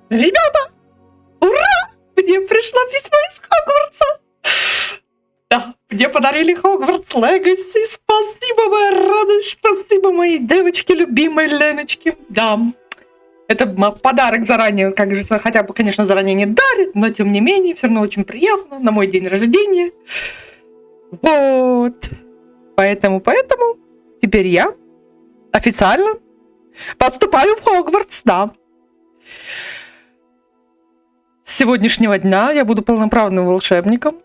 Ребята, ура! Мне пришло письмо из Хогвартса. Да, мне подарили Хогвартс Легаси. Спасибо, моя радость. Спасибо моей девочке, любимой Леночке. Да, это подарок заранее, как же, хотя бы, конечно, заранее не дарит, но тем не менее, все равно очень приятно на мой день рождения. Вот. Поэтому теперь я официально поступаю в Хогвартс, да. С сегодняшнего дня я буду полноправным волшебником.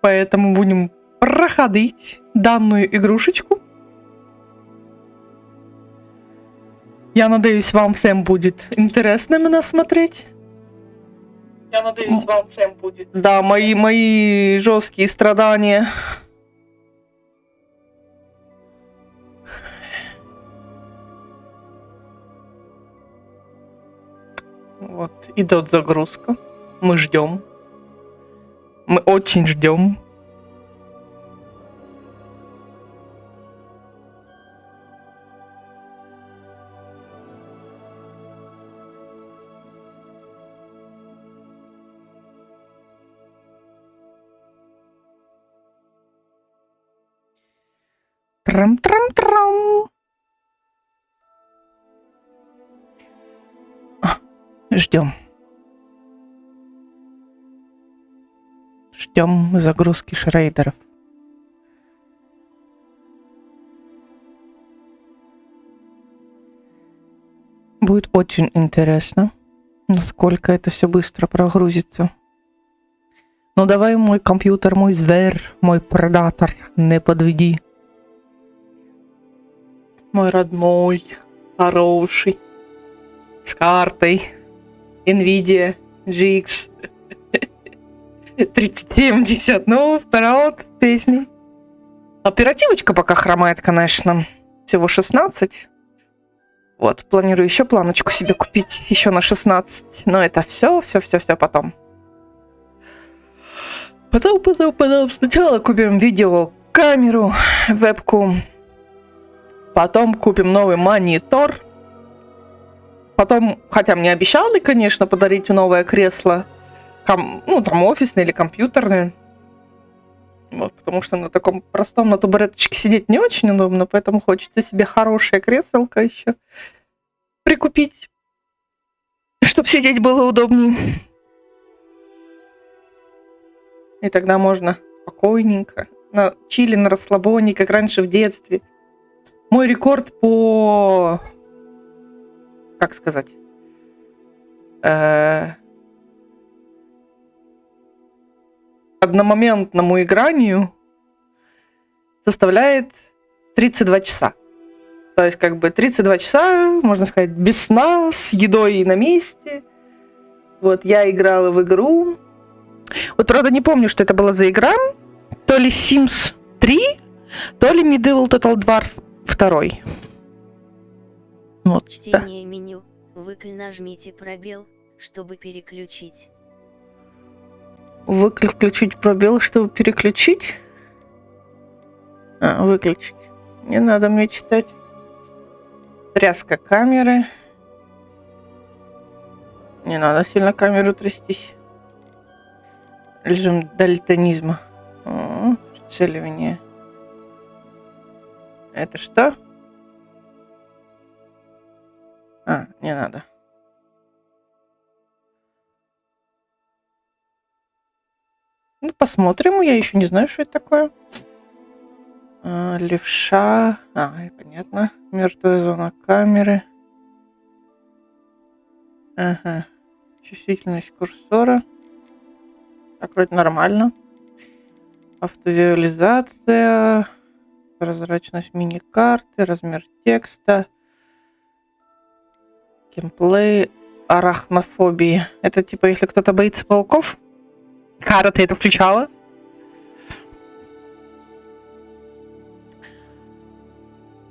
Поэтому будем проходить данную игрушечку. Я надеюсь, вам всем будет интересно меня смотреть. Я надеюсь, вам всем будет. Да, мои жесткие страдания. Вот, идет загрузка. Мы ждем. Мы очень ждем. Трам-трам-трам. Ждем. Ждем загрузки шрейдеров. Будет очень интересно, насколько это все быстро прогрузится. Ну давай, мой компьютер, мой зверь, мой предатор, не подведи. Мой родной, хороший, с картой NVIDIA GX 3070. Ну, вперед, песни. Оперативочка пока хромает, конечно. Всего 16. Вот, планирую еще планочку себе купить еще на 16. Но это все потом. Потом. Сначала купим видеокамеру, вебку. Потом купим новый монитор. Потом, хотя мне обещали, конечно, подарить новое кресло. Ну, там офисное или компьютерное. Вот, потому что на таком простом, на табуреточке сидеть не очень удобно, поэтому хочется себе хорошее креселко еще прикупить, чтобы сидеть было удобнее. И тогда можно спокойненько, на чили, на расслабоне, как раньше в детстве. Мой рекорд по... Как сказать? Одномоментному игранию составляет 32 часа. То есть, как бы 32 часа, можно сказать, без сна, с едой на месте. Вот, я играла в игру. Вот, правда, не помню, что это была за игра. То ли Sims 3, то ли Medieval Total Dwarf 2. Вот. Чтение меню. Нажмите пробел, чтобы переключить. Включить пробел, чтобы переключить? Выключить. Не надо мне читать. Тряска камеры. Не надо сильно камеру трястись. Режим дальтонизма. Прицеливание. Это что? Не надо. Ну, посмотрим. Я еще не знаю, что это такое. Левша. Понятно. Мертвая зона камеры. Ага. Чувствительность курсора. Так, вроде нормально. Автовизуализация. Прозрачность мини-карты. Размер текста. Геймплей. Арахнофобия. Это типа, если кто-то боится пауков? Кара, ты это включала?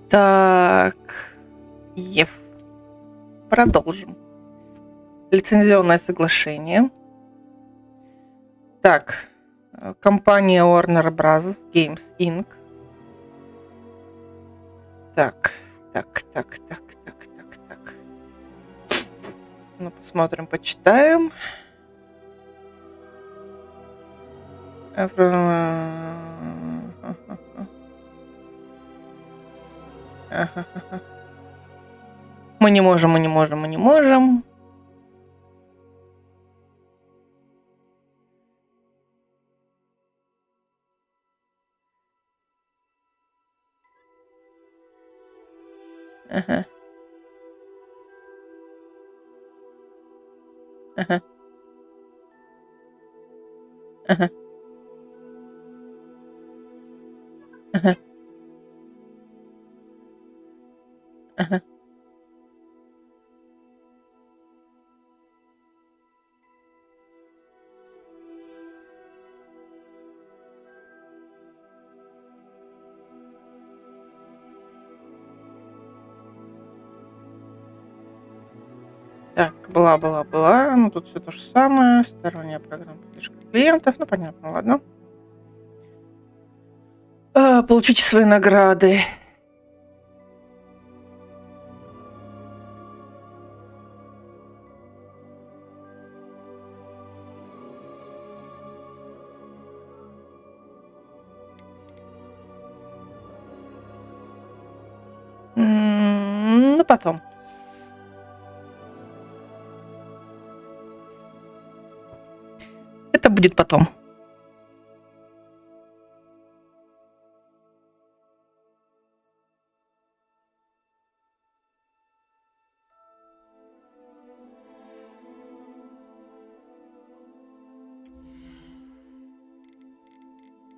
Так. Продолжим. Лицензионное соглашение. Так. Компания Warner Bros. Games Inc. Так. Ну, посмотрим, почитаем. Мы не можем, мы не можем, мы не можем. Ага. Ага. Ага. Ага. Ага. Так, была. Ну, тут все то же самое. Сторонняя программа поддержки клиентов. Ну, понятно, ладно. Получите свои награды. Ну, потом. Это будет потом.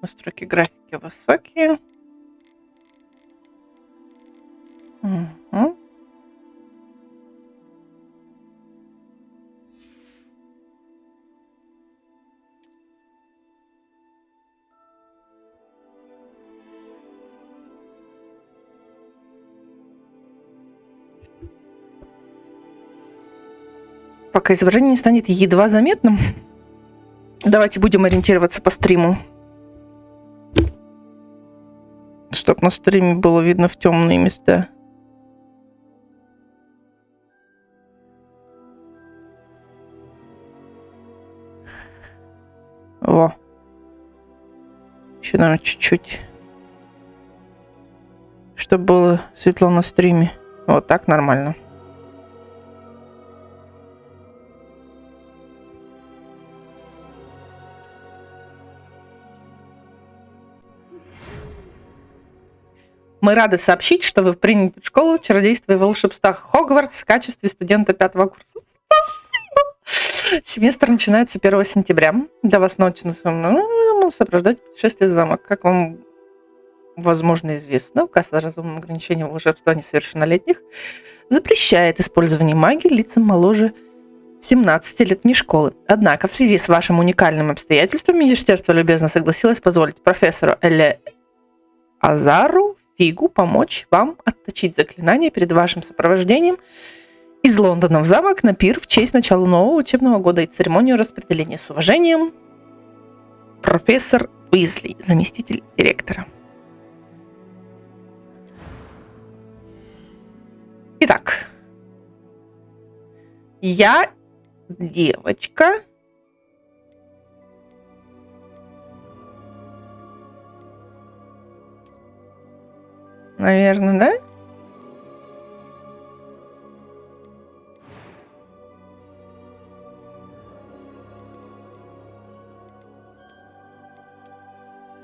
Настройки графики высокие. Угу. Пока изображение не станет едва заметным. Давайте будем ориентироваться по стриму. Чтоб на стриме было видно в темные места. Во. Еще, наверное, чуть-чуть. Чтобы было светло на стриме. Вот так нормально. Мы рады сообщить, что вы приняты в школу чародейства и волшебства Хогвартс в качестве студента 5-го курса. Спасибо! Семестр начинается 1 сентября. Для вас ночью сопровождать путешествие в замок. Как вам, возможно, известно, указ о разумном ограничении волшебства несовершеннолетних запрещает использование магии лицам моложе 17-летней школы. Однако в связи с вашим уникальным обстоятельством министерство любезно согласилось позволить профессору Азару Фигу помочь вам отточить заклинание перед вашим сопровождением из Лондона в замок на пир в честь начала нового учебного года и церемонию распределения. С уважением, профессор Уизли, заместитель директора. Итак, я девочка. Наверное, да?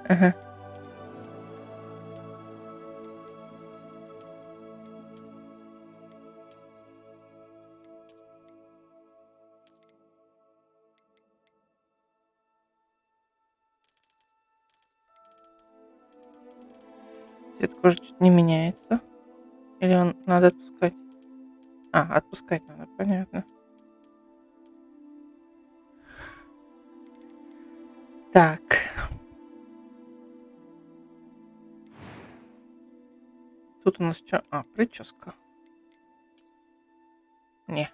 Ага. Цвет кожи чуть не меняется. Или он надо отпускать? Отпускать надо, понятно. Так. Тут у нас что? Прическа. Не.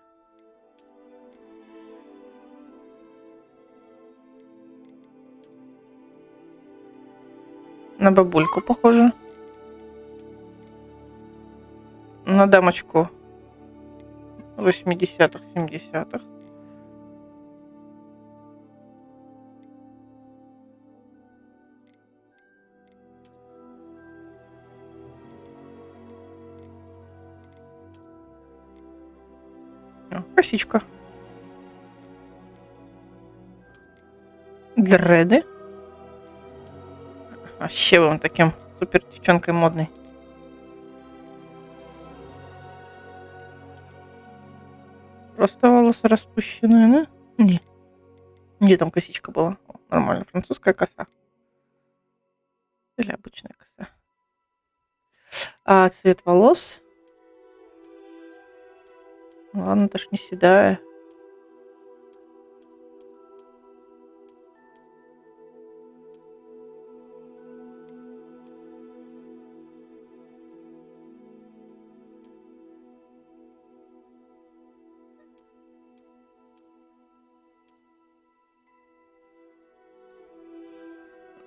На бабульку похоже. На дамочку. 80-х, 70-х. Косичка. Дреды. Вообще он таким супер девчонкой модный. Просто волосы распущенные, да? Не. Где там косичка была? О, нормально, французская коса. Или обычная коса. А цвет волос? Ладно, это ж не седая.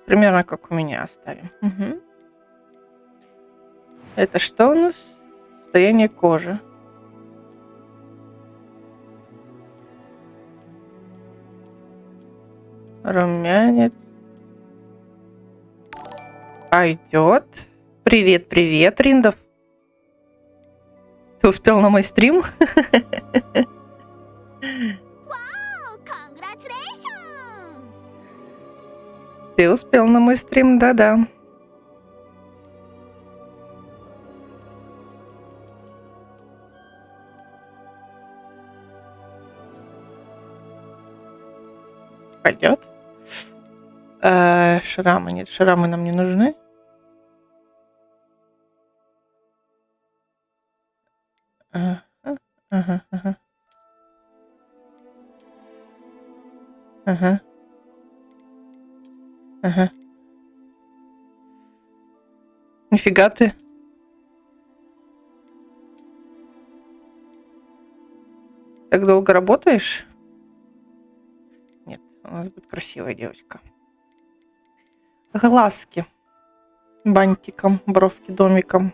Примерно как у меня оставим. Угу. Это что у нас? Состояние кожи. Румянец. Пойдет. Привет, привет, Риндов. Ты успел на мой стрим? Ты успел на мой стрим, да-да. Пойдет. Шрамы нет, шрамы нам не нужны. Ага, ага, ага. Ага. Ага. Нифига ты. Так долго работаешь? Нет, у нас будет красивая девочка. Глазки. Бантиком, бровки домиком.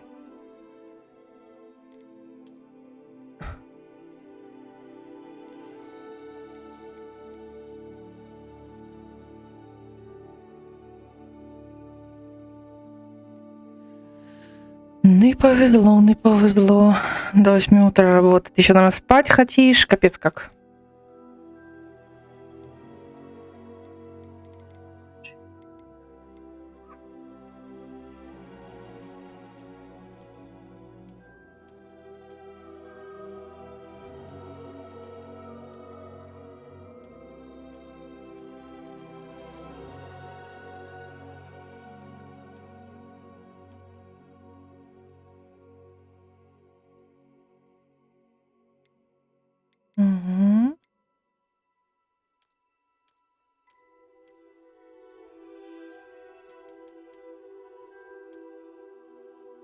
Не повезло, не повезло. До 8 утра работать. Еще, наверное, спать хотишь. Капец как. Угу.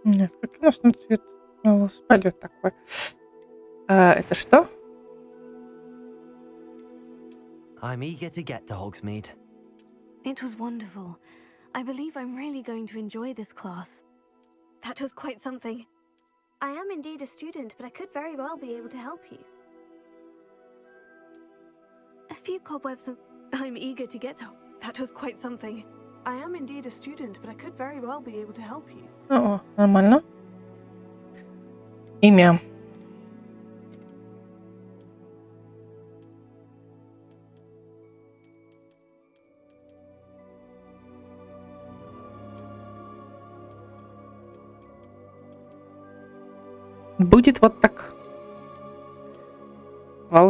Нет, какой у нас на цвет волос? Пойдет такой. Это что? I'm eager to get to Hogsmeade. It was wonderful. I believe I'm really going to enjoy this class. That was quite something. I am indeed a student, but I could very well be able to help you. A few cobwebs and... I'm eager to get to... That was quite something. I am indeed a student, but I could very well be able to help you. О, нормально. Имя. Будет вот так.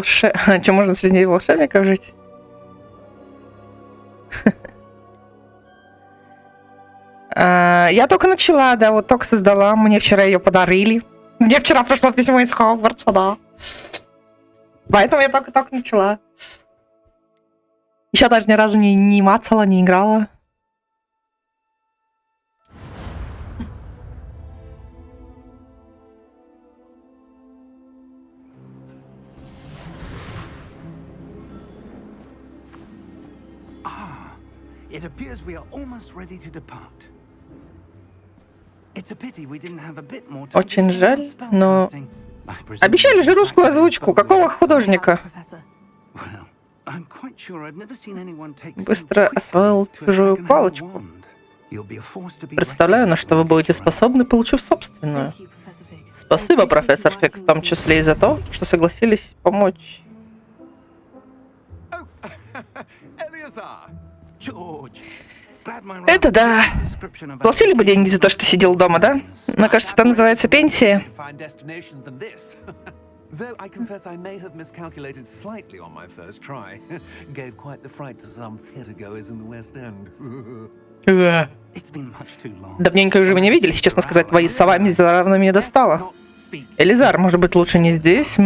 Что, можно среди волшебников жить? Я только начала, да, вот только создала. Мне вчера ее подарили. Мне вчера пришло письмо из Хогвартса, да. Поэтому я только начала. Еще даже ни разу не мацала, не играла. It appears we are almost ready to depart. It's a pity we didn't have a bit more time. Очень жаль, но Обещали же русскую озвучку. Какого художника? Быстро освоил чужую палочку. Представляю, на что вы будете способны, получив собственную. Спасибо, профессор Фиг, в том числе и за то, что согласились помочь. Это да. Платили бы деньги за то, что сидел дома, да? Но, кажется, это называется пенсия. Though I confess I may have miscalculated slightly on my first try. Gave quite the fright to some theatergoers in the West End. It's been much too long. Давненько уже мы не виделись, честно сказать, твои слова безнравно меня достало. Элизар, может быть, лучше не здесь?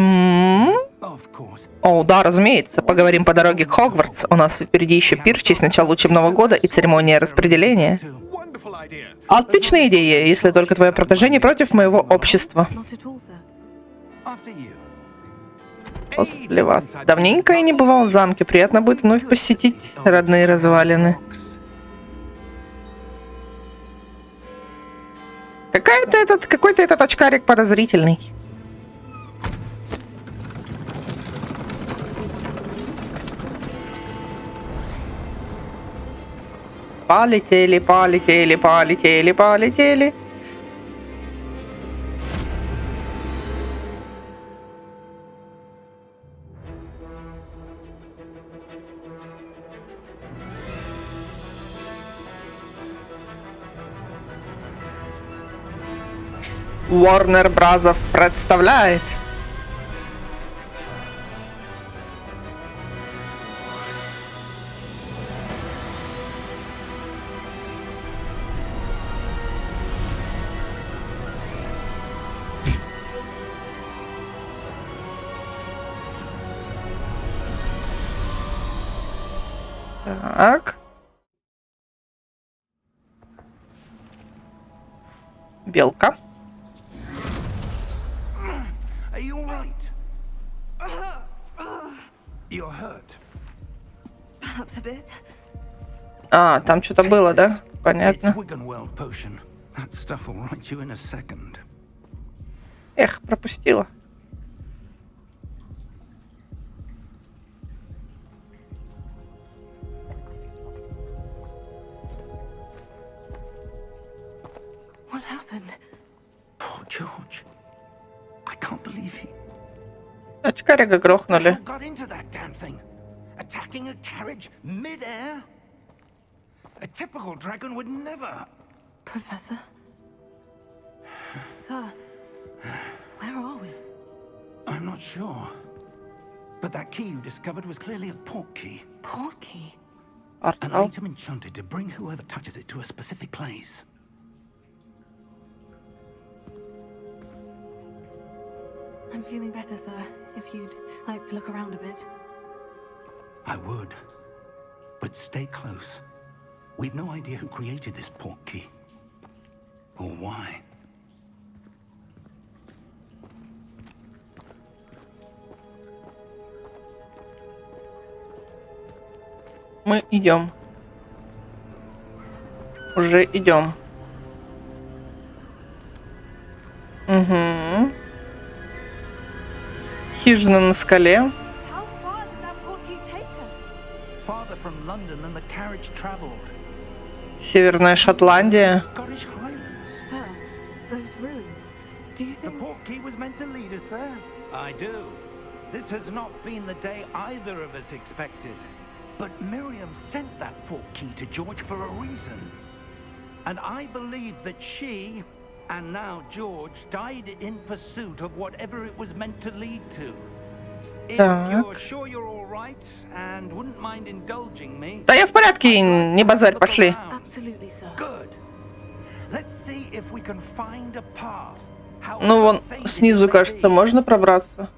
О, да, разумеется. Поговорим по дороге к Хогвартс. У нас впереди еще пир в честь начала учебного года и церемония распределения. Отличная идея, если только твое протеже не против моего общества. После вас. Давненько я не бывал в замке. Приятно будет вновь посетить родные развалины. Какой-то этот очкарик подозрительный. Полетели, полетели, полетели, полетели. Warner Bros. Представляет. Так. Белка. Are you all right? You're hurt. Perhaps a bit. А, там что-то было, да? Понятно. It's Wiggenweld potion. That stuff will right you in a second. Эх, пропустила. What happened? Poor George. I can't believe he Очкарика грохнули. got into that damn thing. Attacking a carriage mid-air. A typical dragon would never. Professor? Sir, where are we? I'm not sure. But that key you discovered was clearly a port key. Portkey? An Портал. item enchanted to bring whoever touches it to a specific place. I'm feeling better, sir. If you'd like to look around a bit. I would. But stay close. We've no idea who created this port key. Or why. Мы идем. Уже идем. Угу. Хижина на скале. How far did that portkey take us? Farther from London than the carriage traveled. Северная Шотландия. Scottish Highlands. Sir, those ruins. Do you The think... port key was meant to lead us there? I do. This has not been the day either of us expected. But Miriam sent that port key to George for a reason. And I believe that she, and now George, died in pursuit of whatever it was meant to lead to. If you're sure you're all right and wouldn't mind indulging me... Да я в порядке, не базарь, пошли. Absolutely, sir. Good. Let's see if we can find a path. Ну вон, снизу, кажется, можно пробраться.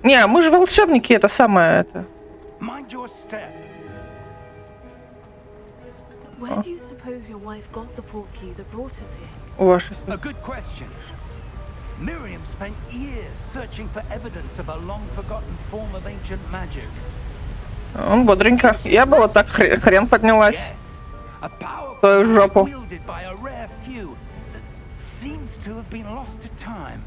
Не, мы же волшебники, это самое это. Mind your step. Where do you suppose your wife got the portkey that brought us here? Ваши. A good question. Miriam spent years searching for evidence of a long-forgotten form of ancient magic. Бодренько. Я бы вот так хрен поднялась. Yes, a powerful Твою жопу. magic wielded by a rare few. seems to have been lost to time.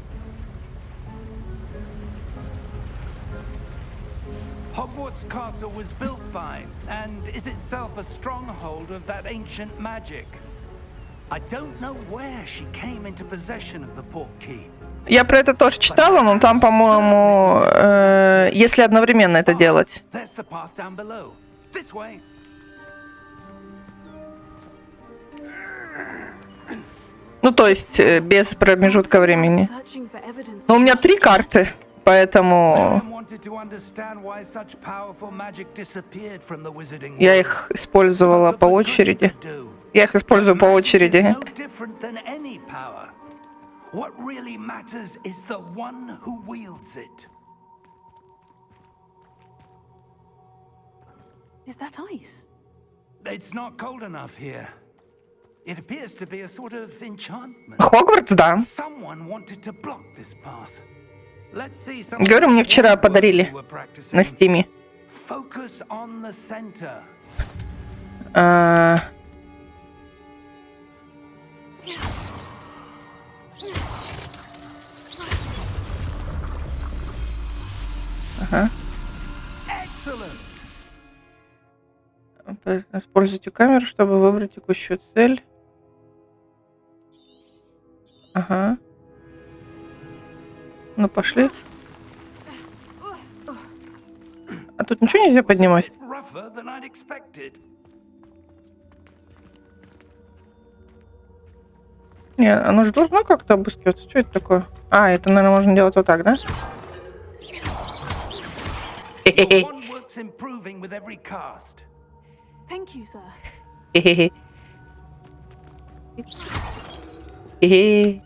Hogwarts Castle was built by, and is itself a stronghold of that ancient magic. I don't know where she came into possession of the portkey. Я про это тоже читала, но там, по-моему, если одновременно это делать. There's the path down below. This way. Ну, то есть, без промежутка времени. Searching for evidence. Но у меня 3 карты, поэтому Miriam wanted to understand why such powerful magic disappeared from the wizarding я world. их использовала Spoke of по the good очереди. it could do. Я их использую по Magic is очереди. no different than any power. What really matters is the one who wields it. Is that ice? It's not cold enough here. It appears to be a sort of enchantment. Хогвартс, да. Someone wanted to block this path. Let's see some. Говорю, мне вчера подарили You were practicing. на Стиме. Focus on the center. Excellent. Используйте камеру, чтобы выбрать текущую цель. Ага. Ну, пошли. А тут ничего нельзя поднимать? Rougher than I'd expected. Не, оно же должно как-то обыскиваться. Что это такое? А, это, наверное, можно делать вот так, да? Your wand works improving with every cast. Thank you, sir. Хе-хе-хе. Хе-хе.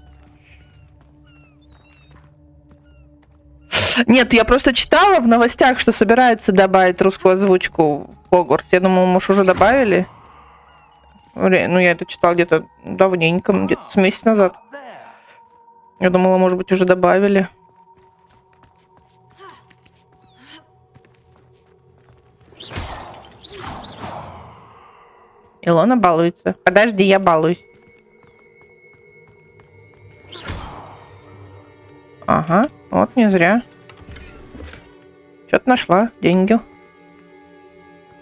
Нет, я просто читала в новостях, что собираются добавить русскую озвучку в Хогвартс. Я думала, может, уже добавили. Ну, я это читала где-то давненько, где-то с месяц назад. Я думала, может быть, уже добавили. Илона балуется. Подожди, я балуюсь. Ага, вот не зря. Что-то нашла, деньги.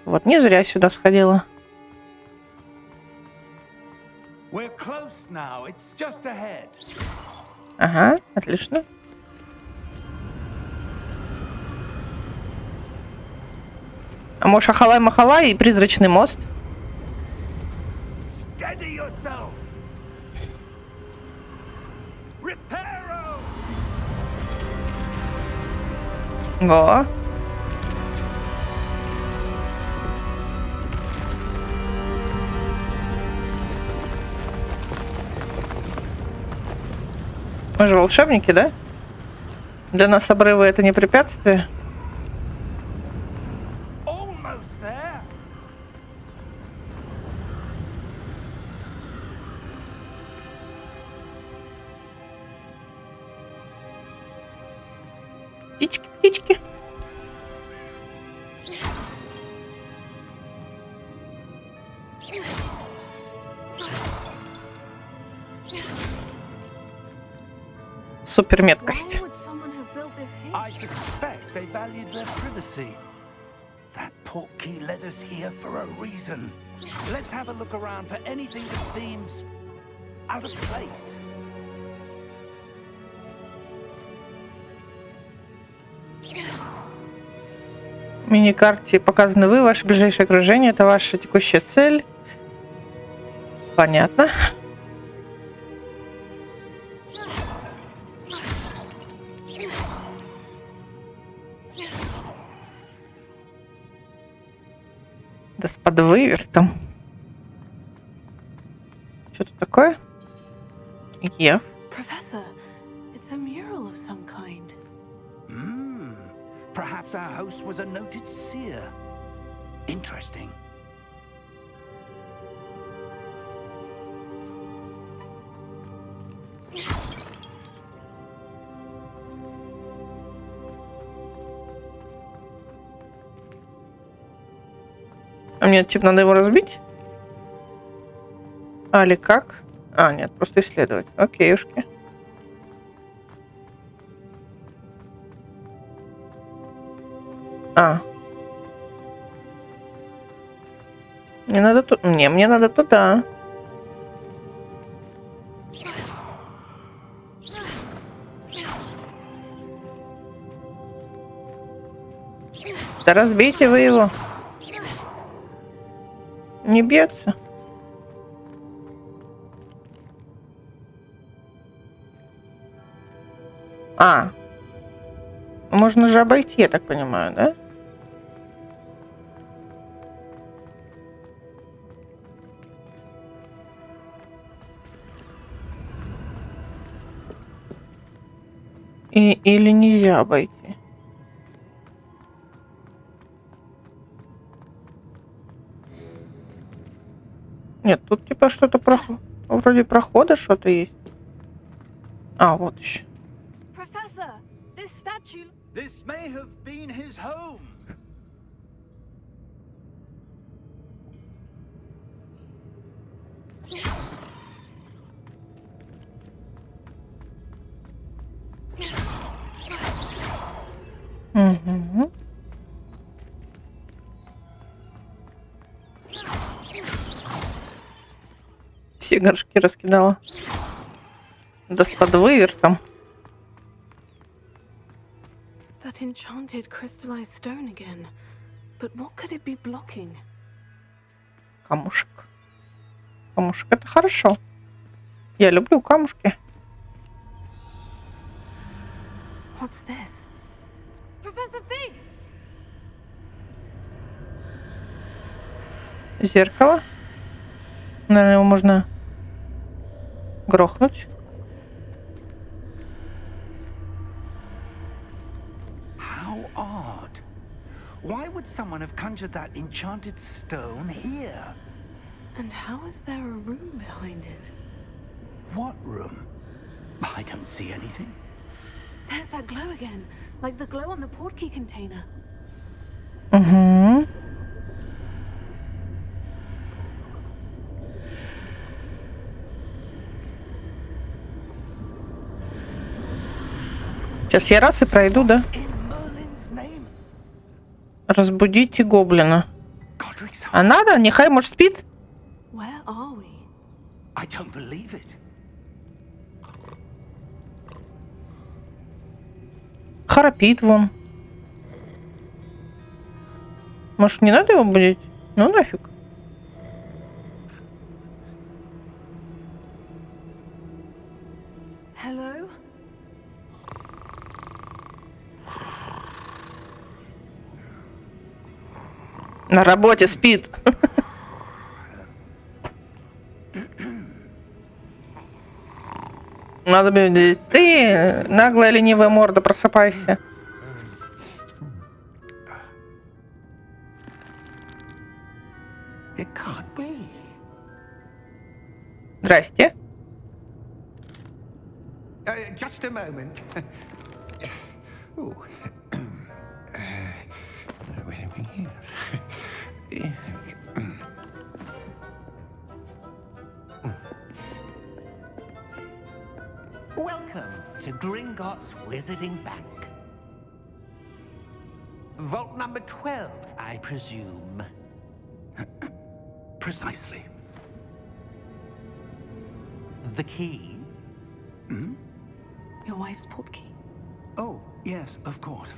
Вот не зря сюда сходила. We're close now. It's just ahead. Ага, отлично. А может, Ахалай-Махалай и призрачный мост? Steady yourself. Reparo. Во. Мы же волшебники, да? Для нас обрывы это не препятствие. Almost there. Птички, птички. Супер меткость. Why would someone have built this here? I suspect they valued their privacy. That portkey led us here for a reason. Let's have a look around for anything that seems out of place. В мини-карте показаны вы, ваше ближайшее окружение, это ваша текущая цель. Понятно. Да с подвывертом. Что тут такое? Ев. Professor, it's a mural of some kind. Perhaps our host was a noted seer. Interesting. А мне, типа, надо его разбить? А, или как? А, нет, просто исследовать. Окейушки. А. Мне надо тут... Не, мне надо туда. Да разбейте вы его. Не бьется. А. Можно же обойти, я так понимаю, да? Или нельзя обойти? Нет, тут типа что-то вроде прохода что-то есть. А, вот еще. Professor, this statue. This may have been his home. Угу. Все горшки раскидала. Да с подвывертом. That enchanted crystallized stone again. But what could it be blocking? Камушек. Камушек — это хорошо. Я люблю камушки. What's this? Professor Fig! Зеркало. Наверное, его можно грохнуть. How odd. Why would someone have conjured that enchanted stone here? And how is there a room behind it? What room? I don't see anything. There's that glow again, like the glow on the portkey container. Угу. Сейчас я раз и пройду, да? In Merlin's name. Разбудите гоблина. Godric's А home. надо? Нехай, может, спит? Where are we? I don't believe it. Храпит вон. Может, не надо его будить? Ну нафиг. Hello? На работе спит. Надо бы... Ты, наглая ленивая морда, просыпайся. It can't be. Здрасте. Just a moment. Ooh. Wait a minute. Welcome to Gringotts Wizarding Bank. Vault number 12, I presume. Precisely. The key? Your wife's portkey. Oh, yes, of course.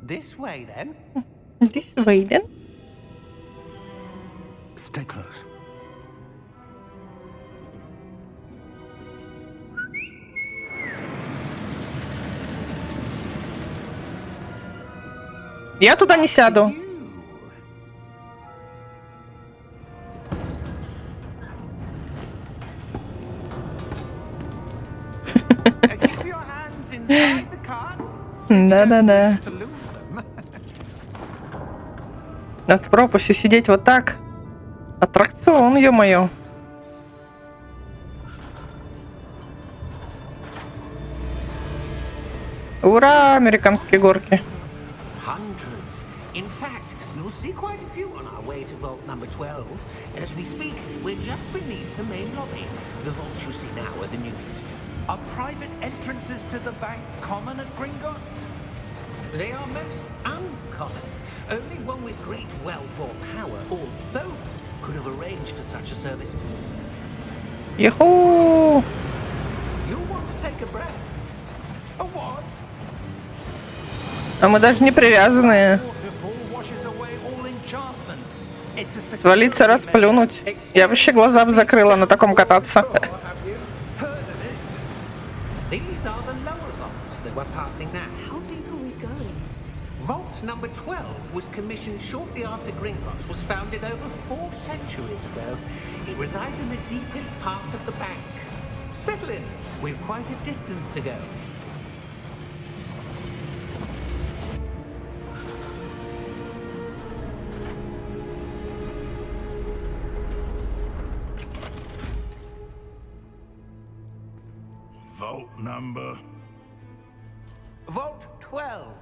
This way, then. This way, then. Stay close. Я туда не сяду. Keep your hands inside the cart. Да-да-да. To lose them. На пропусе сидеть вот так. Аттракцион, ё-моё. Ура, американские горки. Hundreds. In fact, You'll see quite a few on our way to vault number 12. As we speak, we're just beneath the main lobby. The vaults you see now are the newest. Are private entrances to the bank common at Gringotts? They are most uncommon. Only one with great wealth or power, or both, could have arranged for such a service. Юху! You'll want to take a breath. A what? А мы даже не привязаны. Waterfall washes away all enchantments. It's a Свалиться, расплюнуть. Я вообще глаза бы закрыла на таком кататься. Heard of it? These are the lower vaults that we're passing now. How deep are we going? Vault number 12 was commissioned shortly after Gringotts was founded over 4 centuries ago. It resides in the deepest part of the bank. Settle in. We've quite a distance to go. Vault number. Vault 12.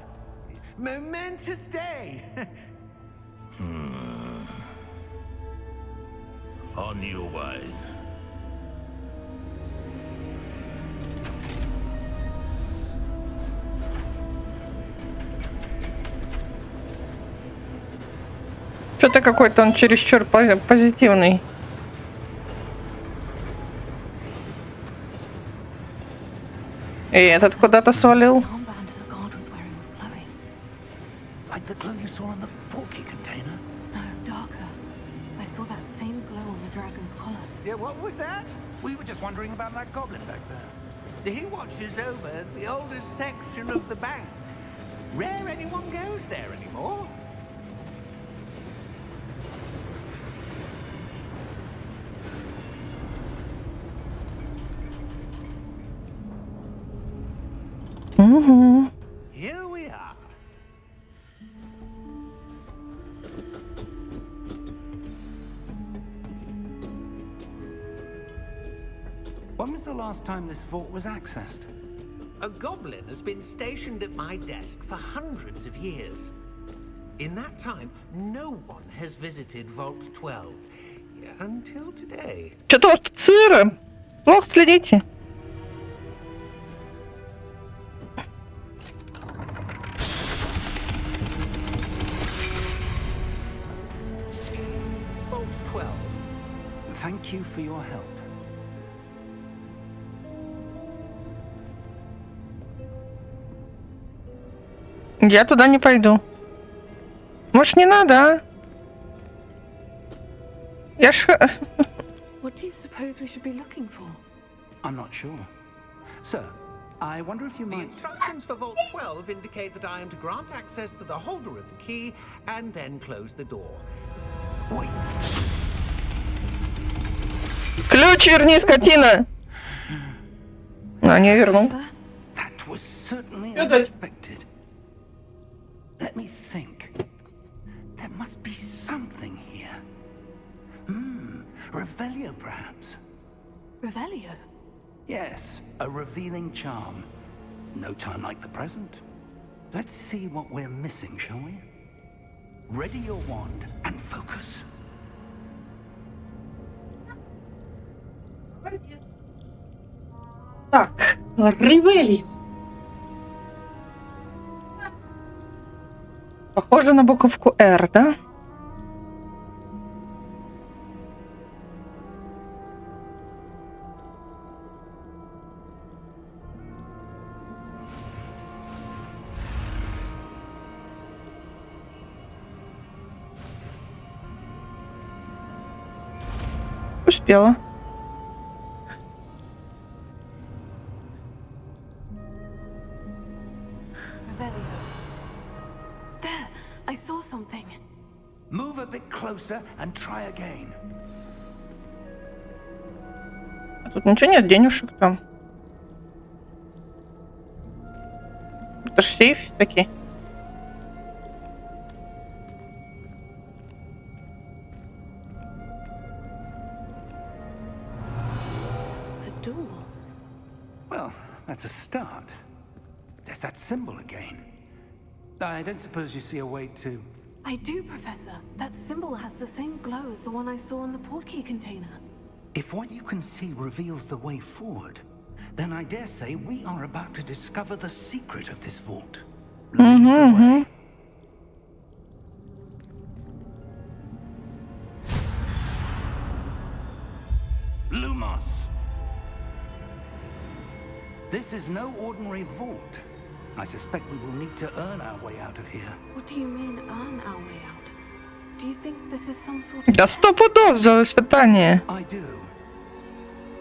Momentous day. On your way. Что-то какой-то он чересчур позитивный. И этот куда-то свалил. The armband the guard was wearing was glowing. Like the glow you saw on the portkey container. No, darker. I saw that same glow on the dragon's collar. Yeah, what was that? We were just wondering about that goblin back there. He watches over the oldest section of the bank. Rare anyone goes there anymore. Угу. Here we are. When was the last time this vault was accessed? A goblin has been stationed at my desk for hundreds of years. In that time, no one has visited Vault 12. Until today. Что-то у вас тут сыро. Плохо следите. Vault 12. Thank you for your help. Я туда не пойду. Может, не надо, а? Я ж... What do you suppose we should be looking for? I'm not sure. Sir, I wonder if you The might... instructions for Vault 12 indicate that I am to grant access to the holder of the key and then close the door. Wait. Ключ верни, скотина! А, не вернул. Sir? That was certainly Good. unexpected. Let me think. There must be something here. Revelio, perhaps. Revelio? Yes, a revealing charm. No time like the present. Let's see what we're missing, shall we? Ready your wand and focus. Так, Ревели. Похоже на буковку R, да? Успела. Revelio. There! I saw something. Move a bit closer and try again. А тут ничего нет, денежек там. Это ж сейф такие. A door. Well, that's a start. There's that symbol again. I don't suppose you see a way to... I do, Professor. That symbol has the same glow as the one I saw in the portkey container. If what you can see reveals the way forward, then I dare say we are about to discover the secret of this vault. Lead the way. Lumos! This is no ordinary vault. I suspect we will need to earn our way out of here. What do you mean, earn our way out? Do you think this is some sort of... Да 100 пудов за испытание. I do.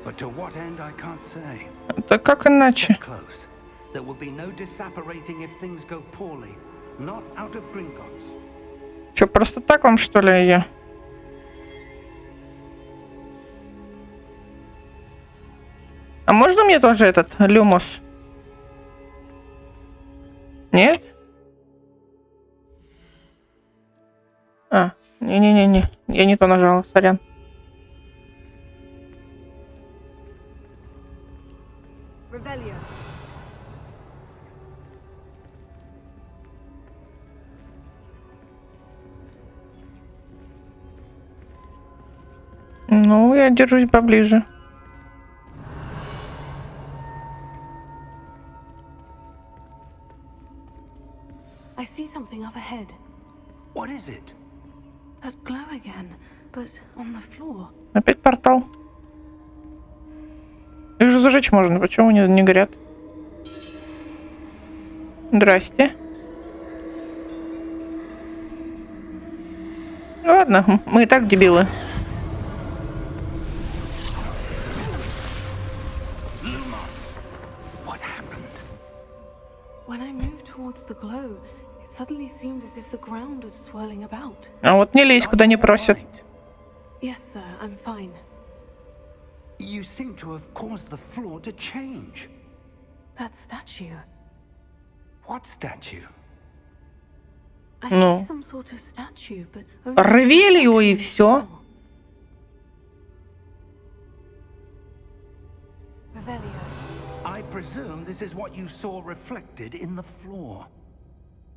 But to what end I can't say. Да как иначе? Stay close. There will be no disapparating if things go poorly. Not out of Gringotts. Чё, просто так вам, что ли, я? А можно мне тоже этот люмос? Нет? А, не-не-не-не. Я не то нажала, сорян. Revelio. Ну, я держусь поближе. I see something up ahead. What is it? That glow again, but on the floor. Опять портал. Их же зажечь можно, почему они не горят? Здрасте. Ладно, мы и так дебилы. What happened? When I moved towards the glow, it suddenly seemed as if the ground was swirling about. А вот не лезь, куда не просят. Yes, sir, I'm fine. You seem to have caused the floor to change. That statue. What statue? I No. see some sort of statue, but Ревелио и все. Revelio. I presume this is what you saw reflected in the floor.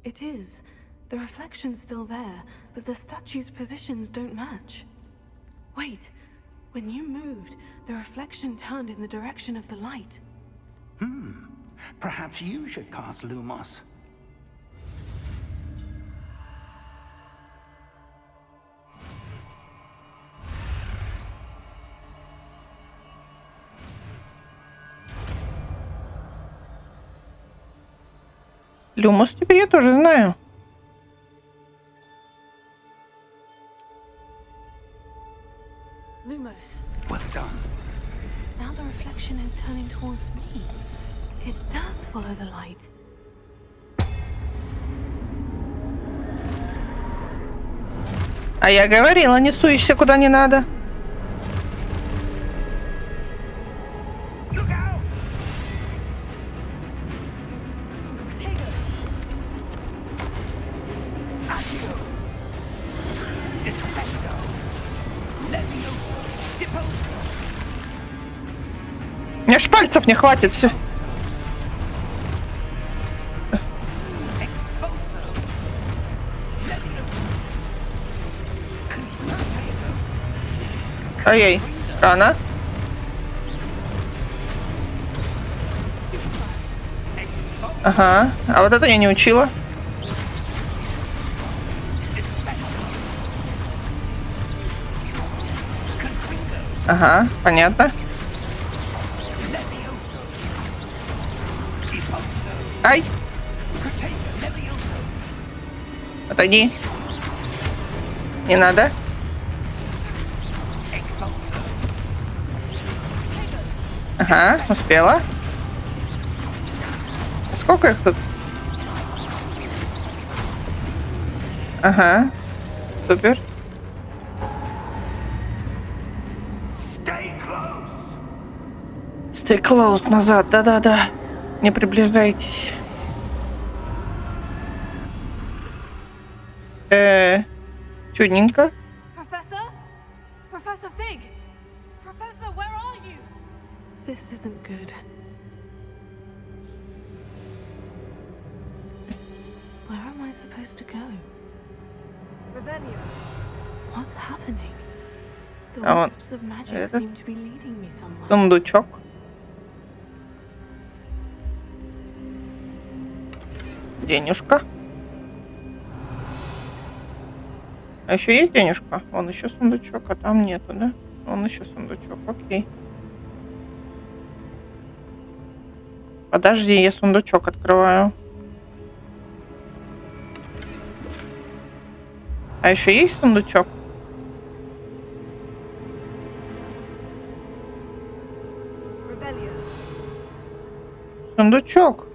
It is. The reflection's still there, but the statue's positions don't match. Wait. When you moved, the reflection turned in the direction of the light. Perhaps you should cast Lumos. Люмос теперь я тоже знаю. Lumos. Well done. Now the reflection is turning towards me. It does follow the light. А я говорила, не суйся куда не надо. Look out! Potato. Accio! Descendo! Levioso! Deposo! Мне ж пальцев не хватит. Все. Exposo! Levioso! Conflato! Ай-яй, рано. Ага, а вот это я не учила. Ага, понятно. Levioso! Deposo! Ай, Potato! Levioso! отойди. Не надо. Exposo! Ага, успела. Сколько их тут? Ага, супер. Stay close! Stay close, назад, да-да-да. Не приближайтесь. Чудненько. Professor? Professor Fig? Professor, where are you? This isn't good. Where am I supposed to go? What's happening? The А вон wisps of magic этот seem to be leading me somewhere. сундучок. Денежка. А еще есть денежка? Вон еще сундучок, а там нету, да? Вон еще сундучок, окей. Подожди, я сундучок открываю. А еще есть сундучок? Сундучок.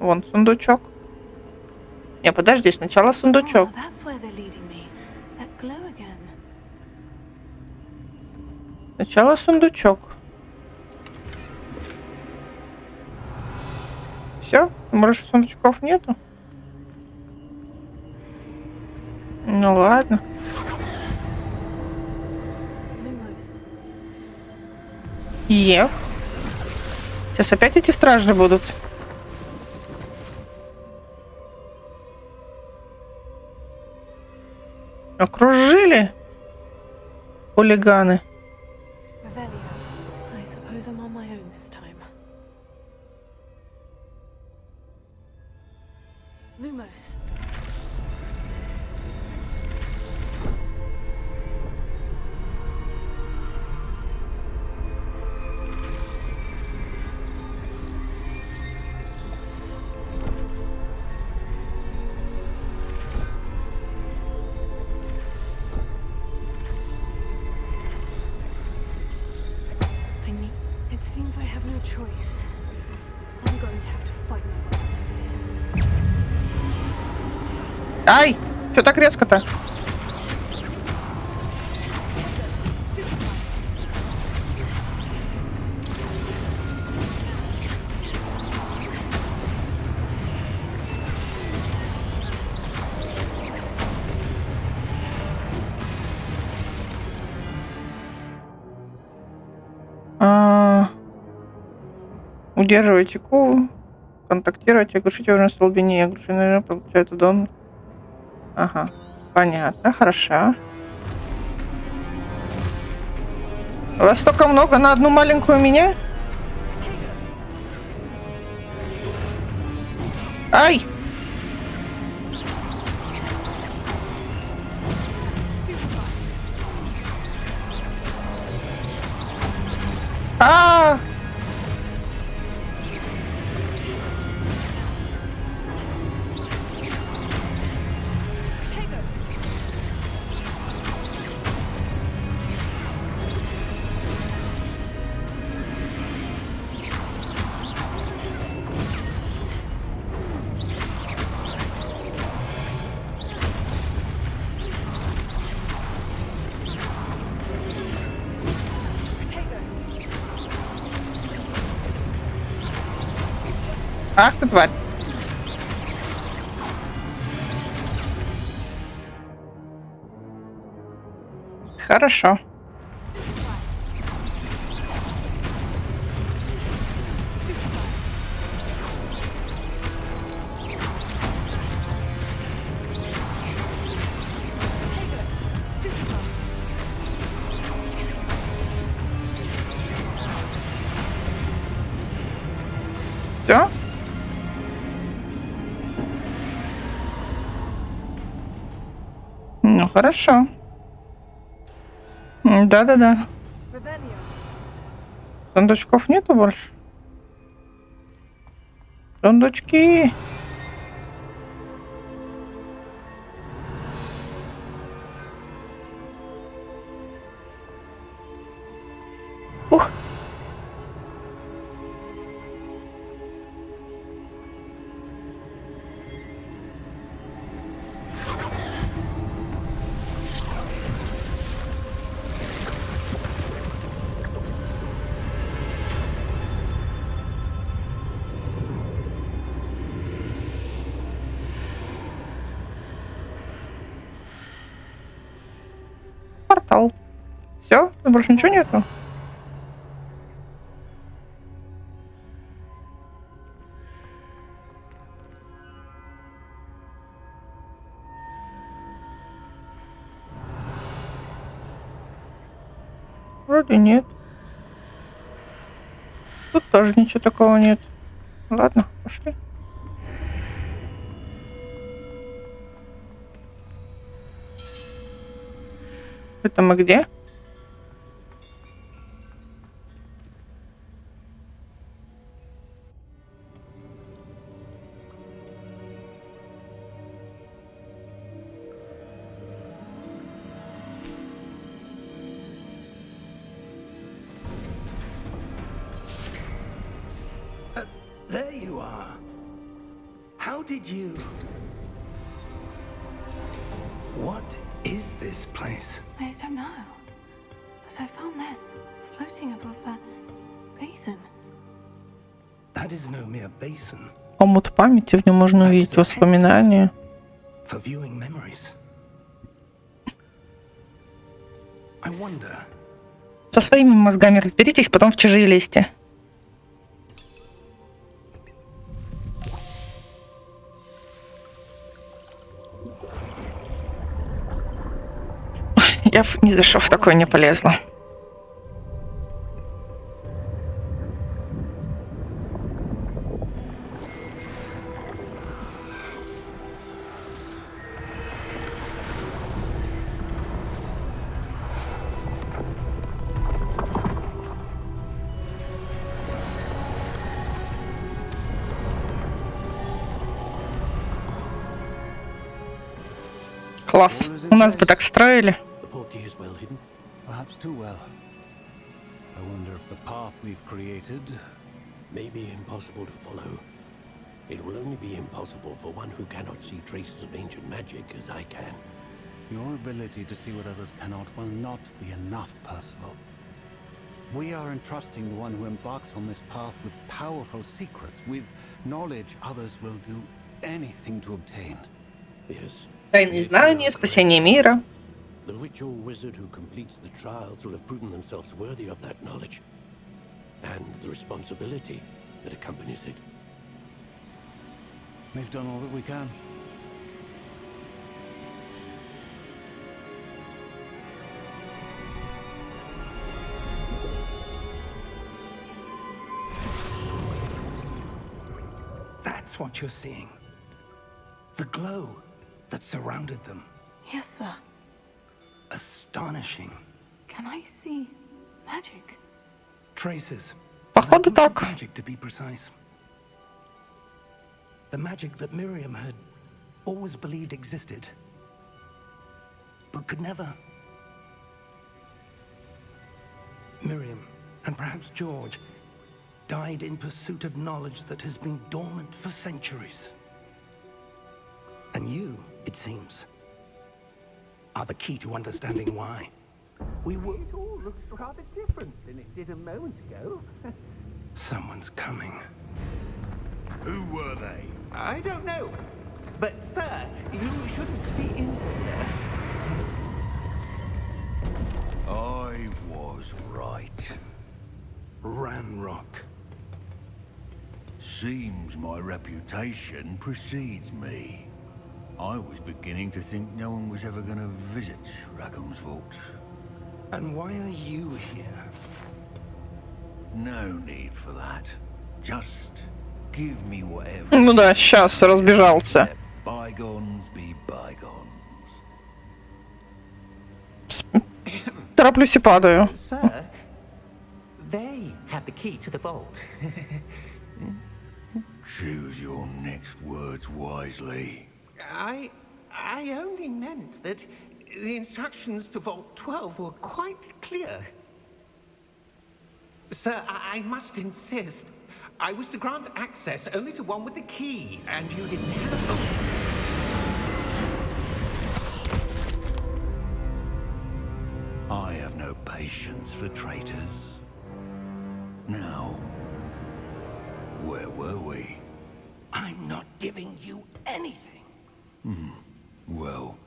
Вон сундучок. Не, подожди, сначала сундучок. Oh, that's where they're leading me. That glow again. Сначала сундучок. Все? Больше сундучков нету? Ну ладно. Lumos. Ев. Сейчас опять эти стражи будут. Окружили хулиганы. Revelio. I suppose I'm on my own this time. Lumos. It seems I have no choice. I'm going to have to fight my way out of here. Ай! Что так резко-то? Удерживайте Q, контактируйте, оглушите на столбине, оглушение получает удон. Ага, понятно, хорошо. Вас столько много на одну маленькую меня? Ай! А! Ах ты тварь. Хорошо. Все? Ну, хорошо. Да-да-да. Сундучков нету больше? Сундучки. Ух. Портал. Все? Больше ничего нету? Вроде нет. Тут тоже ничего такого нет. Ладно, пошли. Это мы где? There you are. How did you... What is this place? I don't know. But I found this floating above that basin. That is no mere basin. Омут памяти, в нем можно увидеть воспоминания. For viewing memories. I wonder... Со своими мозгами разберитесь, потом в чужие лезьте. Я ни за что в такое не полезла. Класс. У нас бы так строили. The portkey is well hidden. Perhaps too well. I wonder if the path we've created may be impossible to follow. It will only be impossible for one who cannot see traces of ancient magic as I can. Your ability to see what others cannot will not be enough, Percival. We are entrusting the one who embarks on this path with powerful secrets, with knowledge others will do anything to obtain. Yes. Тайные знания, спасение мира. The witch or wizard who completes the trials will have proven themselves worthy of that knowledge, and the responsibility that accompanies it. We've done all that we can. That's what you're seeing. The glow that surrounded them. Yes, sir. Astonishing. Can I see magic? Traces. Походу Of так. magic, to be precise. The magic that Miriam had always believed existed, but could never. Miriam, and perhaps George, died in pursuit of knowledge that has been dormant for centuries. And you, it seems, are the key to understanding why. We were... It all looks rather different than it did a moment ago. Someone's coming. Who were they? I don't know. But, sir, you shouldn't be in here. I was right. Ranrock. Seems my reputation precedes me. I was beginning to think no one was ever going to visit Rackham's vault. And why are you here? No need for that. Just give me whatever. Ну да, сейчас разбежался. Let bygones be bygones. Тороплюсь и падаю. Sir, they have the key to the vault. Choose your next words wisely. I only meant that the instructions to Vault 12 were quite clear. Sir, I must insist. I was to grant access only to one with the key, and you didn't have them. I have no patience for traitors. Now, where were we? I'm not giving you anything. Well,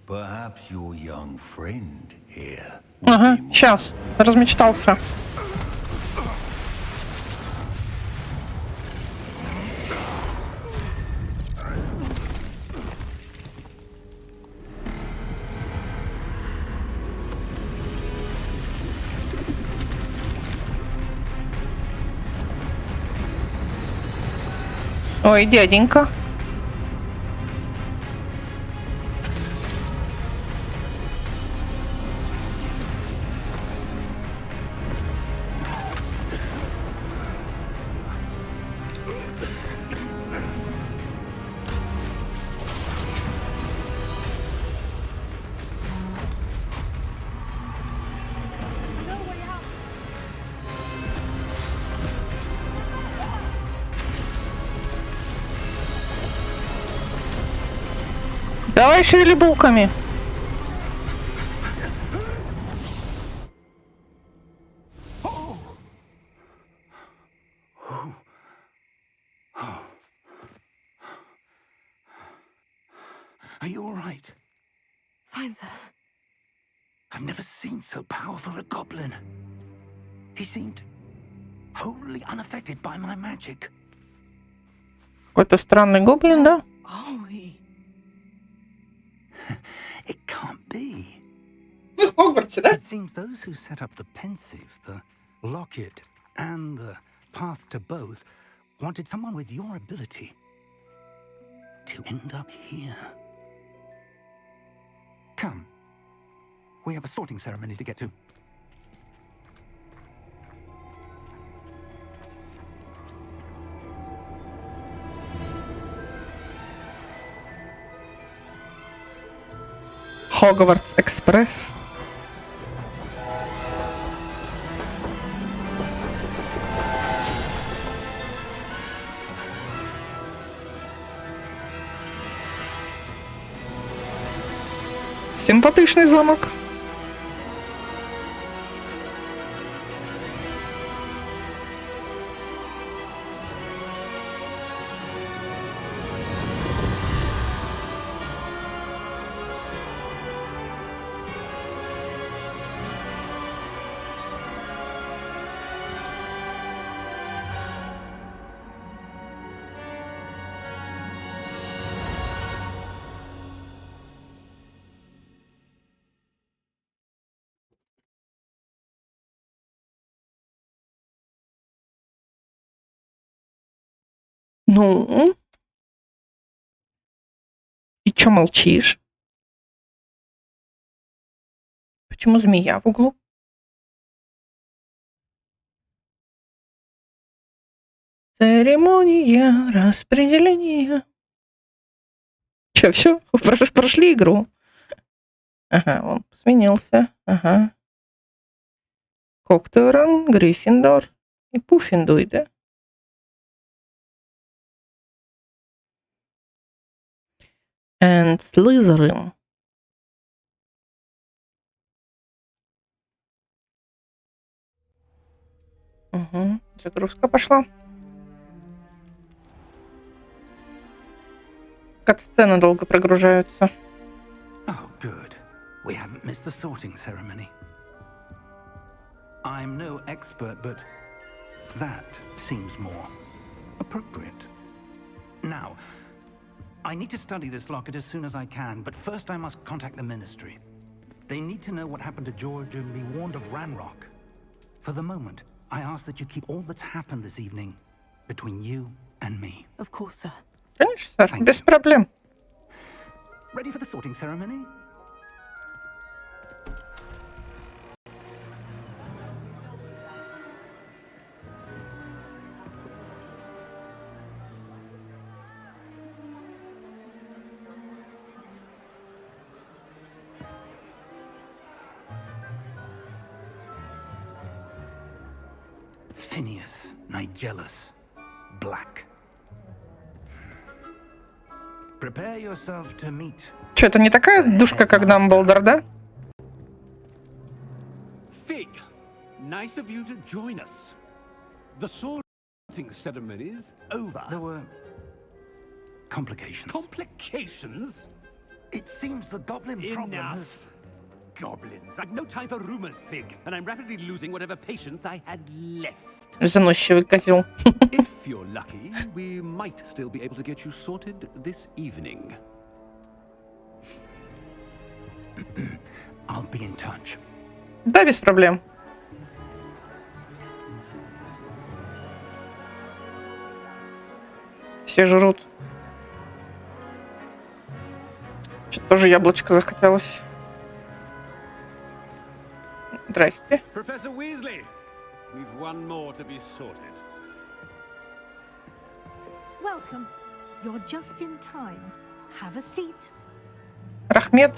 perhaps your young friend here. Ага, сейчас. Размечтался. Ой, дяденька. Давай шевели булками. Are you all right? Fine, sir. I've never seen so powerful a goblin. He seemed wholly unaffected by my magic. Какой-то странный гоблин, да? Are we? It can't be. Мы в Хогвартсе, да? It seems those who set up the pensive, the locket, and the path to both wanted someone with your ability to end up here. Come. We have a sorting ceremony to get to. Хогвартс Экспресс. Симпатичный замок. Ну? И чё молчишь? Почему змея в углу? Церемония распределения. Чё, все? Прошли игру? Ага, он сменился. Ага. Кокторан, Гриффиндор и Пуффиндуй, да? And Slytherin. Угу. Загрузка пошла. Кат-сцены долго прогружаются. Oh, good. We haven't missed the sorting ceremony. I'm no expert, but that seems more appropriate. Now, I need to study this locket as soon as I can, but first I must contact the Ministry. They need to know what happened to George and be warned of Ranrock. For the moment, I ask that you keep all that's happened this evening between you and me. Of course, sir. Конечно, Саш, без проблем. Ready for the sorting ceremony? Phineas, Nigellus, Black. Prepare yourself to meet. Чё, это не такая душка, как Дамблдор, да? Fig, nice of you to join us. The sorting ceremony is over. There were complications. Complications? It seems the goblin problem has... Enough. Goblins. I've no time for rumors, Fig, and I'm rapidly losing whatever patience I had left. Заносчивый козел. If you're lucky, we might still be able to get you sorted this evening. I'll be in touch. Да, без проблем. Все, все жрут. Что-то тоже яблочко захотелось. Здрасте. Professor Weasley, we've one more to be sorted. Welcome. You're just in time. Have a seat. Рахмет.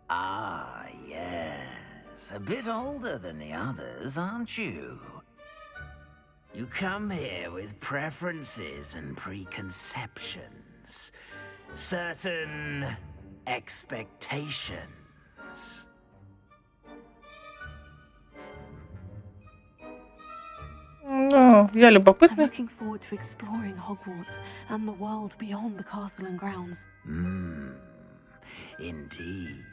Ah, yes. A bit older than the others, aren't you? You come here with preferences and preconceptions. Certain expectations. Ну, я I'm любопытный. looking forward to exploring Hogwarts and the world beyond the castle and grounds. Indeed.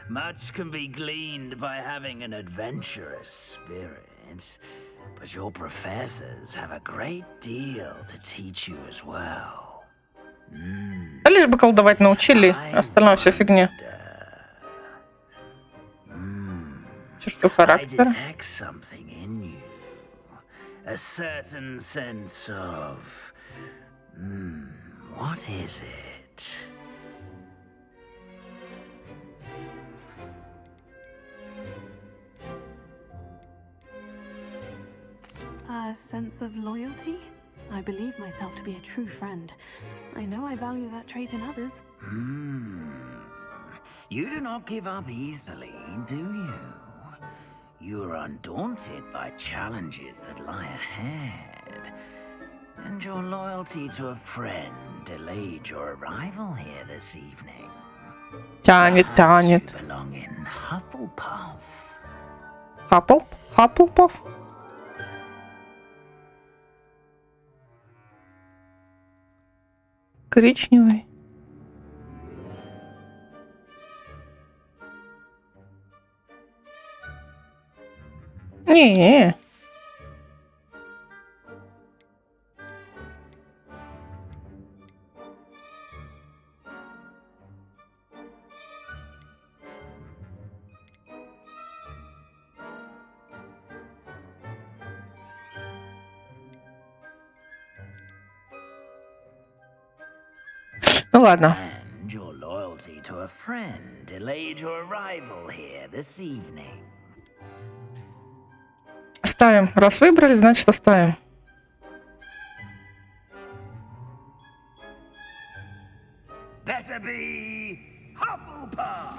Much can be gleaned by having an adventurous spirit, but your professors have a great deal to teach you as well. А лишь бы колдовать научили, остальное все фигня. Чувство I характера. detect something in you. A certain sense of... what is it? A sense of loyalty? I believe myself to be a true friend. I know I value that trait in others. You do not give up easily, do you? You are undaunted by challenges that lie ahead. And your loyalty to a friend delayed your arrival here this evening. Тянет, тянет. You belong in Hufflepuff. Хаффлпаф. Коричневый. Не. Ну ладно. And your loyalty to a friend delayed your arrival here this evening. Оставим. Раз выбрали, значит оставим. Better be Hufflepuff!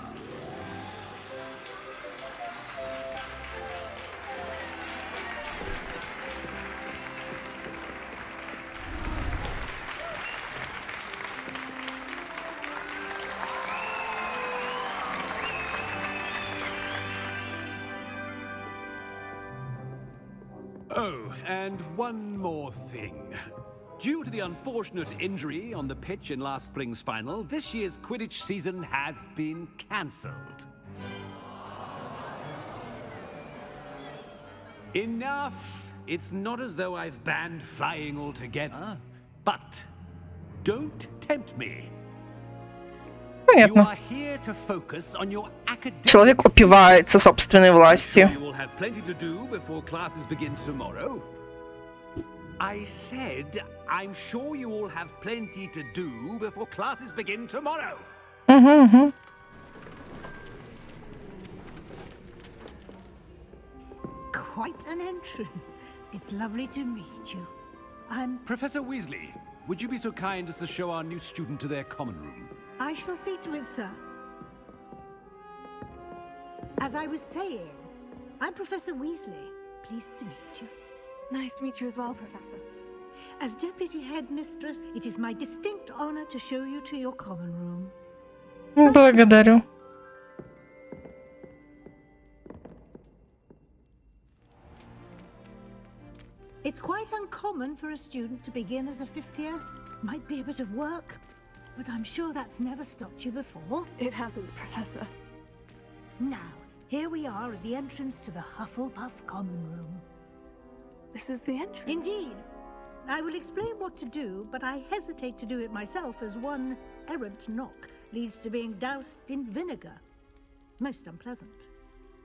Oh, and one more thing. Due to the unfortunate injury on the pitch in last spring's final, this year's Quidditch season has been cancelled. Enough! It's not as though I've banned flying altogether, but don't tempt me. You Понятно. are here to focus on your academic. Человек упивается собственной I'm sure властью. you will have plenty to do before classes begin tomorrow. I said, I'm sure you all have plenty to do before classes begin tomorrow. Quite an entrance. It's lovely to meet you. Professor Weasley, would you be so kind as to show our new student to their common room? I shall see to it, sir. As I was saying, I'm Professor Weasley. Pleased to meet you. Nice to meet you as well, Professor. As Deputy Headmistress, it is my distinct honor to show you to your common room. Благодарю. It's quite uncommon for a student to begin as a fifth year. Might be a bit of work, but I'm sure that's never stopped you before. It hasn't, Professor. Now, here we are at the entrance to the Hufflepuff Common Room. This is the entrance? Indeed. I will explain what to do, but I hesitate to do it myself as one errant knock leads to being doused in vinegar. Most unpleasant.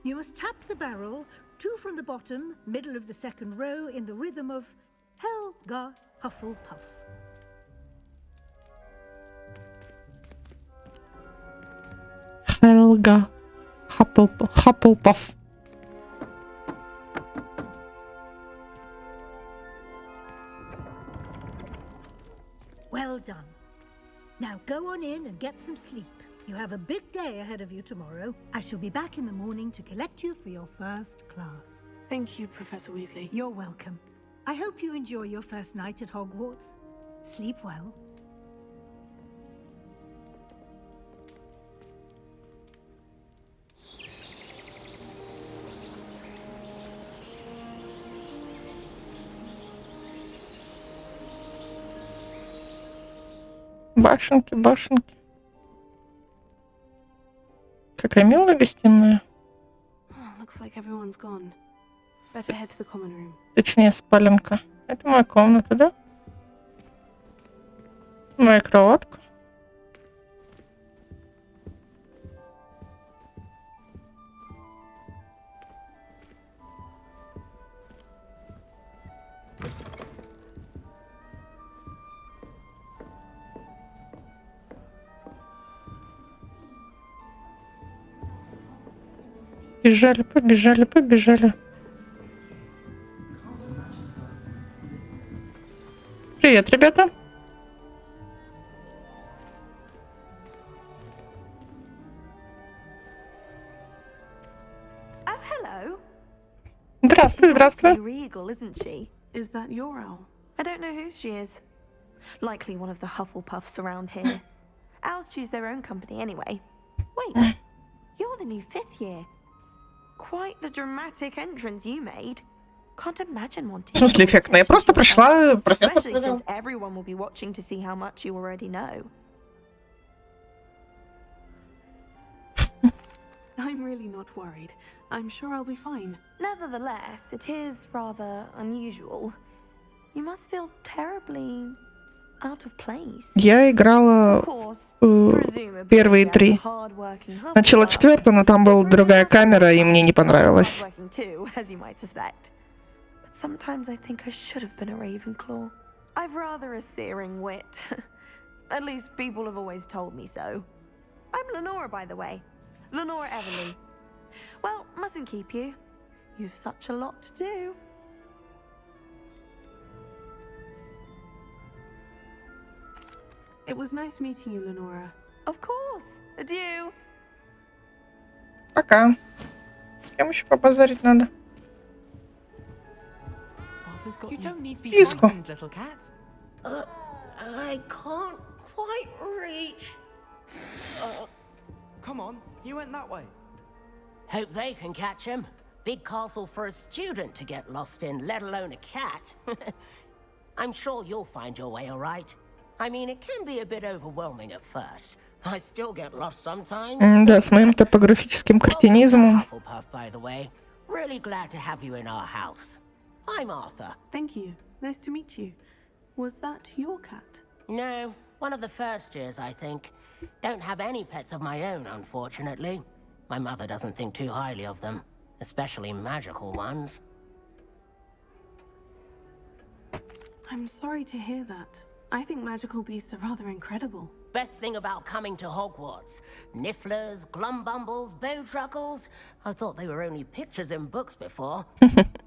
You must tap the barrel, 2 from the bottom, middle of the second row, in the rhythm of Helga Hufflepuff. Helga Hufflepuff. Well done. Now go on in and get some sleep. You have a big day ahead of you tomorrow. I shall be back in the morning to collect you for your first class. Thank you, Professor Weasley. You're welcome. I hope you enjoy your first night at Hogwarts. Sleep well. Башенки, башенки. Какая милая гостиная. Looks like everyone's gone. Better head to the common room. Точнее, спаленка. Это моя комната, да? Моя кроватка. Побежали, побежали, побежали. Привет, ребята. Oh, hello. Здравствуй, здравствуй. Regal, isn't she? Is that your owl? I don't know who she is. Likely one of the Hufflepuffs around here. Owls choose their own company anyway. Wait, you're the new 5th year. Quite the dramatic entrance you made. Can't imagine wanting. В смысле эффектная? Я просто пришла, профессор Especially сказал. since everyone will be watching to see how much you already know. I'm really not worried. I'm sure I'll be fine. Nevertheless, it is rather unusual. You must feel terribly out of place. Я играла первые 3. Начала 4, но там была другая камера, и мне не понравилось. Sometimes I think I should have been a Ravenclaw. I've rather a searing wit. At least people have always told me so. I'm Lenora, by the way. Lenora Everly. Well, mustn't keep you. You've such a lot to do. It was nice meeting you, Lenora. Of course. Adieu. Пока. С кем еще побазарить надо? You don't need to be Киску. frightened, little cat. I can't quite reach. Come on, you went that way. Hope they can catch him. Big castle for a student to get lost in, let alone a cat. I'm sure you'll find your way all right. I mean, it can be a bit overwhelming at first. I still get lost sometimes. Да, с моим топографическим кретинизмом. Hufflepuff, by the way. Really glad to have you in our house. I'm Arthur. Thank you. Nice to meet you. Was that your cat? No, one of the first years, I think. Don't have any pets of my own, unfortunately. My mother doesn't think too highly of them, especially magical ones. I'm sorry to hear that. I think magical beasts are rather incredible. Best thing about coming to Hogwarts. Nifflers, glumbumbles, bowtruckles. I thought they were only pictures in books before.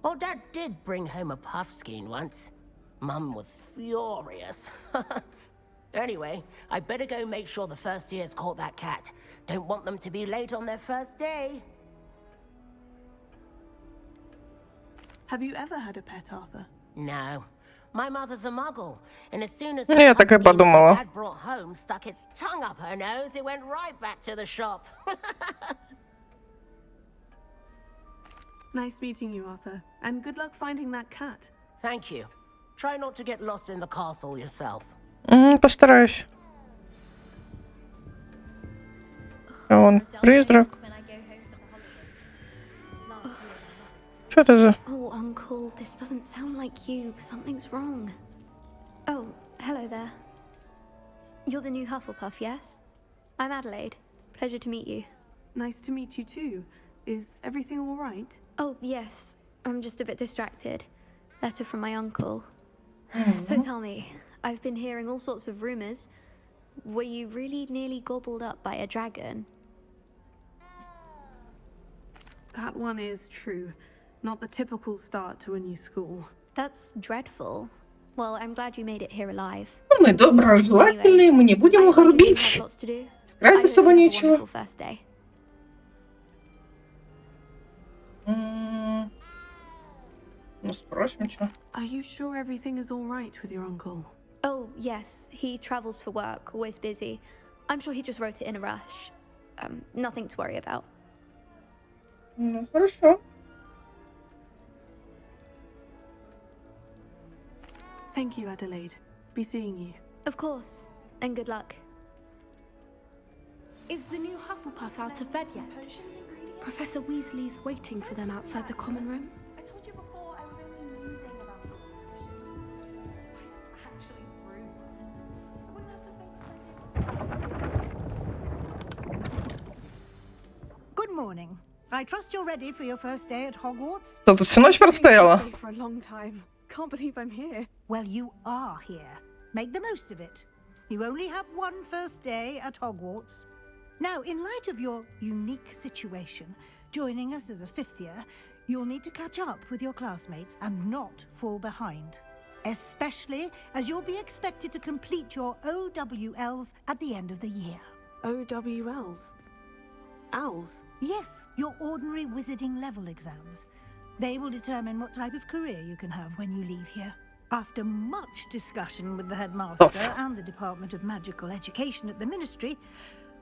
Well, Dad did bring home a puffskein once. Mum was furious. Anyway, I better go make sure the first years caught that cat. Don't want them to be late on their first day. Have you ever had a pet, Arthur? No. My mother's a muggle, and as soon as Я так и подумала. Dad brought home, stuck its tongue up her nose, it went right back to the shop. Nice meeting you, Arthur. And good luck finding that cat. Thank you. Try not to get lost in the castle yourself. Постараюсь. А вон призрак. Что это за... Oh, Uncle, this doesn't sound like you. Something's wrong. Oh, hello there. You're the new Hufflepuff, yes? I'm Adelaide. Pleasure to meet you. Nice to meet you too. Is everything all right? Oh, yes. I'm just a bit distracted. Letter from my uncle. So tell me, I've been hearing all sorts of rumors. Were you really nearly gobbled up by a dragon? That one is true. Not the typical start to a new school. That's dreadful. Well, I'm glad you made it here alive. Мы доброжелательные, мы не будем их рубить. Искать особо нечего. Ну, спросим, что. Are you sure everything is all right with your uncle? Oh, yes. He travels for work, always busy. I'm sure he just wrote it in a rush. Nothing to worry about. Ну, хорошо. Thank you, Adelaide. Be seeing you. Of course. And good luck. Is the new Hufflepuff out of bed yet? Professor Weasley's waiting for them outside the common room. Good morning. I trust you're ready for your first day at Hogwarts. Что, тут всю ночь простояла? For a long time. Can't believe I'm here. Well, you are here. Make the most of it. You only have one first day at Hogwarts. Now, in light of your unique situation, joining us as a fifth year, you'll need to catch up with your classmates and not fall behind. Especially as you'll be expected to complete your OWLs at the end of the year. OWLs? Owls? Yes, your ordinary wizarding level exams. They will determine what type of career you can have when you leave here. After much discussion with the headmaster and the Department of Magical Education at the Ministry,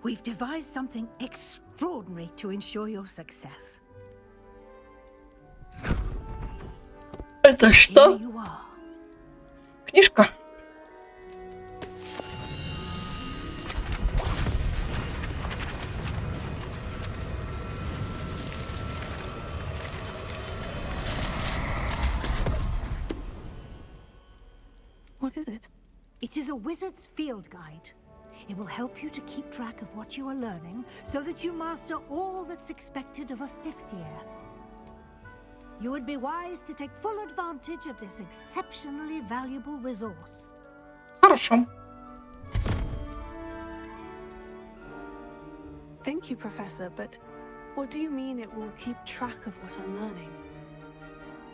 we've devised something extraordinary to ensure your success. Это что? Here you are. Книжка. What is it? It is a wizard's field guide. It will help you to keep track of what you are learning so that you master all that's expected of a fifth year. You would be wise to take full advantage of this exceptionally valuable resource. Хорошо. Thank you, Professor, but what do you mean it will keep track of what I'm learning?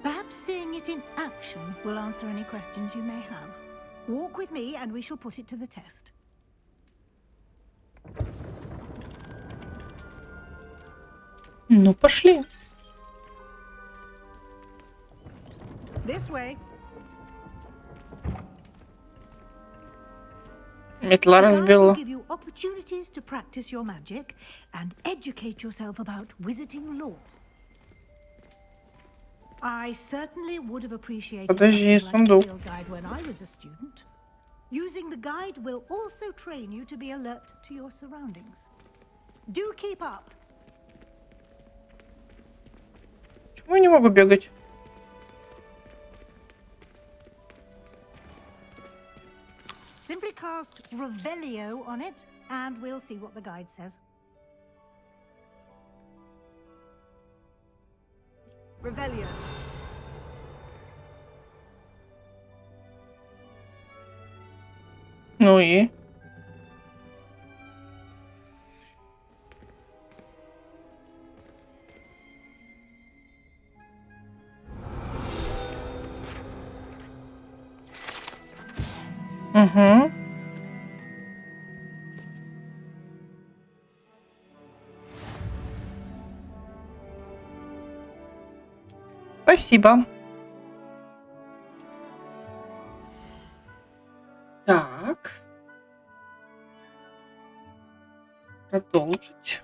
Perhaps seeing it in action will answer any questions you may have. Walk with me and we shall put it to the test. Ну, пошли. This way. Метла The guide will разбила. give you opportunities to practice your magic and educate yourself about wizarding lore. I certainly would have appreciated Подожди, something like a сундук. field guide when I was a student. Using the guide will also train you to be alert to your surroundings. Do keep up. Почему я не могу бегать? Simply cast Revelio on it, and we'll see what the guide says. Revelio. Ну и? Угу. Спасибо. Так. Продолжить.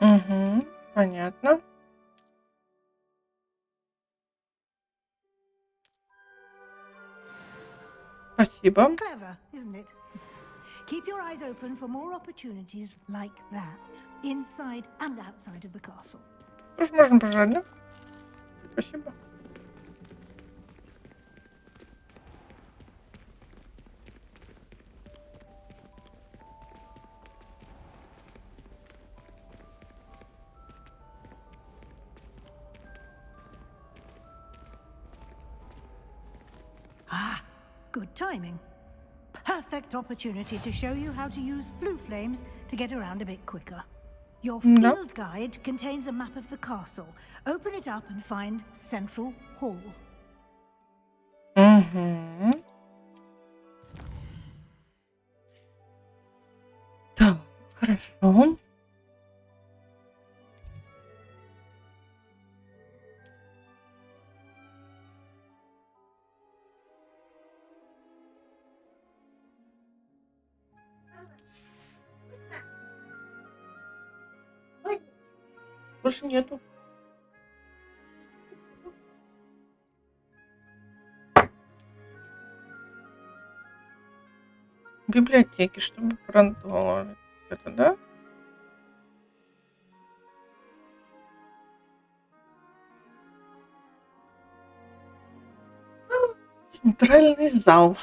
Угу, понятно. Спасибо. Clever, isn't it? Keep your eyes open for more opportunities like that, inside and outside of the castle. Тоже можно пожать, да? Спасибо. Ah, good timing. Perfect opportunity to show you how to use flue flames to get around a bit quicker. Your field guide contains a map of the castle. Open it up and find Central Hall. Так, хорошо. Больше нету. Библиотеки, чтобы продолжить. Это, да? Центральный зал.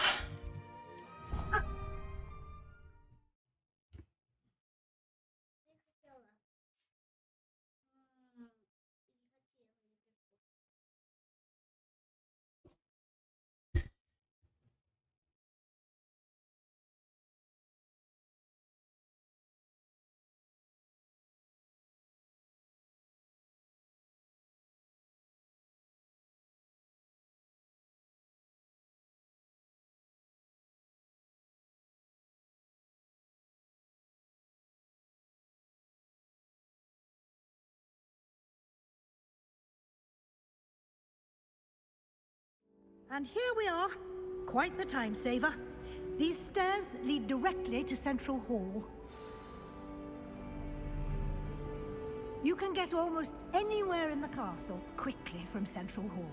And here we are. Quite the time saver. These stairs lead directly to Central Hall. You can get almost anywhere in the castle quickly from Central Hall.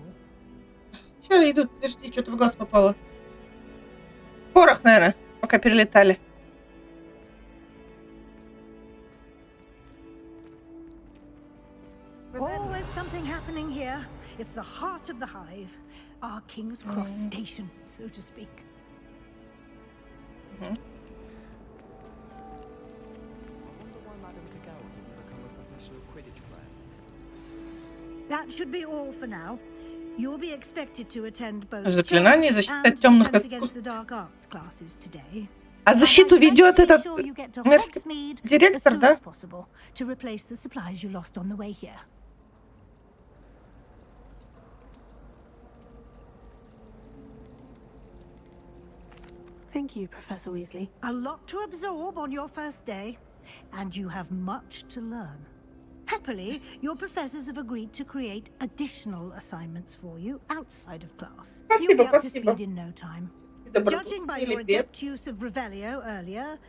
Сейчас иду, подожди, что-то в глаз попало. Порох, наверное, пока перелетали. Always something happening here. It's the heart of the hive. Our King's Cross station, so to speak. I wonder why Madame Kagawa didn't become a professional Quidditch player. That should be all for now. You'll be expected to attend both Заклинание защиты от темных against the dark arts classes today. А защиту ведет этот мерзкий директор, да? To replace the supplies you lost on the way here. Thank you, Professor Weasley. A lot to absorb on your first day, and you have much to learn. Happily, your professors have agreed to create additional assignments for you outside of class. You'll be up to speed in no time. Judging by your adept use of Revelio earlier,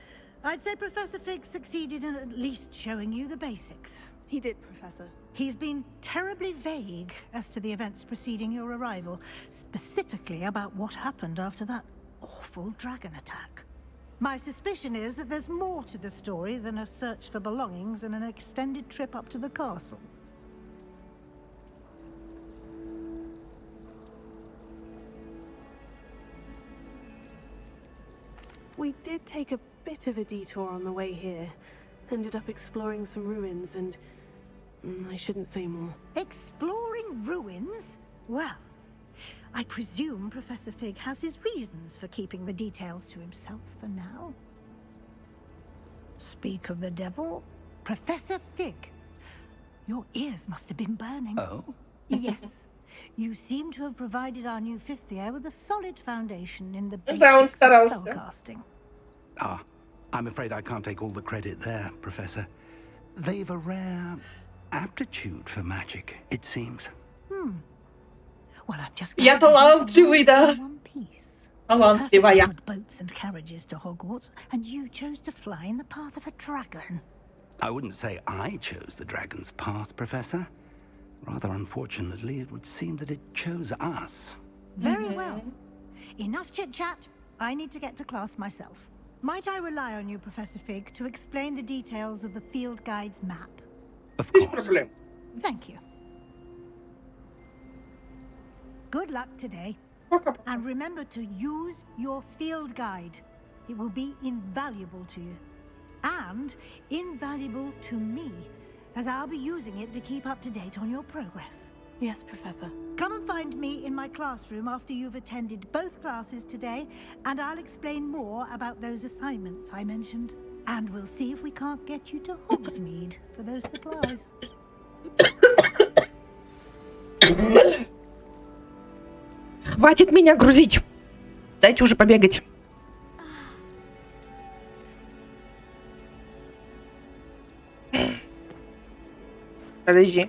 I'd say Professor Fig succeeded in at least showing you the basics. He did, Professor. He's been terribly vague as to the events preceding your arrival, specifically about what happened after that awful dragon attack. My suspicion is that there's more to the story than a search for belongings and an extended trip up to the castle. We did take a bit of a detour on the way here. Ended up exploring some ruins and... I shouldn't say more. Exploring ruins? Well, I presume Professor Fig has his reasons for keeping the details to himself for now. Speak of the devil, Professor Fig. Your ears must have been burning. Oh? Yes. You seem to have provided our new fifth year with a solid foundation in the basics of spellcasting. Ah, I'm afraid I can't take all the credit there, Professor. They've a rare aptitude for magic, it seems. Well, I'm just Я талантливый, да. Талантливая. Good boats and carriages to Hogwarts, and you chose to fly in the path of a dragon. I wouldn't say I chose the dragon's path, Professor. Rather unfortunately, it would seem that it chose us. Very well. Enough chit-chat. I need to get to class myself. Might I rely on you, Professor Fig, to explain the details of the field guide's map? Of course. Thank you. Good luck today. And remember to use your field guide. It will be invaluable to you. And invaluable to me, as I'll be using it to keep up to date on your progress. Yes, Professor. Come and find me in my classroom after you've attended both classes today, and I'll explain more about those assignments I mentioned. And we'll see if we can't get you to Hogsmeade for those supplies. Хватит меня грузить. Дайте уже побегать. Подожди.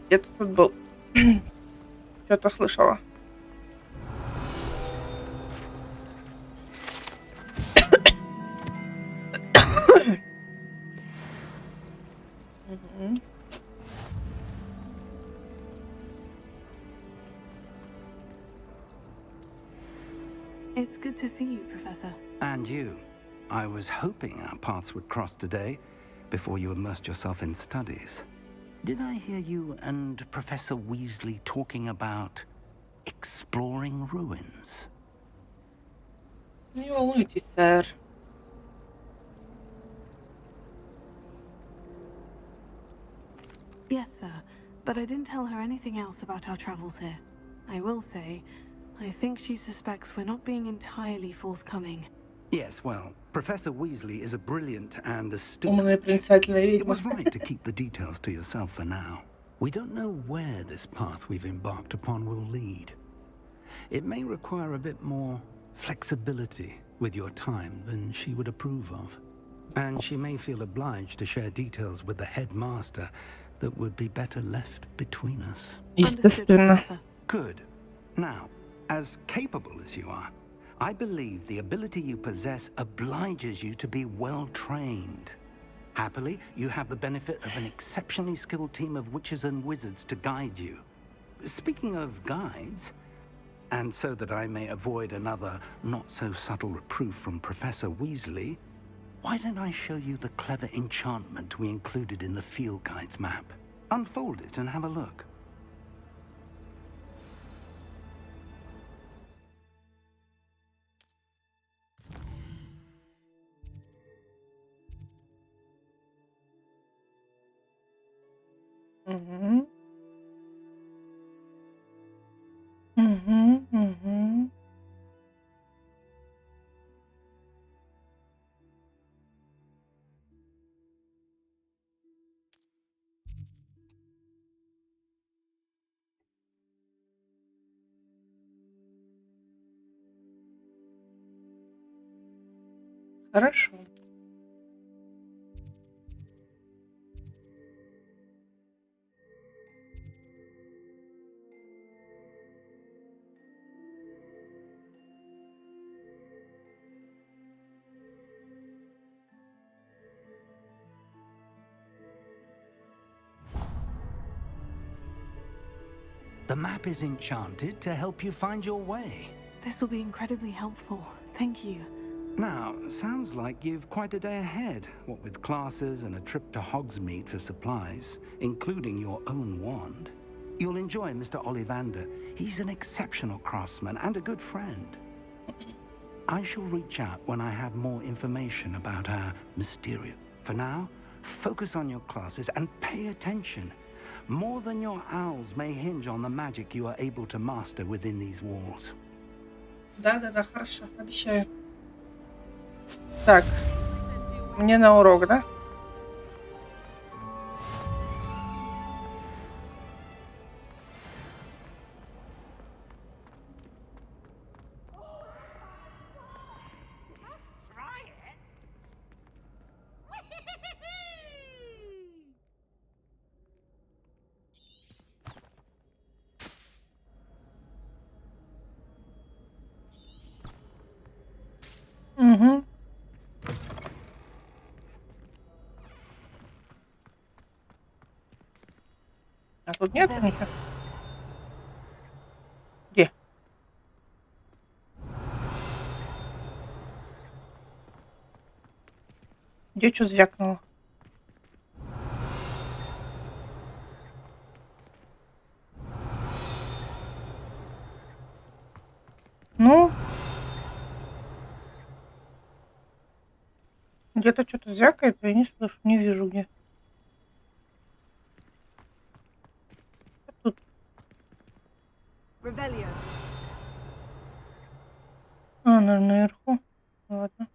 Я тут был. Что-то слышала. It's good to see you, Professor. And you. I was hoping our paths would cross today, before you immersed yourself in studies. Did I hear you and Professor Weasley talking about exploring ruins? Не волнуйтесь, сэр. Yes, sir, but I didn't tell her anything else about our travels here. I will say, I think she suspects we're not being entirely forthcoming. Yes, well, Professor Weasley is a brilliant and astute. Умная проницательная It ведьма. was right to keep the details to yourself for now. We don't know where this path we've embarked upon will lead. It may require a bit more flexibility with your time than she would approve of. And she may feel obliged to share details with the headmaster that would be better left between us. Естественно. Good. Now, as capable as you are, I believe the ability you possess obliges you to be well trained. Happily, you have the benefit of an exceptionally skilled team of witches and wizards to guide you. Speaking of guides, and so that I may avoid another not-so-subtle reproof from Professor Weasley, why don't I show you the clever enchantment we included in the field guide's map? Unfold it and have a look. Угу. Угу, угу. Хорошо. The map is enchanted to help you find your way. This will be incredibly helpful. Thank you. Now, sounds like you've quite a day ahead, what with classes and a trip to Hogsmeade for supplies, including your own wand. You'll enjoy Mr. Ollivander. He's an exceptional craftsman and a good friend. I shall reach out when I have more information about our Mysterium. For now, focus on your classes and pay attention. More than your owls may hinge on the magic you are able to master within these walls. Да, хорошо, обещаю. Так, мне на урок, да? Угу. А тут нет никак? Где? Где что звякнуло? Ну? Где-то что-то звякает, я не слышу, не вижу где. Тут. А, наверху. Ладно.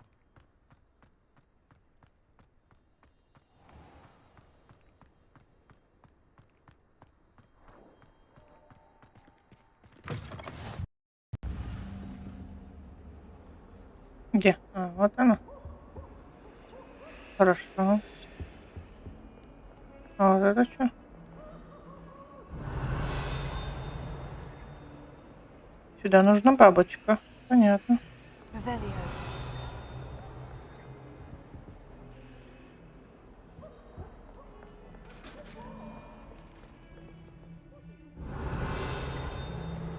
Где? А, вот она. Хорошо. А вот это что? Сюда нужна бабочка. Понятно.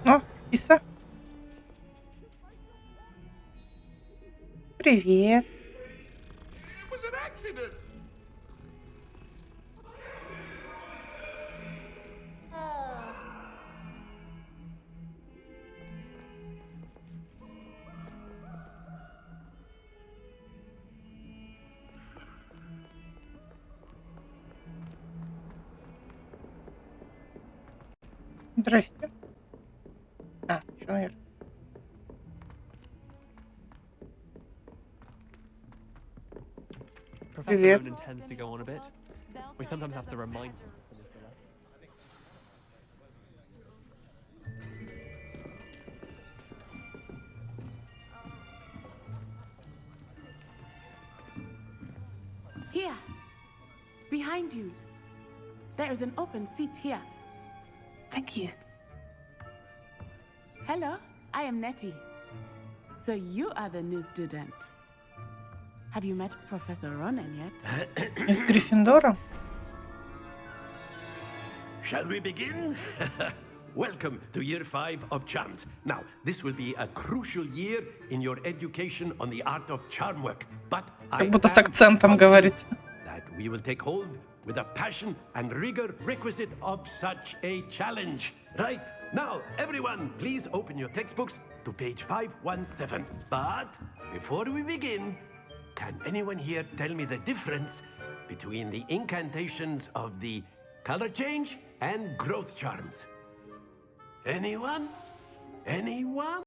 О, киса. Привет. Здрасте. А, еще наверх. Professor Привет. Ronan tends to go on a bit. We sometimes have to remind him. Here, behind you. There is an open seat here. Thank you. Hello, I am Nettie. So you are the new student. Have you met Professor Ronan yet? Из Гриффиндора? Shall we begin? Welcome to year 5 of charms. Now, this will be a crucial year in your education on the art of charm work. But Как будто с акцентом говорит. that we will take hold with the passion and rigor requisite of such a challenge. Right, now, everyone, please open your textbooks to page 517. But before we begin, can anyone here tell me the difference between the incantations of the color change and growth charms? Anyone? Anyone?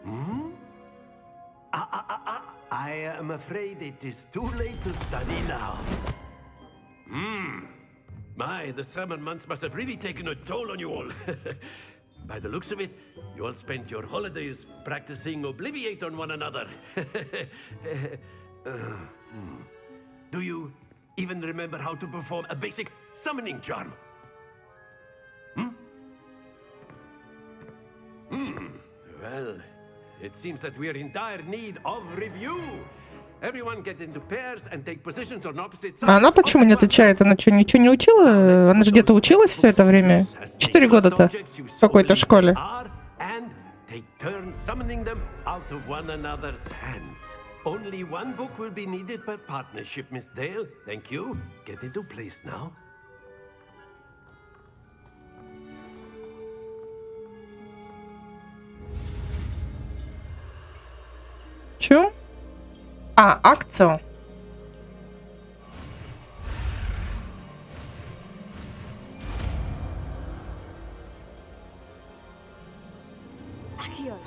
Hmm? I am afraid it is too late to study now. My, the summer months must have really taken a toll on you all. By the looks of it, you all spent your holidays practicing Obliviate on one another. Do you even remember how to perform a basic summoning charm? Well, it seems that we are in dire need of review. Everyone get into pairs and take positions on opposite sides. А она почему не отвечает? Она что, ничего не учила? Она же где-то училась все это время? 4 года-то в какой-то школе. And take turns summoning them out of one another's hands. Only one book will be needed per partnership, Miss Dale. Thank you. Get into place now. Чё? А, акцию. Accio.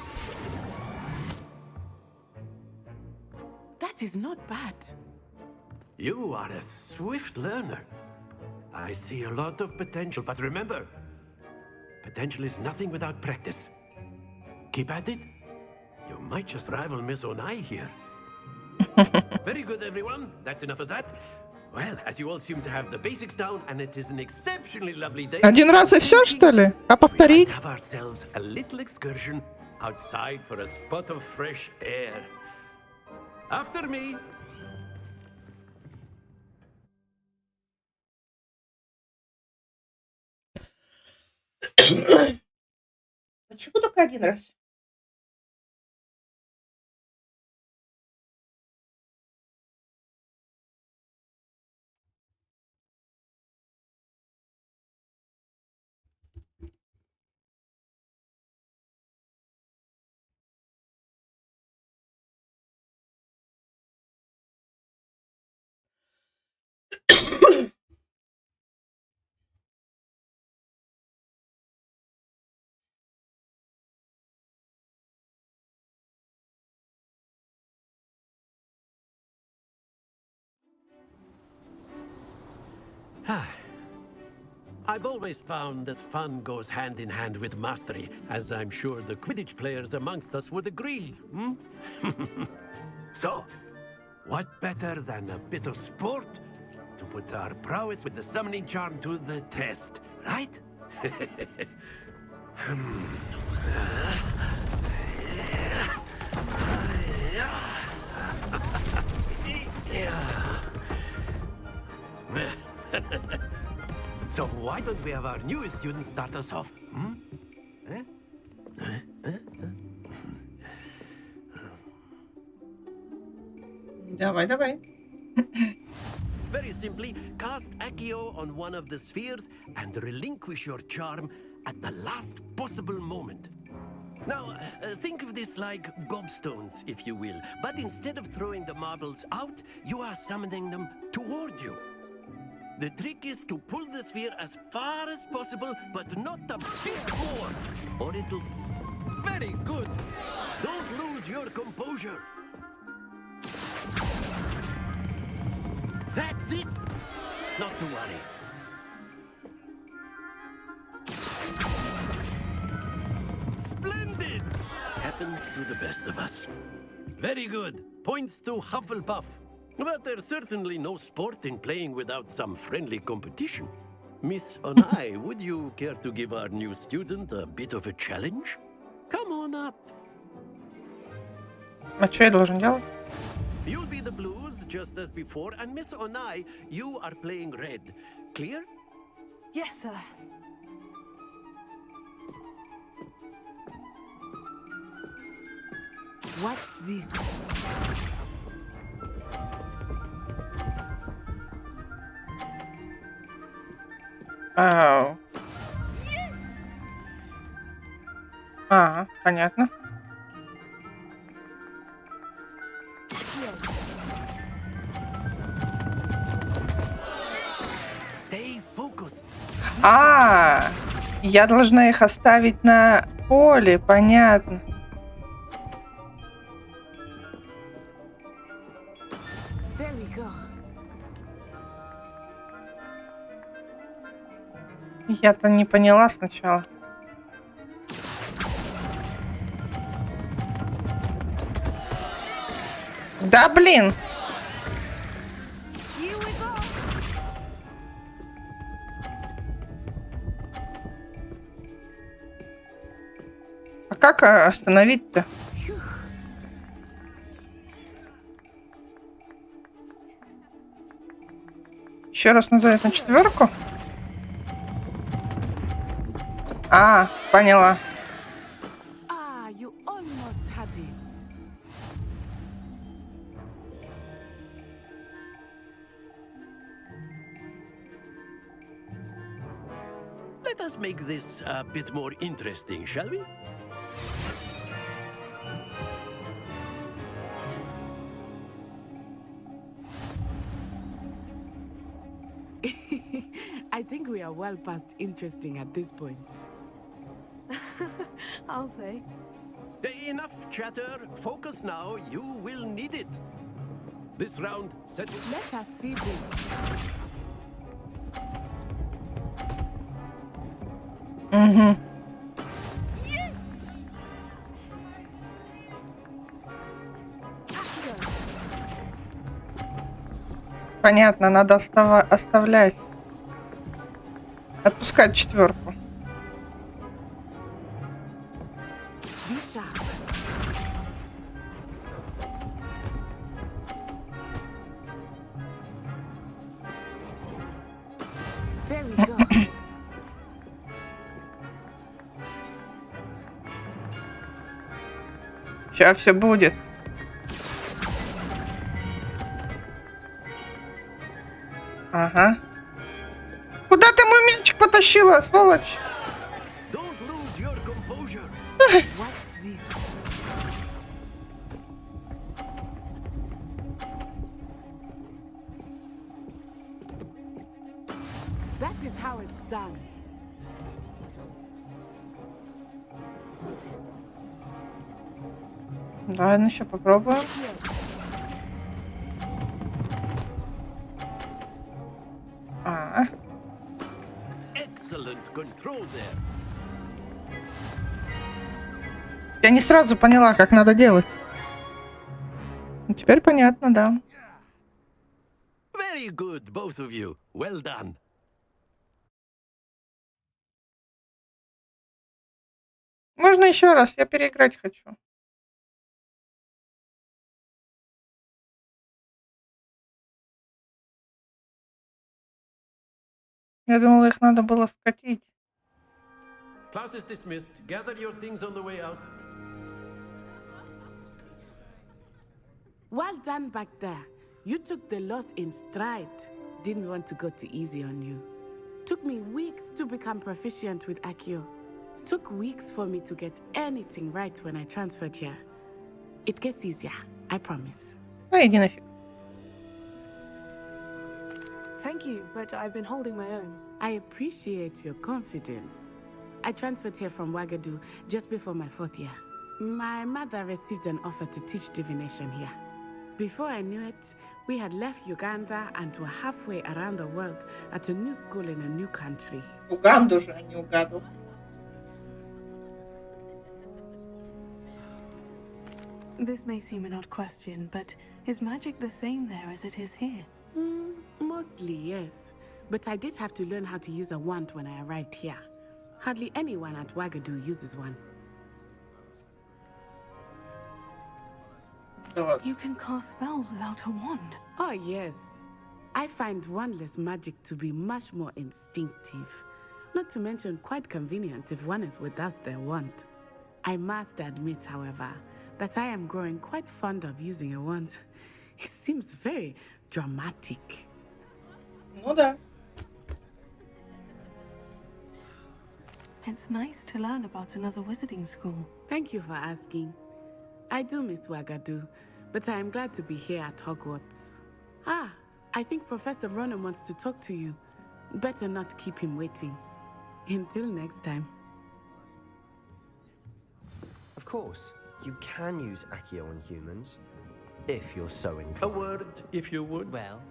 That is not bad. You are a swift learner. I see a lot of potential, but remember, potential is nothing without practice. Keep at it. You might just rival Miss Onai here. Very good, everyone. That's enough of that. Well, as you all seem to have the basics down, and it is an exceptionally lovely day. Один раз и все, что ли? А повторить? Have ourselves a little excursion outside for a spot of fresh air. After me. Почему только один раз? I've always found that fun goes hand in hand with mastery, as I'm sure the Quidditch players amongst us would agree. So, what better than a bit of sport to put our prowess with the summoning charm to the test, right? So why don't we have our newest student start us off? Давай, давай. Very simply, cast Accio on one of the spheres and relinquish your charm at the last possible moment. Now, think of this like gobstones, if you will. But instead of throwing the marbles out, you are summoning them toward you. The trick is to pull the sphere as far as possible, but not a bit more, or it'll... Very good! Don't lose your composure! That's it! Not to worry. Splendid! Happens to the best of us. Very good. Points to Hufflepuff. But there's certainly no sport in playing without some friendly competition. Miss Onai, would you care to give our new student a bit of a challenge? Come on up. А что я должен делать? You'll be the blues, just as before, and Miss Onai, you are playing red. Clear? Yes, sir. Watch this. Ау. Понятно. Я должна их оставить на поле, понятно. Я-то не поняла сначала. Да блин! А как остановить-то? Еще раз назад на 4. Поняла. You almost had it. Let us make this a bit more interesting, shall we? I think we are well past interesting at this point. I'll say. Enough chatter. Focus now. You will need it. This round, settle. Let us see this. Yes! Понятно, надо оставлять. Отпускать 4. There we go. Сейчас все будет. Ага. Куда ты мой мячик потащила, сволочь? That is how it's done. Ладно, еще попробуем. control there. Я не сразу поняла, как надо делать. Теперь понятно, да. Very good, both of you. Well done. Можно еще раз, я переиграть хочу. Я думала, их надо было скатить. Class is dismissed. Gather your things on the way out. Well done back there. You took the loss in stride. Didn't want to go too easy on you. Took me weeks to become proficient with Accio. Took weeks for me to get anything right when I transferred here. It gets easier, I promise. Иди нафиг. Thank you, but I've been holding my own. I appreciate your confidence. I transferred here from Wagadu just before my 4th year. My mother received an offer to teach divination here. Before I knew it, we had left Uganda and were halfway around the world at a new school in a new country. Уганду же, а не Угаду. This may seem an odd question, but is magic the same there as it is here? Mostly, yes. But I did have to learn how to use a wand when I arrived here. Hardly anyone at Wagadu uses one. You can cast spells without a wand. Oh, yes. I find wandless magic to be much more instinctive. Not to mention quite convenient if one is without their wand. I must admit, however, that I am growing quite fond of using a wand. It seems very dramatic. Ну да. It's nice to learn about another wizarding school. Thank you for asking. I do miss Wagadu, but I am glad to be here at Hogwarts. Ah, I think Professor Ronan wants to talk to you. Better not keep him waiting. Until next time. Of course, you can use Accio on humans, if you're so inclined. A word, if you would. Well,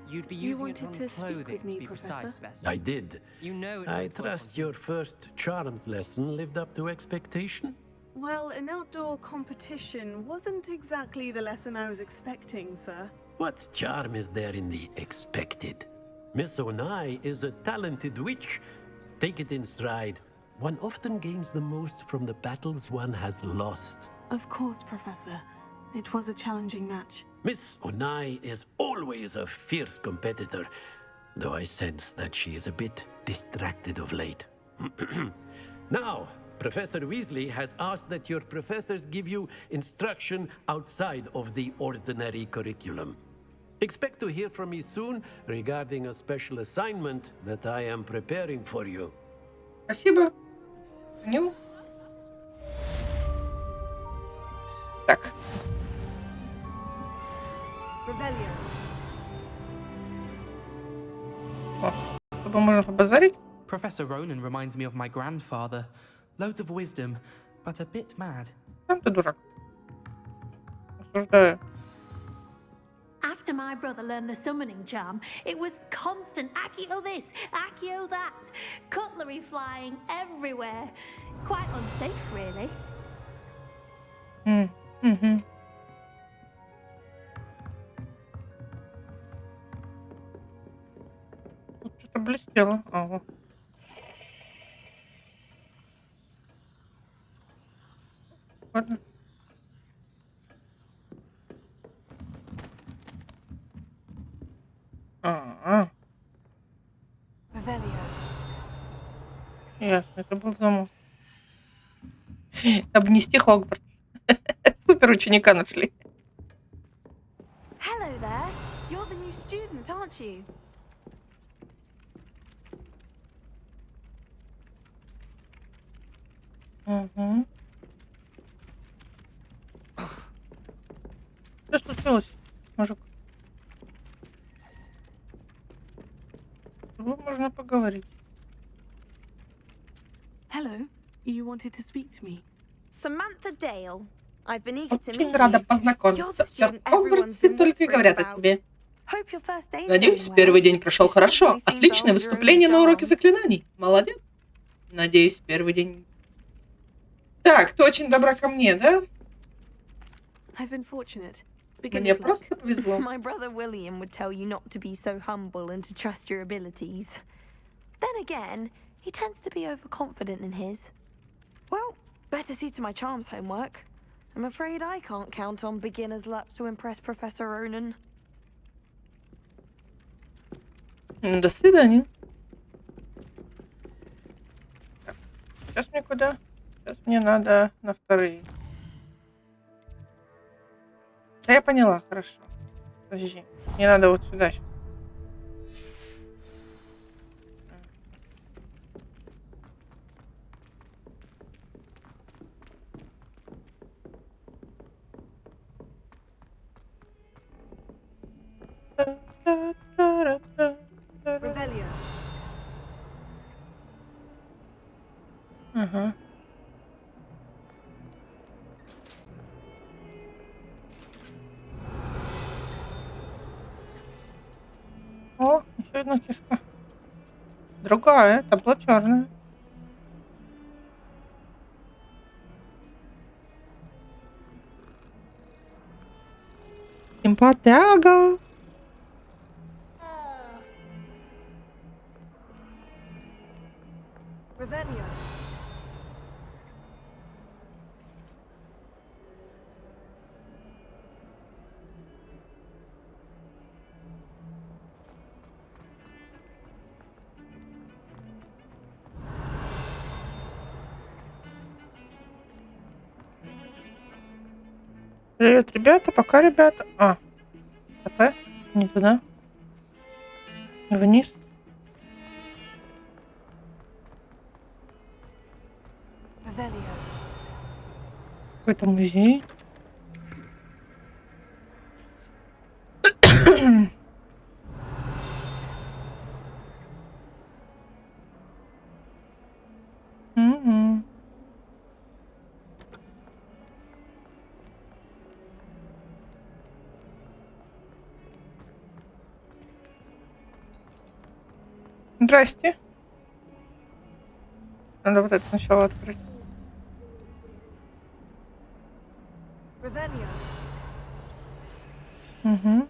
you'd be You using it wanted on to speak clothing with me, to be Professor? precise, Best. I did. You know it I won't work trust on your first charms lesson lived up to expectation. Well, an outdoor competition wasn't exactly the lesson I was expecting, sir. What charm is there in the expected? Miss Onai is a talented witch. Take it in stride. One often gains the most from the battles one has lost. Of course, Professor. It was a challenging match. Miss Onai is always a fierce competitor, though I sense that she is a bit distracted of late. Now, Professor Weasley has asked that your professors give you instruction outside of the ordinary curriculum. Expect to hear from me soon regarding a special assignment that I am preparing for you. Спасибо. Понял. Так. Чтобы можно побазарить. Professor Ronan reminds me of my grandfather. Loads of wisdom, but a bit mad. Сам ты дурак. Осуждаю. After my brother learned the summoning charm, it was constant Accio this, Accio that. Cutlery flying everywhere. Quite unsafe, really. Угу. Тут что-то блестело. Ага. Ладно. А-а. Ясно, это был замок. Обнести Хогвартс. Супер ученика нашли. Hello there. You're the new student, aren't you? Угу. Что случилось, мужик? С тобой можно поговорить. Hello. You wanted to speak to me. Samantha Dale. I've been eager to Очень meet рада you. познакомиться. В Хогвартсе только и говорят о тебе. Hope your first day's Надеюсь, going well. первый день прошел хорошо. Отличное выступление на уроке заклинаний. Молодец. Надеюсь, первый день. Так, ты очень добра ко мне, да? I've been fortunate. Мне просто повезло. My brother William would tell you not to be so humble and to trust your abilities. Then again, he tends to be overconfident in his. Well, better see to my charms homework. I'm afraid I can't count on beginner's luck to impress Professor Ronan. До свидания. Так, сейчас мне куда? Сейчас мне надо на вторые. Да я поняла, хорошо. Подожди. Мне надо вот сюда сейчас. Revelio. Ага. О, еще одна кишка. Другая, это была черная. Симпатяга. Revelio. Привет, ребята, пока, ребята. А, ТП, не туда. Вниз. Revelio. Какой-то музей. Мгм. Здрасте. Надо вот это сначала открыть. Revelio. Угу.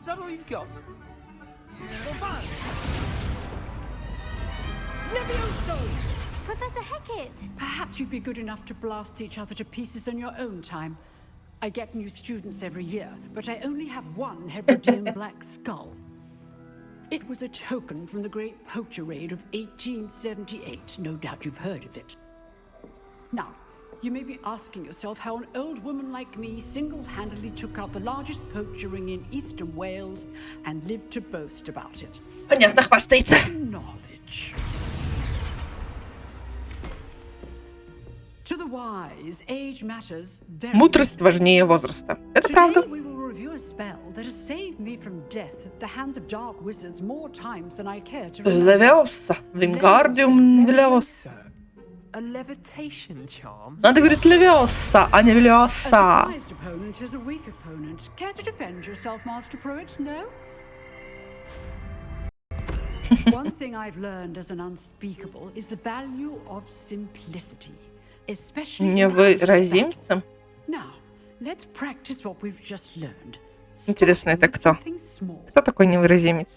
Is that all you've got? Levioso! Professor Hecat! Perhaps you'd be good enough to blast each other to pieces in your own time. I get new students every year, but I only have one Hebridean black skull. It was a token from the Great Poacher Raid of 1878. No doubt you've heard of it. Now, you may be asking yourself how an old woman like me single-handedly took out the largest poacher ring in eastern Wales and lived to boast about it. Понятно, хвастается. Knowledge. To the wise, age matters very Мудрость важнее возраста. Это правда. Today we will review a spell that has saved me from death at the hands of dark wizards more times than I care to remember. Левиоса. Вингардиум Левиоса. A levitation charm? Надо говорить Левиоса, а не A Левиоса. surprised opponent is a weak opponent. Care to defend yourself, Master Pruitt? No? One thing I've learned as an unspeakable is the value of simplicity, especially in Невыразимцем? Now, let's practice what we've just learned. Интересно, это кто? Кто такой невыразимец?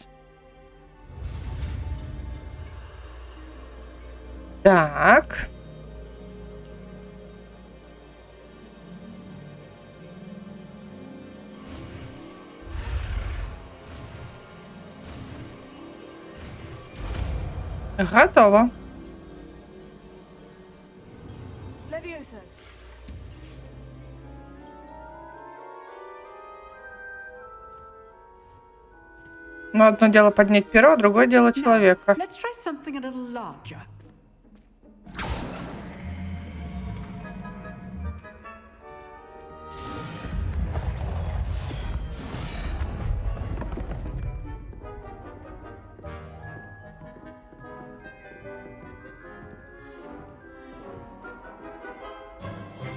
Так. Готово. Levioso. Но одно дело поднять перо, другое дело человека. Let's try something a little larger.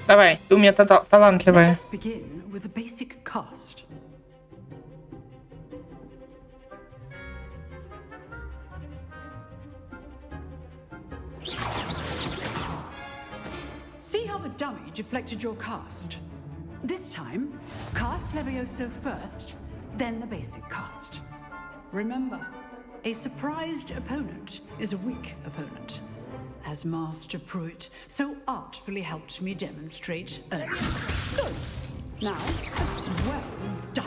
Давай, ты у меня талантливая. Let's begin with the basic cast. See how the dummy deflected your cast? This time, cast Levioso first, then the basic cast. Remember, a surprised opponent is a weak opponent, as Master Pruitt so artfully helped me demonstrate earlier. Good. Now, well done.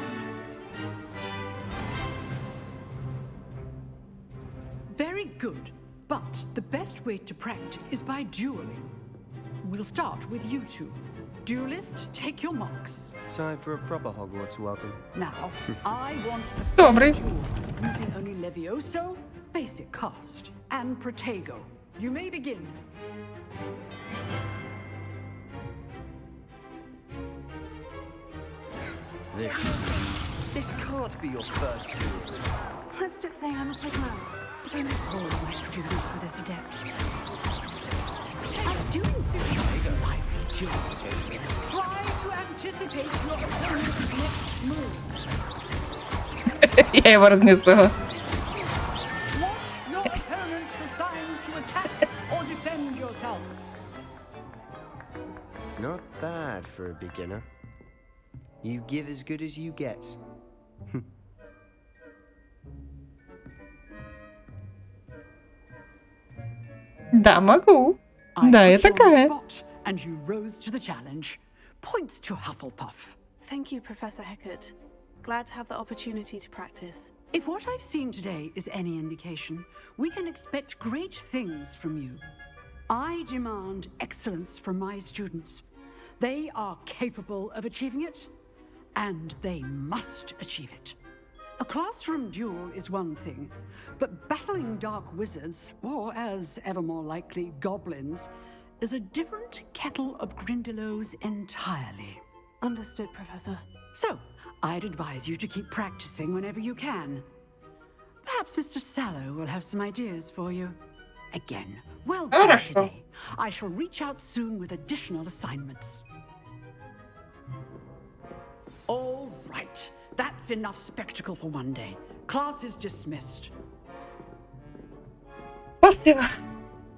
Very good, but the best way to practice is by dueling. We'll start with you two. Duelists, take your marks. Time for a proper Hogwarts welcome. Now, I want a Добрый. duel using only Levioso, basic cast, and Protego. You may begin. This can't be your first duel. Let's just say I'm a pigman. All my students with this adept. I'm doing lively duels. Try to anticipate your opponent's next move. Я его разнесу. Watch your opponent for signs to attack or defend yourself. Not bad for a beginner. You give as good as you get. Да, могу. Да, я такая. And you rose to the challenge. Points to Hufflepuff. Thank you, Professor Hecat. Glad to have the opportunity to practice. If what I've seen today is any indication, we can expect great things from you. I demand excellence from my students. They are capable of achieving it, and they must achieve it. A classroom duel is one thing, but battling dark wizards, or as ever more likely, goblins, is a different kettle of Grindylows entirely. Understood, Professor. So, I'd advise you to keep practicing whenever you can. Perhaps Mr. Sallow will have some ideas for you. Again, well done today. I shall reach out soon with additional assignments. All right. That's enough spectacle for one day. Class is dismissed. Спасибо.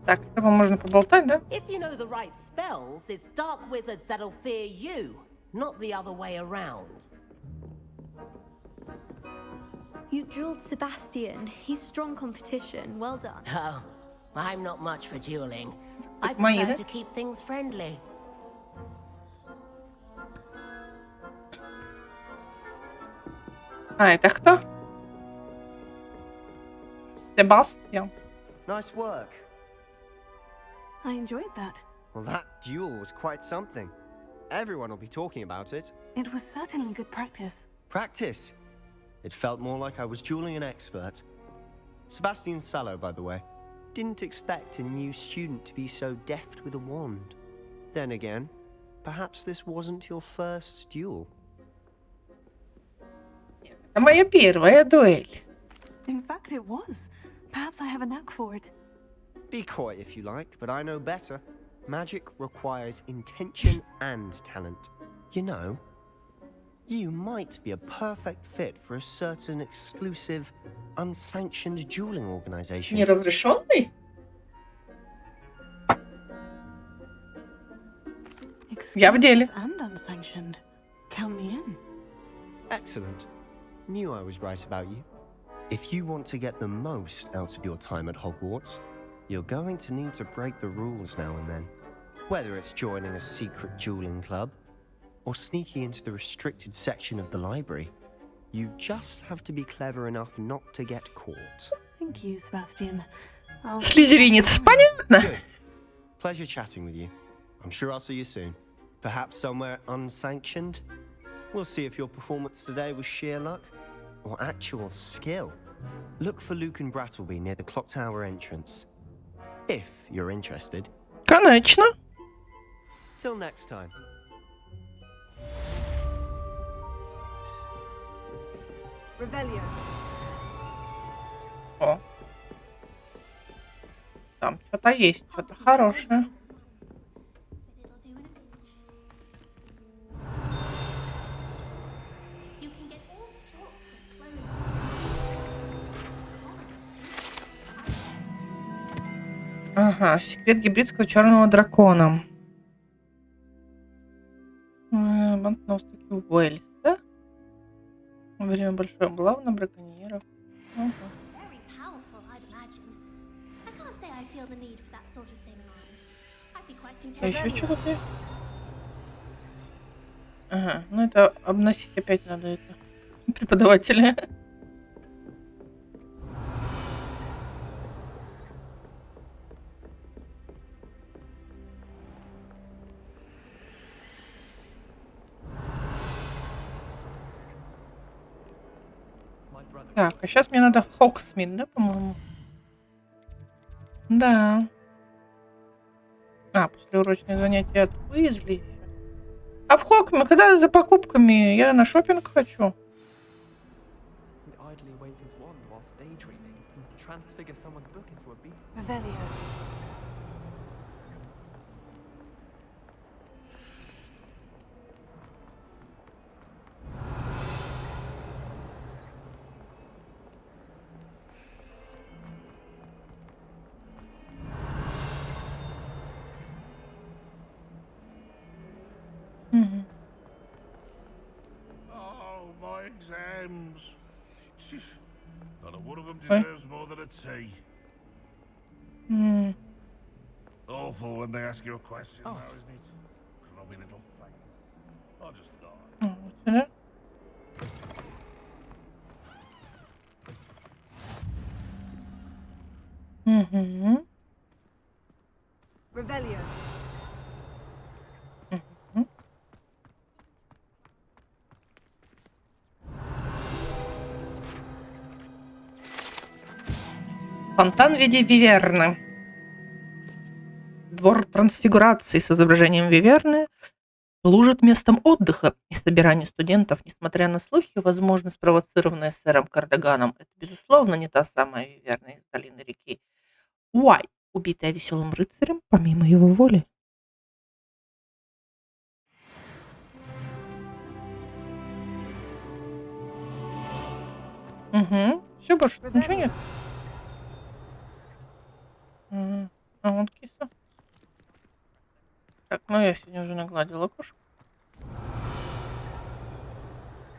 Так, с тобой можно поболтать, да? If you know the right spells, it's dark wizards that'll fear you, not the other way around. You dueled Sebastian. He's strong competition. Well done. Oh, I'm not much for dueling. I Мои, prefer да? to keep things friendly. А, это кто? Себастьян. Nice work. I enjoyed that. Well, that duel was quite something. Everyone will be talking about it. It was certainly good practice. Practice? It felt more like I was dueling an expert. Sebastian Sallow, by the way. Didn't expect a new student to be so deft with a wand. Then again, perhaps this wasn't your first duel. Это моя первая дуэль. In fact, it was. Perhaps I have a knack for it. Be coy if you like, but I know better. Magic requires intention and talent. You know, you might be a perfect fit for a certain exclusive, unsanctioned dueling organization. Неразрешенный? Я в деле. And unsanctioned. Count me in. Excellent. Knew I was right about you. If you want to get the most out of your time at Hogwarts, you're going to need to break the rules now and then. Whether it's joining a secret dueling club, or sneaking into the restricted section of the library, you just have to be clever enough not to get caught. Thank you, Sebastian. Слизеринец, понятно? Good. Pleasure chatting with you. I'm sure I'll see you soon. Perhaps somewhere unsanctioned? We'll see if your performance today was sheer luck or actual skill. Look for Luke and Brattleby near the clock tower entrance. If you're interested. Конечно. Till next time. Revelio. О. Там что-то есть, что-то хорошее. Ага, секрет гибридского черного дракона. Банк на востоке Уэльса. Время большой облавы на браконьеров. Ага. Very powerful, I'd imagine. I can't say I feel the need for that sort of thing around. I'd be quite А content. еще чего-то есть? Ага, ну это обносить опять надо это. Преподавателя. Так, а сейчас мне надо в Хоксмит, да, по-моему? Да. А, послеурочные занятия от Уизли еще. А в Хоксмит, когда за покупками? Я на шопинг хочу. Revelio. Угу. Oh, my exams. Not a one of them Ой. deserves more than a T. М. Awful when they ask you a question, now, isn't it? Grubby little thing. I'll just die. А, вот сюда. Угу. Revelio. Угу. Фонтан в виде виверны. Двор трансфигурации с изображением виверны служит местом отдыха и собирания студентов, несмотря на слухи, возможно, спровоцированные сэром Кардиганом. Это, безусловно, не та самая виверна из долины реки Уай, убитая веселым рыцарем помимо его воли. Угу. Все, больше ничего нет. Мгм. А вот киса. Так, ну я сегодня уже нагладила кошку.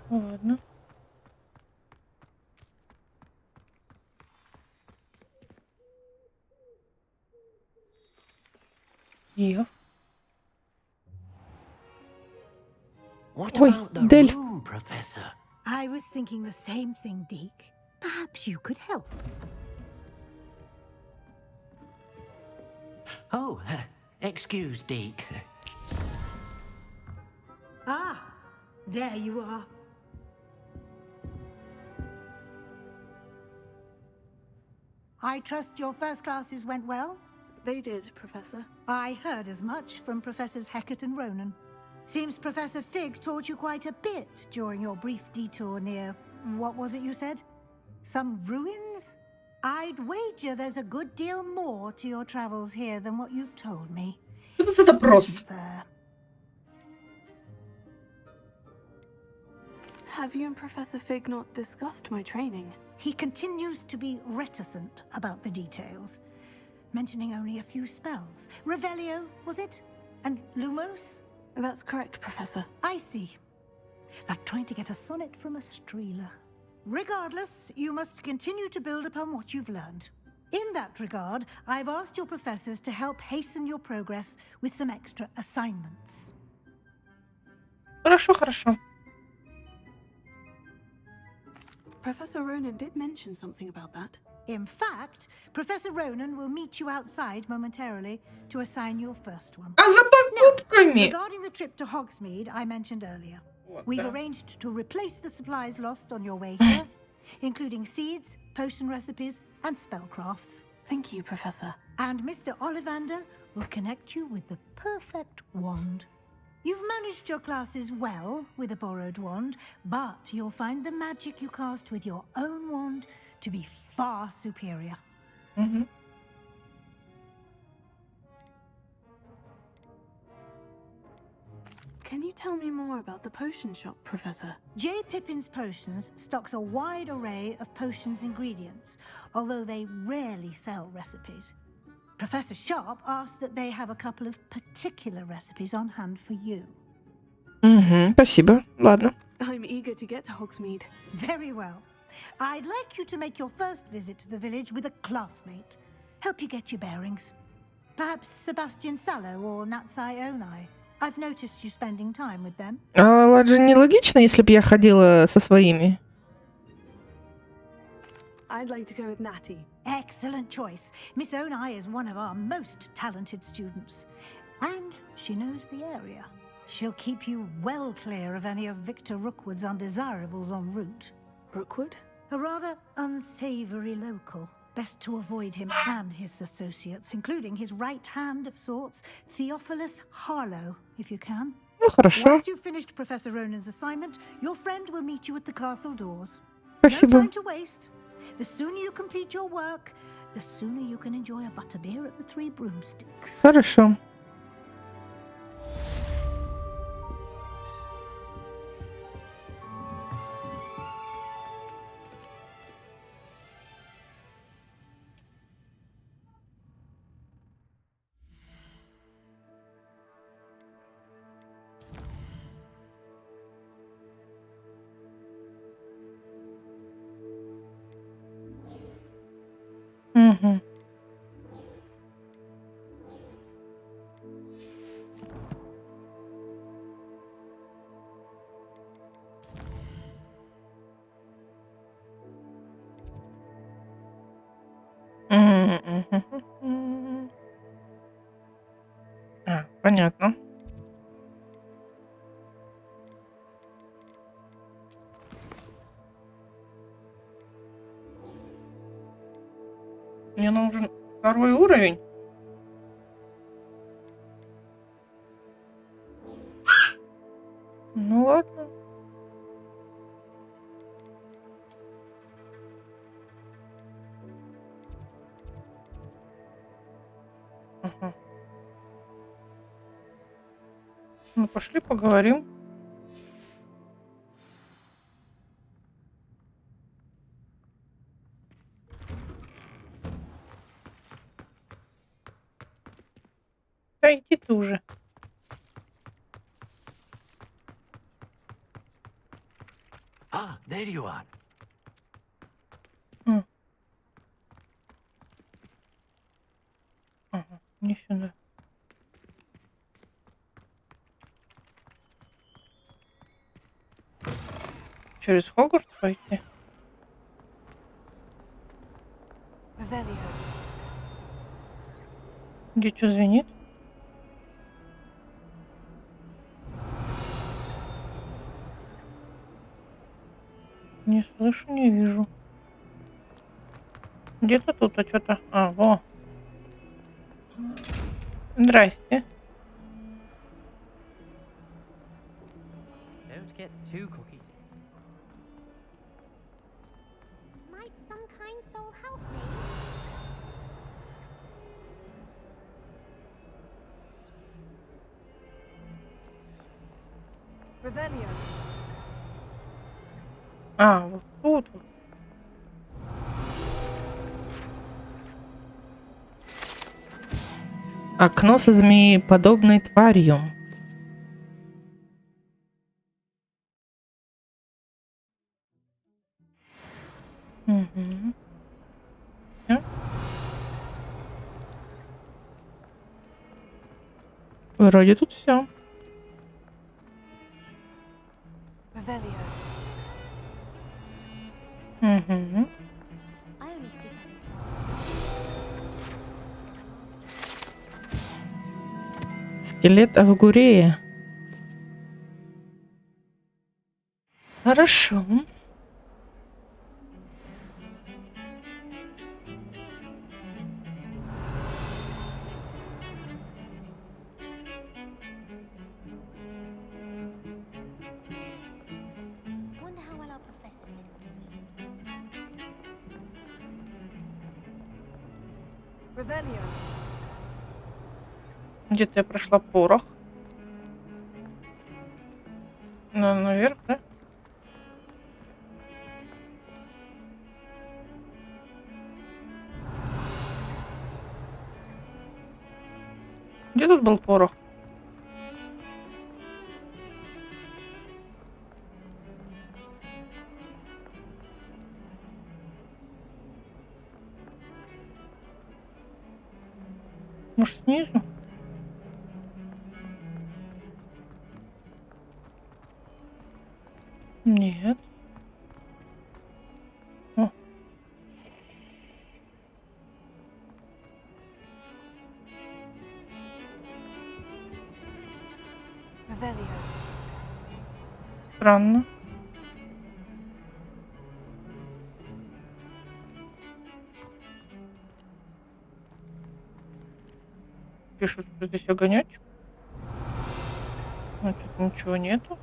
Ладно. Ев. What Ой, about the Дельф. room, Professor? I was thinking the same thing, Deke. Perhaps you could help. Oh, excuse, Deke. Ah, there you are. I trust your first classes went well? They did, Professor. I heard as much from Professors Hecat and Ronan. Seems Professor Fig taught you quite a bit during your brief detour near... what was it you said? Some ruins? I'd wager there's a good deal more to your travels here than what you've told me. Что это за допрос? Isn't there? Have you and Professor Fig not discussed my training? He continues to be reticent about the details, mentioning only a few spells. Revelio, was it? And Lumos? That's correct, Professor. I see. Like trying to get a sonnet from a streeler. Regardless, you must continue to build upon what you've learned. In that regard, I've asked your professors to help hasten your progress with some extra assignments. Хорошо, хорошо. Professor Ronan did mention something about that. In fact, Professor Ronan will meet you outside momentarily to assign your first one. А за покупками? Regarding the trip to Hogsmeade I mentioned earlier, we've arranged to replace the supplies lost on your way here, including seeds, potion recipes, and spellcrafts. Thank you, Professor. And Mr. Ollivander will connect you with the perfect wand. You've managed your classes well with a borrowed wand, but you'll find the magic you cast with your own wand to be far superior. Mm-hmm. Can you tell me more about the potion shop, Professor? J. Pippin's Potions stocks a wide array of potions ingredients, although they rarely sell recipes. Professor Sharp asked that they have a couple of particular recipes on hand for you. Спасибо. Ладно. I'm eager to get to Hogsmeade. Very well. I'd like you to make your first visit to the village with a classmate. Help you get your bearings. Perhaps Sebastian Sallow or Natsai Onai. I've noticed you spending time with them. Это же нелогично, если бы я ходила со своими. I'd like to go with Natty. Excellent choice. Miss Onai is one of our most talented students. And she knows the area. She'll keep you well clear of any of Victor Rookwood's undesirables en route. Rookwood? A rather unsavory local. Best to avoid him and his associates, including his right hand of sorts, Theophilus Harlow, if you can. Ну, хорошо. Once you've finished Professor Ronan's assignment, your friend will meet you at the castle doors. Спасибо. No time to waste. The sooner you complete your work, the sooner you can enjoy a butterbeer at the Three Broomsticks. Хорошо. Угу. А, понятно. Мне нужен второй уровень. Ну ладно. Ага. Ну, пошли поговорим. Да иди ты уже. Ah, there you are. Ага, не сюда. Через Хогвартс пойти? Где что звенит? Не слышу, не вижу. Где-то тут, а что-то... А, во. Здрасте. Don't get too cookies. Might some kind soul help me? Revelio. А, вот тут вот. Окно со змееподобной тварью. Угу. Вроде тут все. Revelio. Угу. Скелет Авгурея. Хорошо. Wonder how well our professor said. Revelio. Где-то я прошла порох. Наверх, да? Где тут был порох? Может, снизу? Нет. О. Странно. Пишут, что здесь огонечек. Ну, тут ничего нету.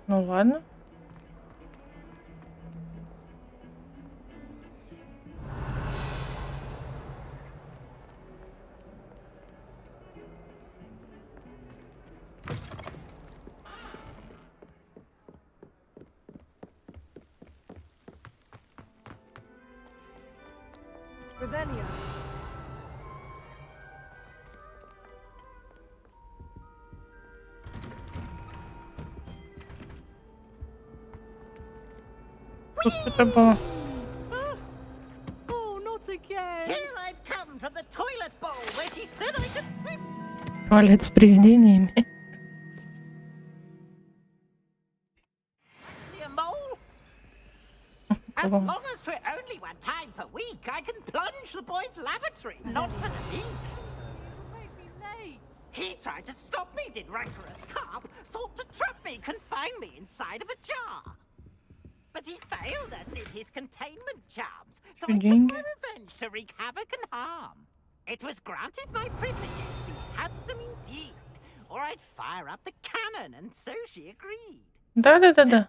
Ну ладно. Revelio. Тут что-то было. Oh, not again. Here I've come from the toilet bowl where she said I could swim. Туалет с привидениями. As long as for only one time per week, I can plunge the boys' lavatory, not for the ink. Make me late. He tried to stop me, did rancorous carp, sought to trap me, confine me inside of a jar. But he failed, as did his containment charms, so I took my revenge to wreak havoc and harm. It was granted my privileges, be handsome indeed, or I'd fire up the cannon, and so she agreed. Да-да-да-да.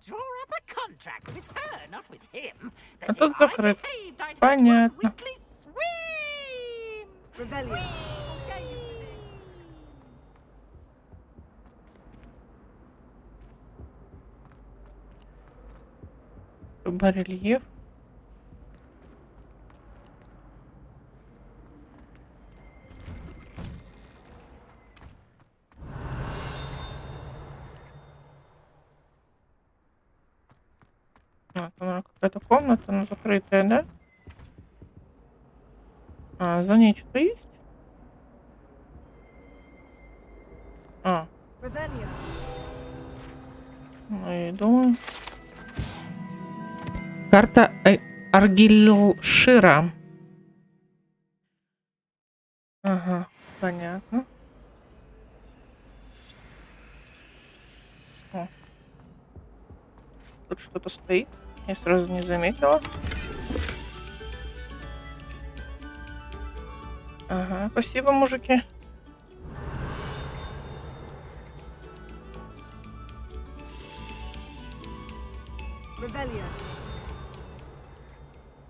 А тут закрыт. Понятно. Барельеф. Там какая-то комната, она закрытая, да? А, за ней что-то есть? А. Ну и думаю. Карта Аргильшира. Ага, понятно. О. Тут что-то стоит. Я сразу не заметила. Ага, спасибо, мужики.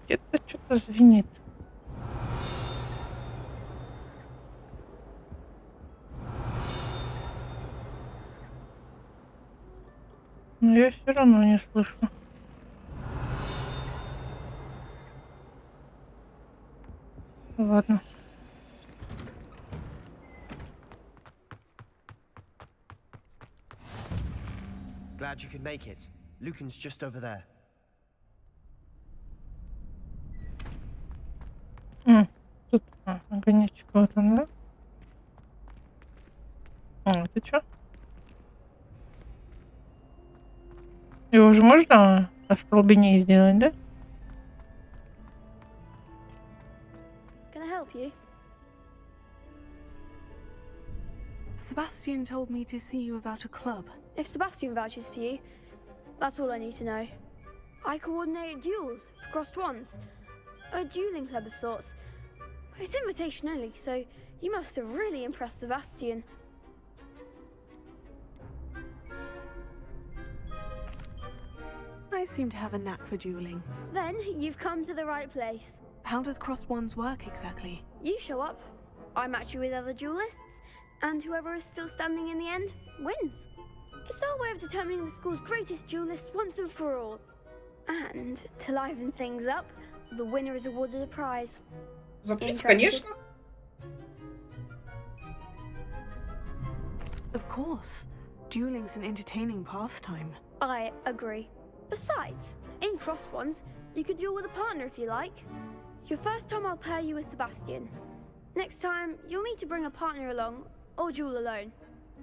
Где-то что-то звенит. Но я все равно не слышу. Ладно. Glad you could make it. Lucan's just over there. Тут огонечек вот он, да? Это что? Его же можно остолбеней сделать, да? Can I help you? Sebastian told me to see you about a club. If Sebastian vouches for you, that's all I need to know. I coordinate duels for crossed ones. A dueling club of sorts. It's invitation only, so you must have really impressed Sebastian. I seem to have a knack for dueling. Then you've come to the right place. How does crossed ones work exactly? You show up, I match you with other duelists, and whoever is still standing in the end wins. It's our way of determining the school's greatest duelist once and for all. And to liven things up, the winner is awarded a prize. За приз, конечно. Of course. Dueling's an entertaining pastime. I agree. Besides, in crossed ones, you could duel with a partner if you like. Your first time I'll pair you with Sebastian. Next time, you'll need to bring a partner along, or duel alone.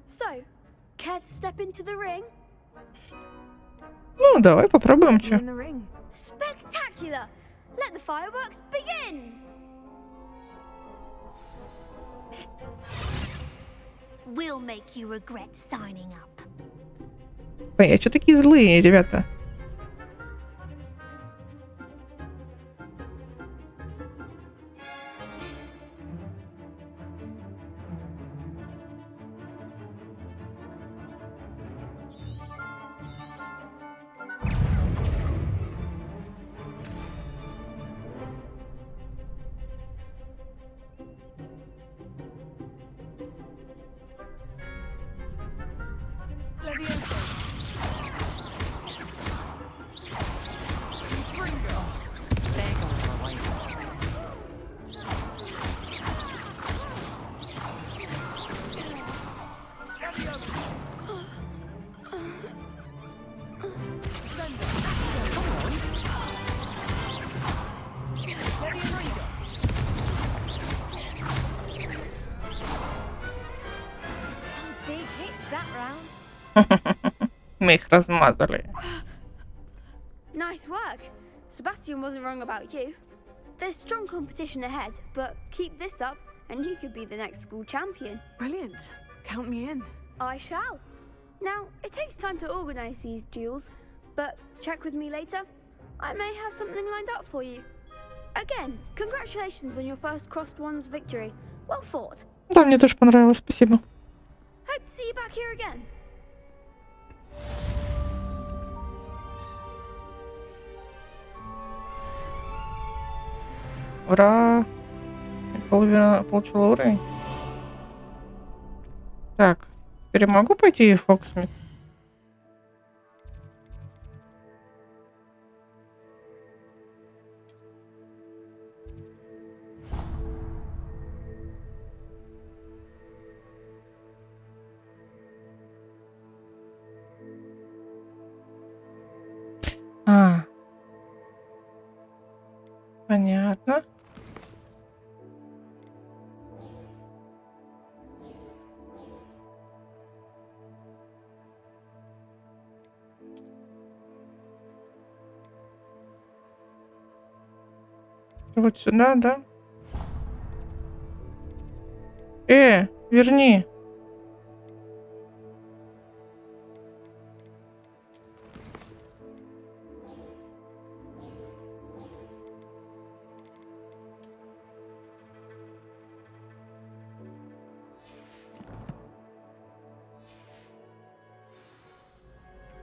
So, care to step into the ring? Ну, давай попробуем, чё. In the ring. Spectacular! Let the fireworks begin! We'll make you regret signing up. Ой, а чё такие злые, ребята? Мы их размазали. Nice work. Sebastian wasn't wrong about you. There's strong competition ahead, but keep this up and you could be the next school champion. Brilliant. Count me in. I shall. Now, it takes time to organize these duels, but check with me later. I may have something lined up for you. Again, congratulations on your first Crossed Ones victory. Well fought. Да, мне тоже понравилось, спасибо. Hope to see you back here again. Ура! Половина получила уровень. Так, теперь я могу пойти в Хогсмит? А, понятно. Вот сюда, да? Верни.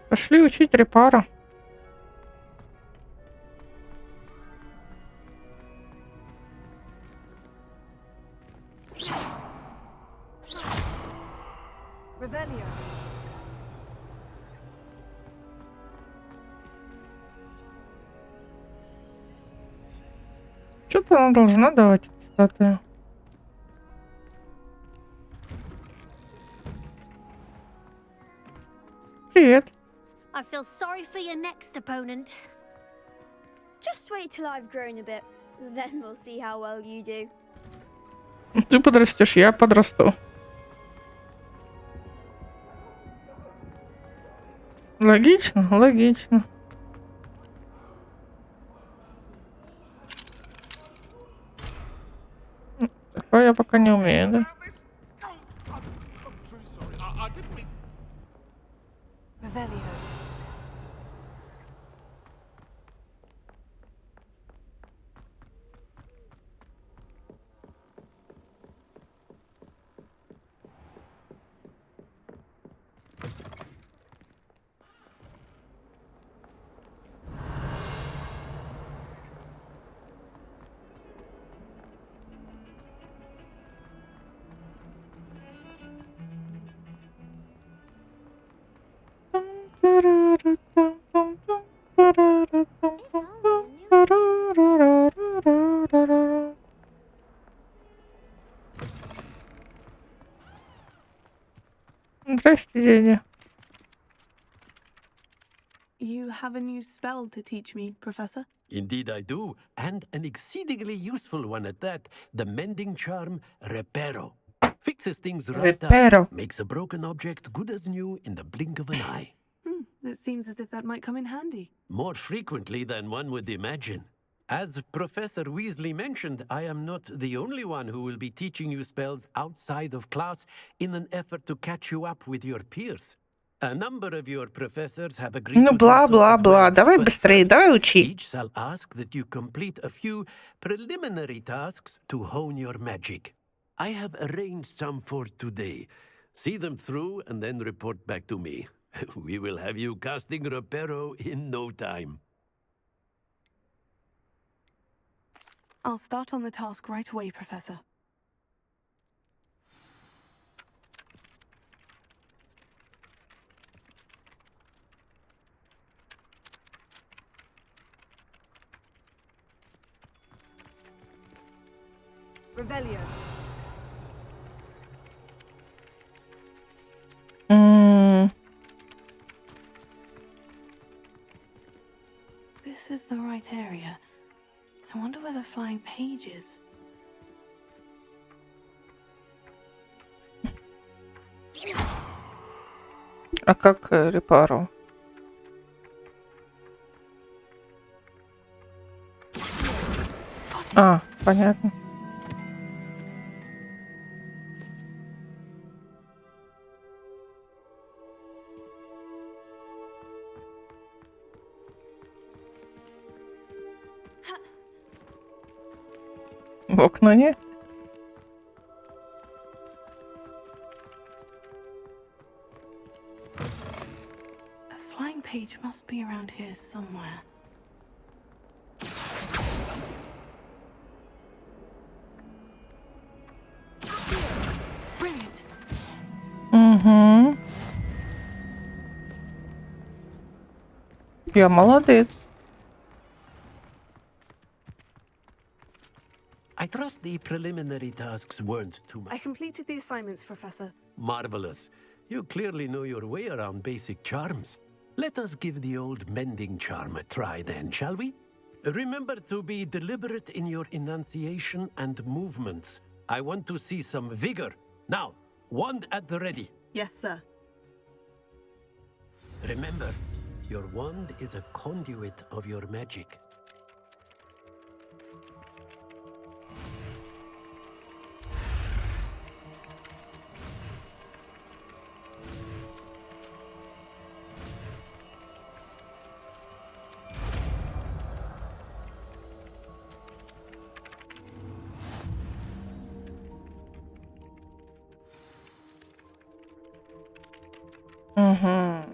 Пошли учить репара. Revelio. Что-то она должна давать эти статуи. Привет. I feel sorry for your next opponent. Just wait till I've grown a bit, then we'll see how well you do. Ты подрастешь, я подрасту. Логично, логично. Такое я пока не умею, да? Revelio. Здрасте, дядя. You have a new spell to teach me, Professor? Indeed I do, and an exceedingly useful one at that. The mending charm, Reparo. Fixes things right Reparo. up, makes a broken object good as new in the blink of an eye. It seems as if that might come in handy. More frequently than one would imagine. As Professor Weasley mentioned, I am not the only one who will be teaching you spells outside of class in an effort to catch you up with your peers. A number of your professors have agreed Ну, to do so as бла-бла-бла. well. Давай But быстрее, first, давай учи. each shall ask that you complete a few preliminary tasks to hone your magic. I have arranged some for today. See them through and then report back to me. We will have you casting Reparo in no time. I'll start on the task right away, Professor. Revelio. This is the right area. I wonder where the flying page is. А как репару? А, понятно. В окно не? A flying page must be around here somewhere. Brilliant. Угу. Я молодец. I trust the preliminary tasks weren't too much. I completed the assignments, Professor. Marvelous. You clearly know your way around basic charms. Let us give the old mending charm a try then, shall we? Remember to be deliberate in your enunciation and movements. I want to see some vigor. Now, wand at the ready. Yes, sir. Remember, your wand is a conduit of your magic. Угу.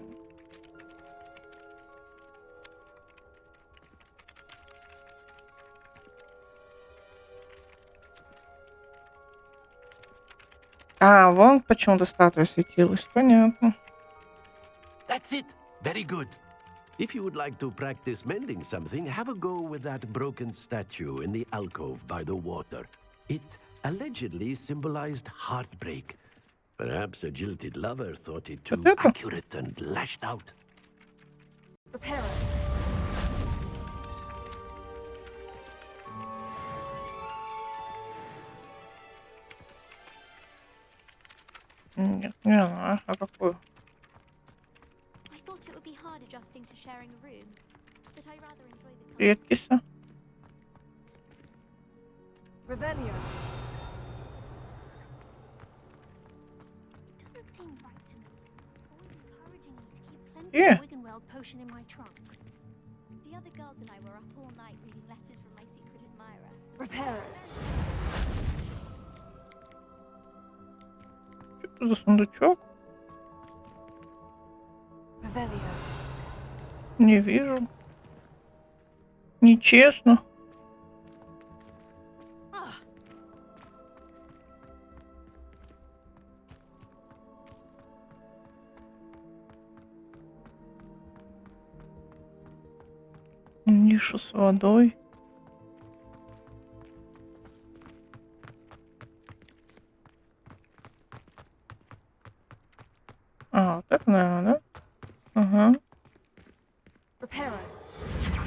А, вон почему-то статуя светилась. Понятно. That's it. Very good. If you would like to practice mending something, have a go with that broken statue in the alcove by the water. It allegedly symbolized heartbreak. Perhaps a jilted lover thought it too accurate and lashed out. Repair it. Нет, не знаю, а какую? I thought it would be hard adjusting to sharing a room, but I rather enjoy the Привет, киса. Revelio. It doesn't seem right to me. Always encouraging me to keep plenty Yeah. of Wiggenweld potion in my trunk. The other girls and I were up all night reading letters from my secret admirer. Repair it. Что за сундучок? Revelio. Не вижу. Нечестно. Ниша с водой. А, вот это, наверное, да? Ага. Reparo.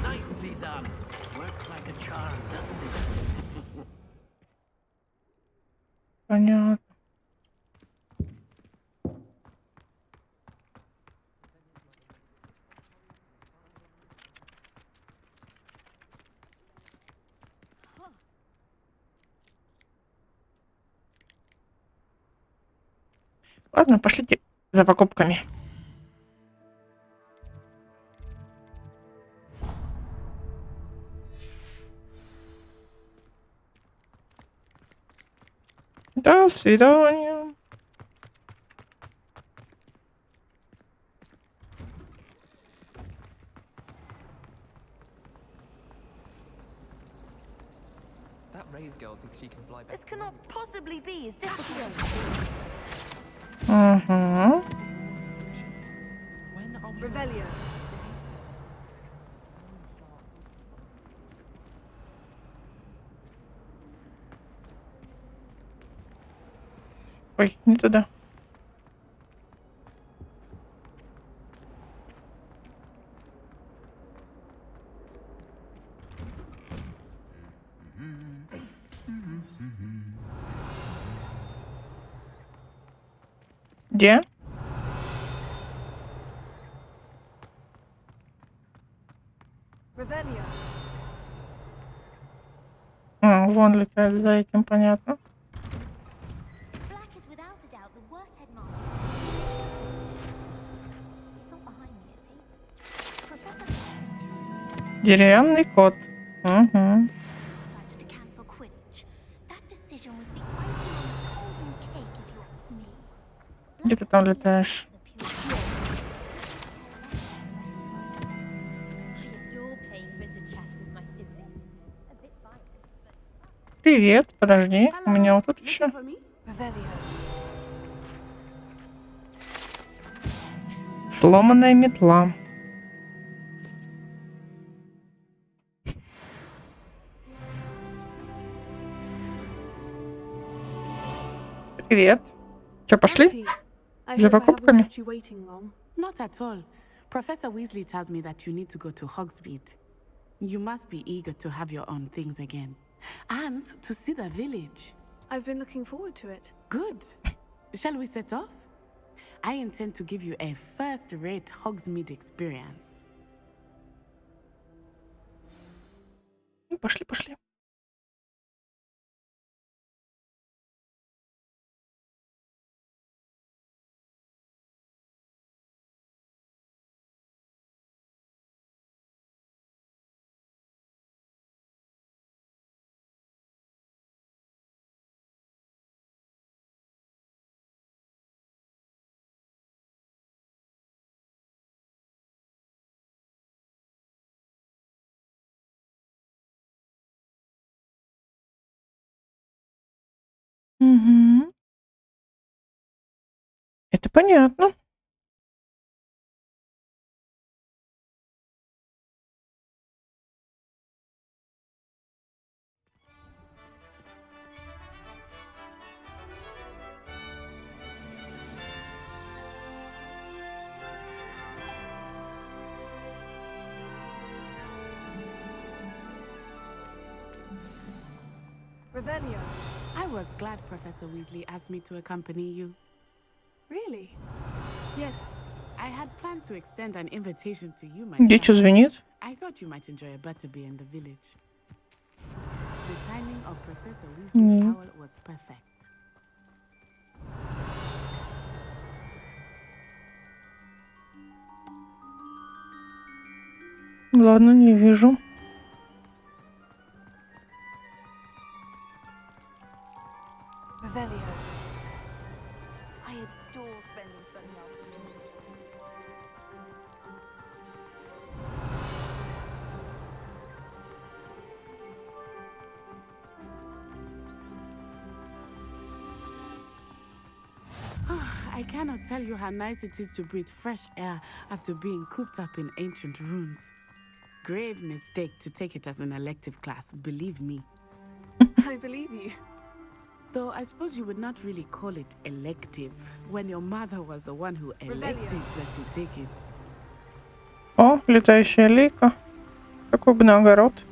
Nicely done. Works like a charm, doesn't it? Понятно. Ладно, пошлите за покупками. До свидания. That Ray's girl thinks she can fly back. This cannot possibly be as difficult. Угу. Revelio. Ой, не туда. Где? Revelio. А, вон летает за этим, понятно. Black is without a doubt the worst headmaster. He's not behind me, is he? Professor Деревянный кот. Угу. decided to cancel Quidditch. That decision was the icing on the golden cake, if you ask me. Где ты там летаешь? I adore playing wizard chat with my siblings. A bit violent, but Привет, подожди. У меня вот тут еще. Сломанная метла. Привет. Че, пошли? За покупками? Not at all. Professor Weasley tells me that you need to go to Hogsmeade. You must be eager to have your own things again. And to see the village. I've been looking forward to it. Good. Shall we set off? I intend to give you a first-rate Hogsmeade experience. Пошли, пошли. Угу. Это понятно. Revelio. I was glad Professor Weasley asked me to accompany you. Really? Yes. I had planned to extend an invitation to you myself. Где что звенит? I thought you might enjoy a butterbeer in the village. The timing of Professor Weasley's owl was perfect. Ладно, не вижу. Revelio. I adore spending Sunday afternoons. I cannot tell you how nice it is to breathe fresh air after being cooped up in ancient rooms. Grave mistake to take it as an elective class, believe me. I believe you. Though I suppose you would not really call it elective when your mother was the one who elected that you take it. О, летающая лейка. Какой бы на огород.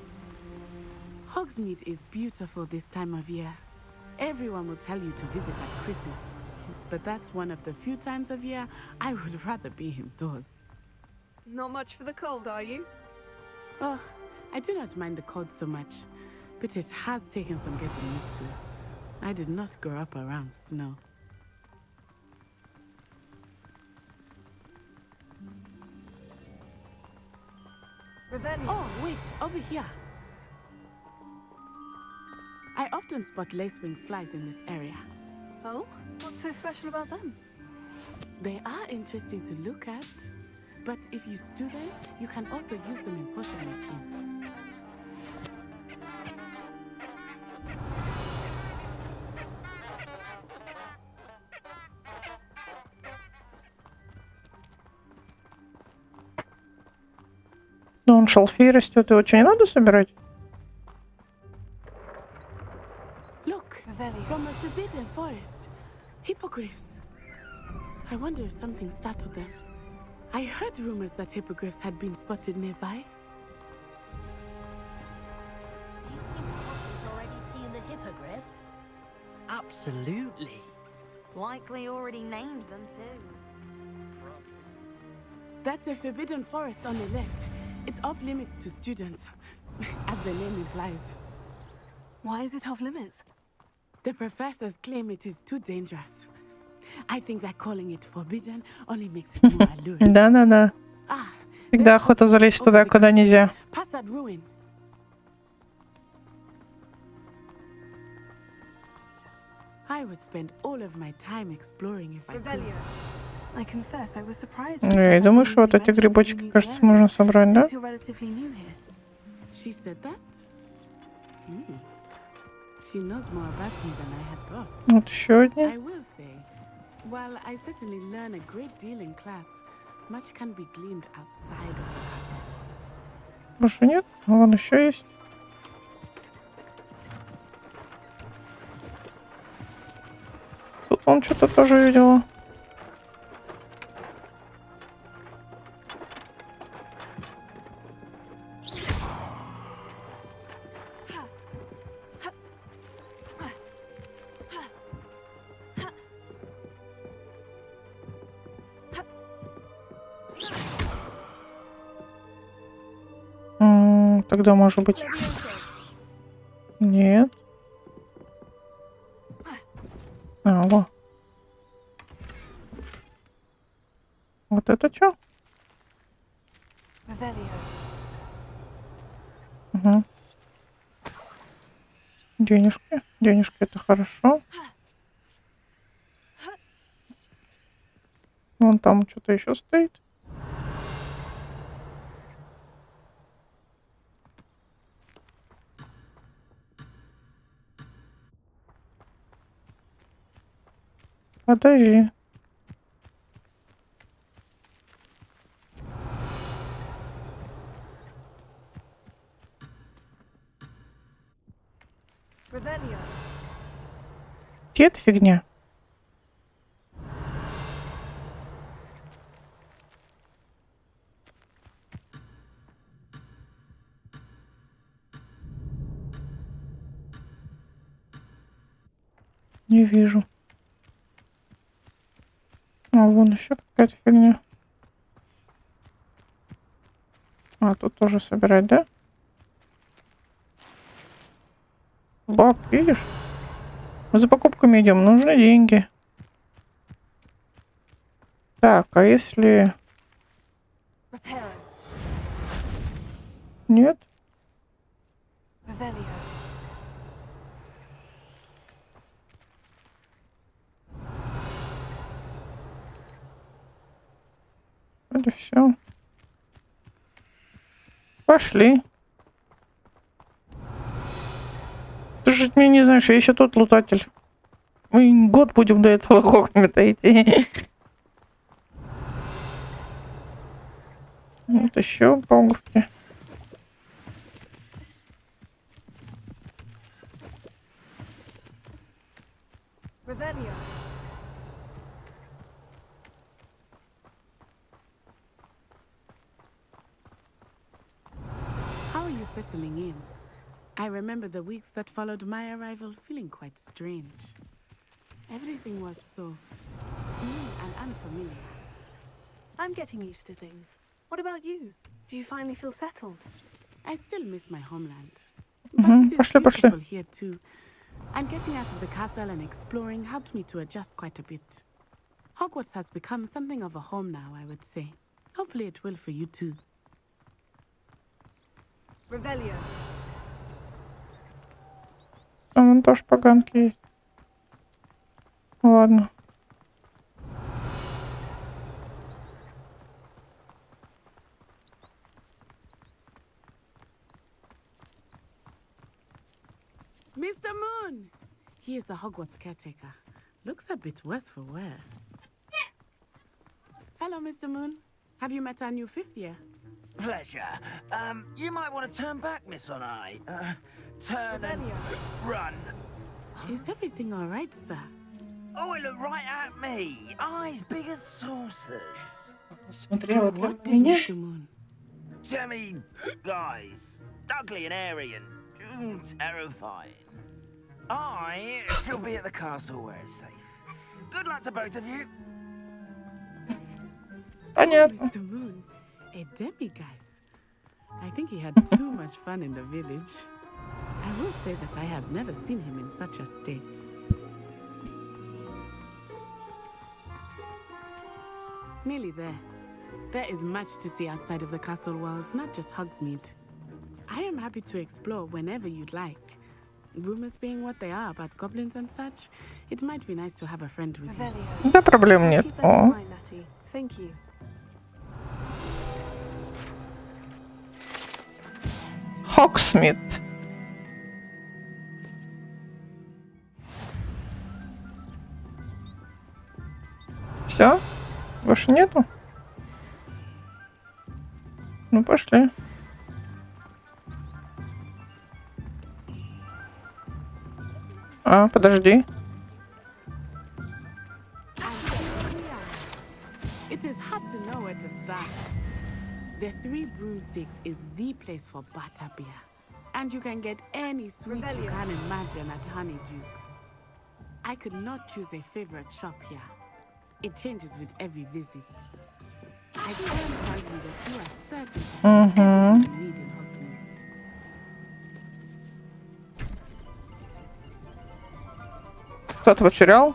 Hogsmeade is beautiful this time of year. Everyone will tell you to visit at Christmas. But that's one of the few times of year I would rather be indoors. Not much for the cold, are you? Oh, I do not mind the cold so much, but it has taken some getting used to. I did not grow up around snow. Oh, wait, over here. I often spot lacewing flies in this area. Oh? What's so special about them? They are interesting to look at, but if you stew them, you can also use them in potion making. Ну, он шалфей растет, его что, не надо собирать? Look, from a forbidden forest. Hippogriffs. I wonder if something startled them. I heard rumors that hippogriffs had been spotted nearby. You think Poppy's already seen the hippogriffs? Absolutely. Likely already named them too. That's the forbidden forest on the left. It's off limits to students, as the name implies. Why is it off limits? The professors claim it is too dangerous. I think that calling it forbidden only makes it more alluring. Да-да-да. Всегда охота залезть туда, куда нельзя. Past that ruin. I would spend all of my time exploring if I could. I confess, I was surprised. Я думаю, что вот эти грибочки, кажется, можно собрать, да? She said that? She knows more about me than I had thought. Вот еще одни. I will say, while I certainly learn a great deal in class, much can be gleaned outside of the castle walls. Больше нет? Вон еще есть. Тут он что-то тоже видела. Тогда может быть... Нет. Во. Вот это что? Угу. Денежки. Денежки это хорошо. Вон там что-то еще стоит. Подожди. Где эта фигня? Не вижу. А, вон еще какая-то фигня. А, тут тоже собирать, да? Баб, видишь? Мы за покупками идем, нужны деньги. Так, а если... Нет? Вроде все. Пошли. Ты же меня не знаешь, я еще тот лутатель. Мы год будем до этого Хогвартса идти. Вот еще пауговки. Revelio. How are you settling in? I remember the weeks that followed my arrival feeling quite strange. Everything was so new and unfamiliar. I'm getting used to things. What about you? Do you finally feel settled? I still miss my homeland. But it is beautiful here too. And getting out of the castle and exploring helped me to adjust quite a bit. Hogwarts has become something of a home now, I would say. Hopefully it will for you too. Revelio. Там тоже поганки есть. Ладно. Mr. Moon! He is the Hogwarts caretaker. Looks a bit worse for wear. Hello, Mr. Moon. Have you met our new fifth year? Pleasure. You might want to turn back, Miss Onai. Turn and run. Is everything all right, sir? Oh, it looked right at me. Eyes big as saucers. Смотрела What прям did меня. Mr. Moon? Jemmy guys. Ugly and airy and terrifying. I shall be at the castle where it's safe. Good luck to both of you. Понятно. Mr. Moon, a demiguise. I think he had too much fun in the village. I will say that I have never seen him in such a state. Nearly there. There is much to see outside of the castle walls, not just Hogsmeade. I am happy to explore whenever you'd like. Rumors being what they are about goblins and such, it might be nice to have a friend with you. Да, проблем нет. Keep that in mind, Natty. Thank you. Хогсмит. Все? Больше нету? Ну, пошли. А, подожди. It is hard to know where to start. The Three Broomsticks is the place for butterbeer. And you can get any sweet you can imagine at Honeyduke's. I could not choose a favorite shop here. It changes with every visit. I can tell you that you are certain to find everything you need in Hogsmeade. Кто-то потерял?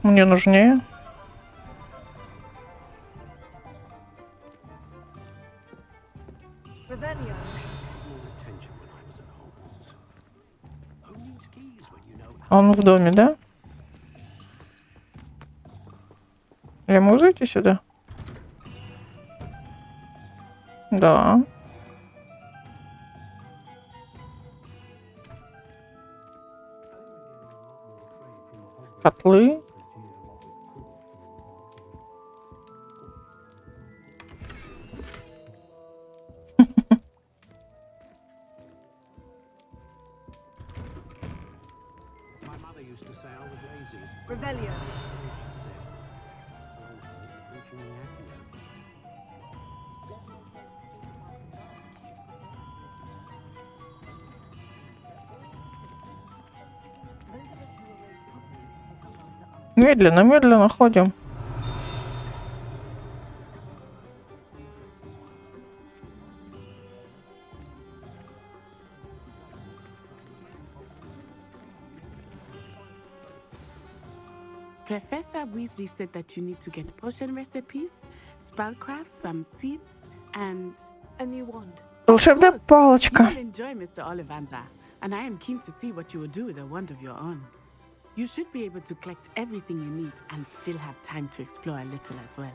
Мне нужнее. Revelio. Он в доме, да? Я могу зайти сюда? Да. Котлы. Revelio. Медленно, медленно ходим. Professor Weasley said that you need to get potion recipes, spellcraft, some seeds, and a new wand. Волшебная палочка. You will enjoy Mr. Ollivander, and I am keen to see what you will do with a wand of your own. You should be able to collect everything you need and still have time to explore a little as well.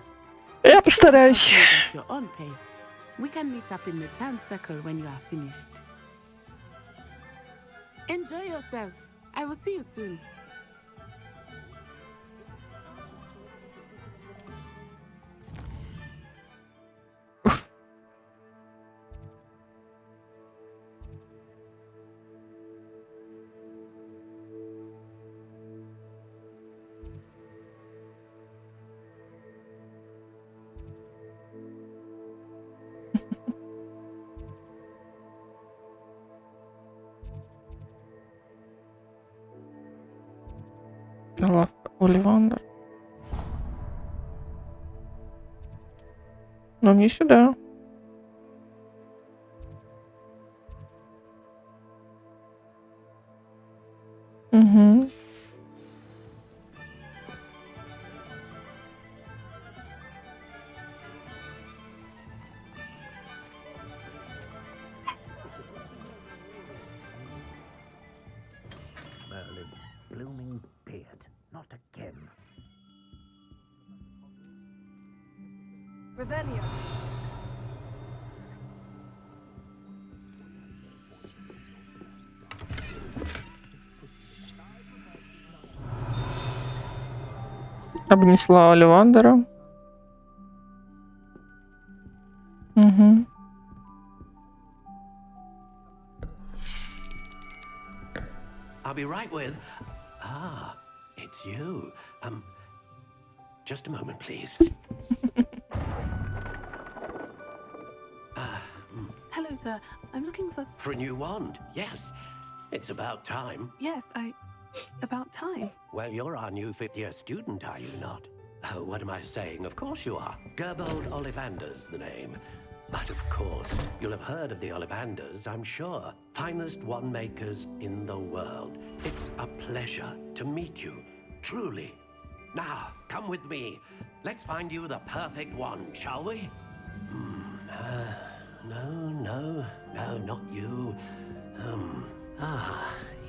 Я постараюсь. At your own pace. We can meet up in the town circle when you are finished. Enjoy yourself. I will see you soon. Лавка Оливандер. Но мне сюда. Угу. Merlin, blooming beard, not again. Revelio. Обнесла Оливандера. Угу. I'll be right with... Ah, it's you. Just a moment, please. Hello, sir. I'm looking for... For a new wand, yes. It's about time. Yes, about time. Well, you're our new fifth-year student, are you not? Oh, what am I saying? Of course you are. Gerbold Ollivander's the name. But of course, you'll have heard of the Ollivanders, I'm sure. Finest wand makers in the world. It's a pleasure to meet you, truly. Now, come with me. Let's find you the perfect wand, shall we? No, not you.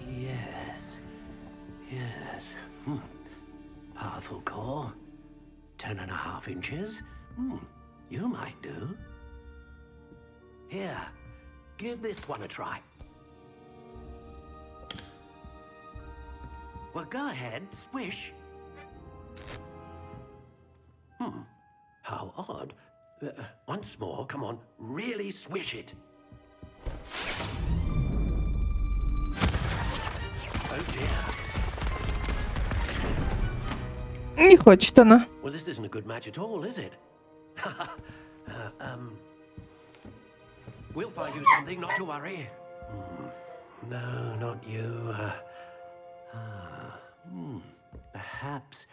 Yes. Powerful core. 10.5 inches. You might do. Here, give this one a try. Well, go ahead, swish. How odd. Once more, come on, really swish it. Oh dear. Не хочет она. Well, this isn't a good match at all, is it? We'll find you something, not to worry. No, not you. Perhaps...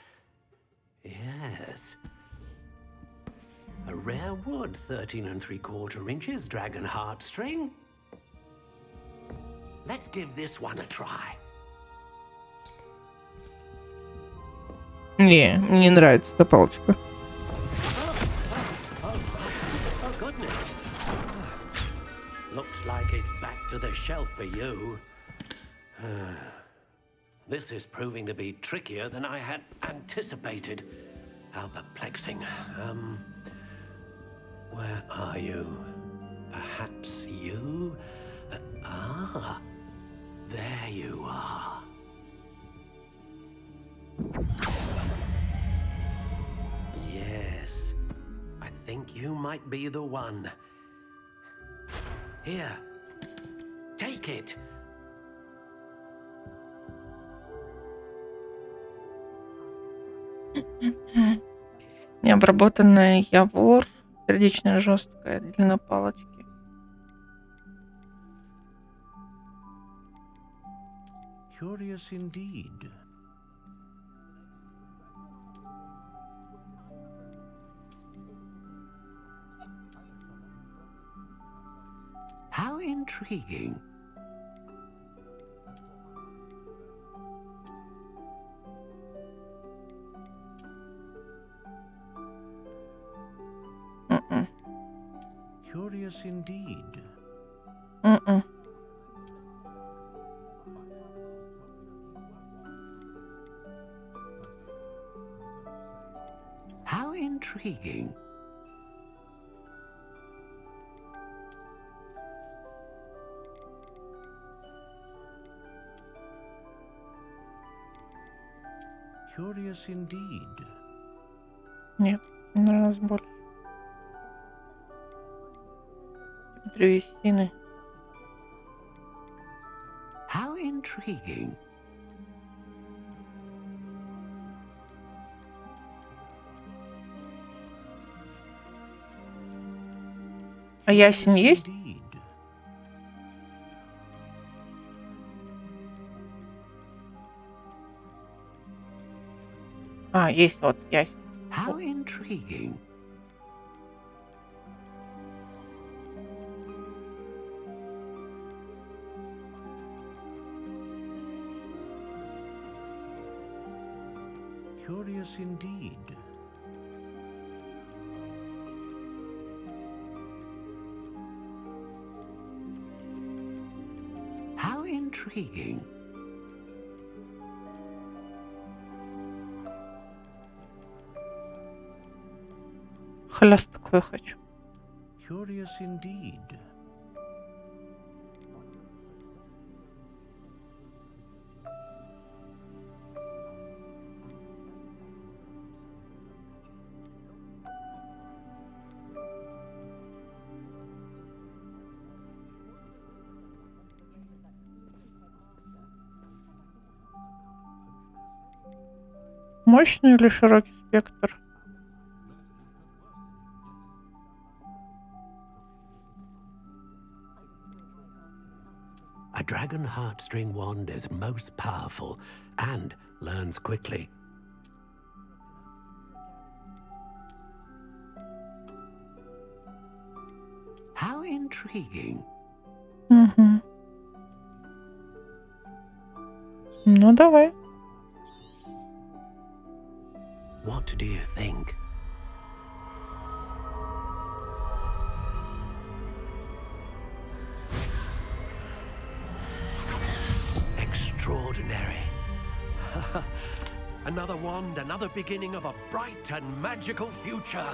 Yes. A rare wood, 13 3/4 inches, dragon heartstring. Let's give this one a try. Не, мне не нравится эта палочка. Oh goodness. Looks like it's back to the shelf for you. This is proving to be trickier than I had anticipated. How perplexing. Where are you? Perhaps you? There you are. Yes, I think you might be the one. Here, take it. Необработанная явор, сердечная жесткая, длина палочки. Curious indeed. How intriguing. Curious indeed. How intriguing. Curious indeed. Нет, мне нравилось больше. Древесины. How intriguing. А ясень есть? А, есть вот, есть. How intriguing. Curious indeed. How intriguing. Хляст такой хочу. Curious indeed. Мощный или широкий спектр? A dragon heartstring wand is most powerful and learns quickly. How intriguing. Угу. Ну, давай. What do you think? Extraordinary. Another wand, another beginning of a bright and magical future.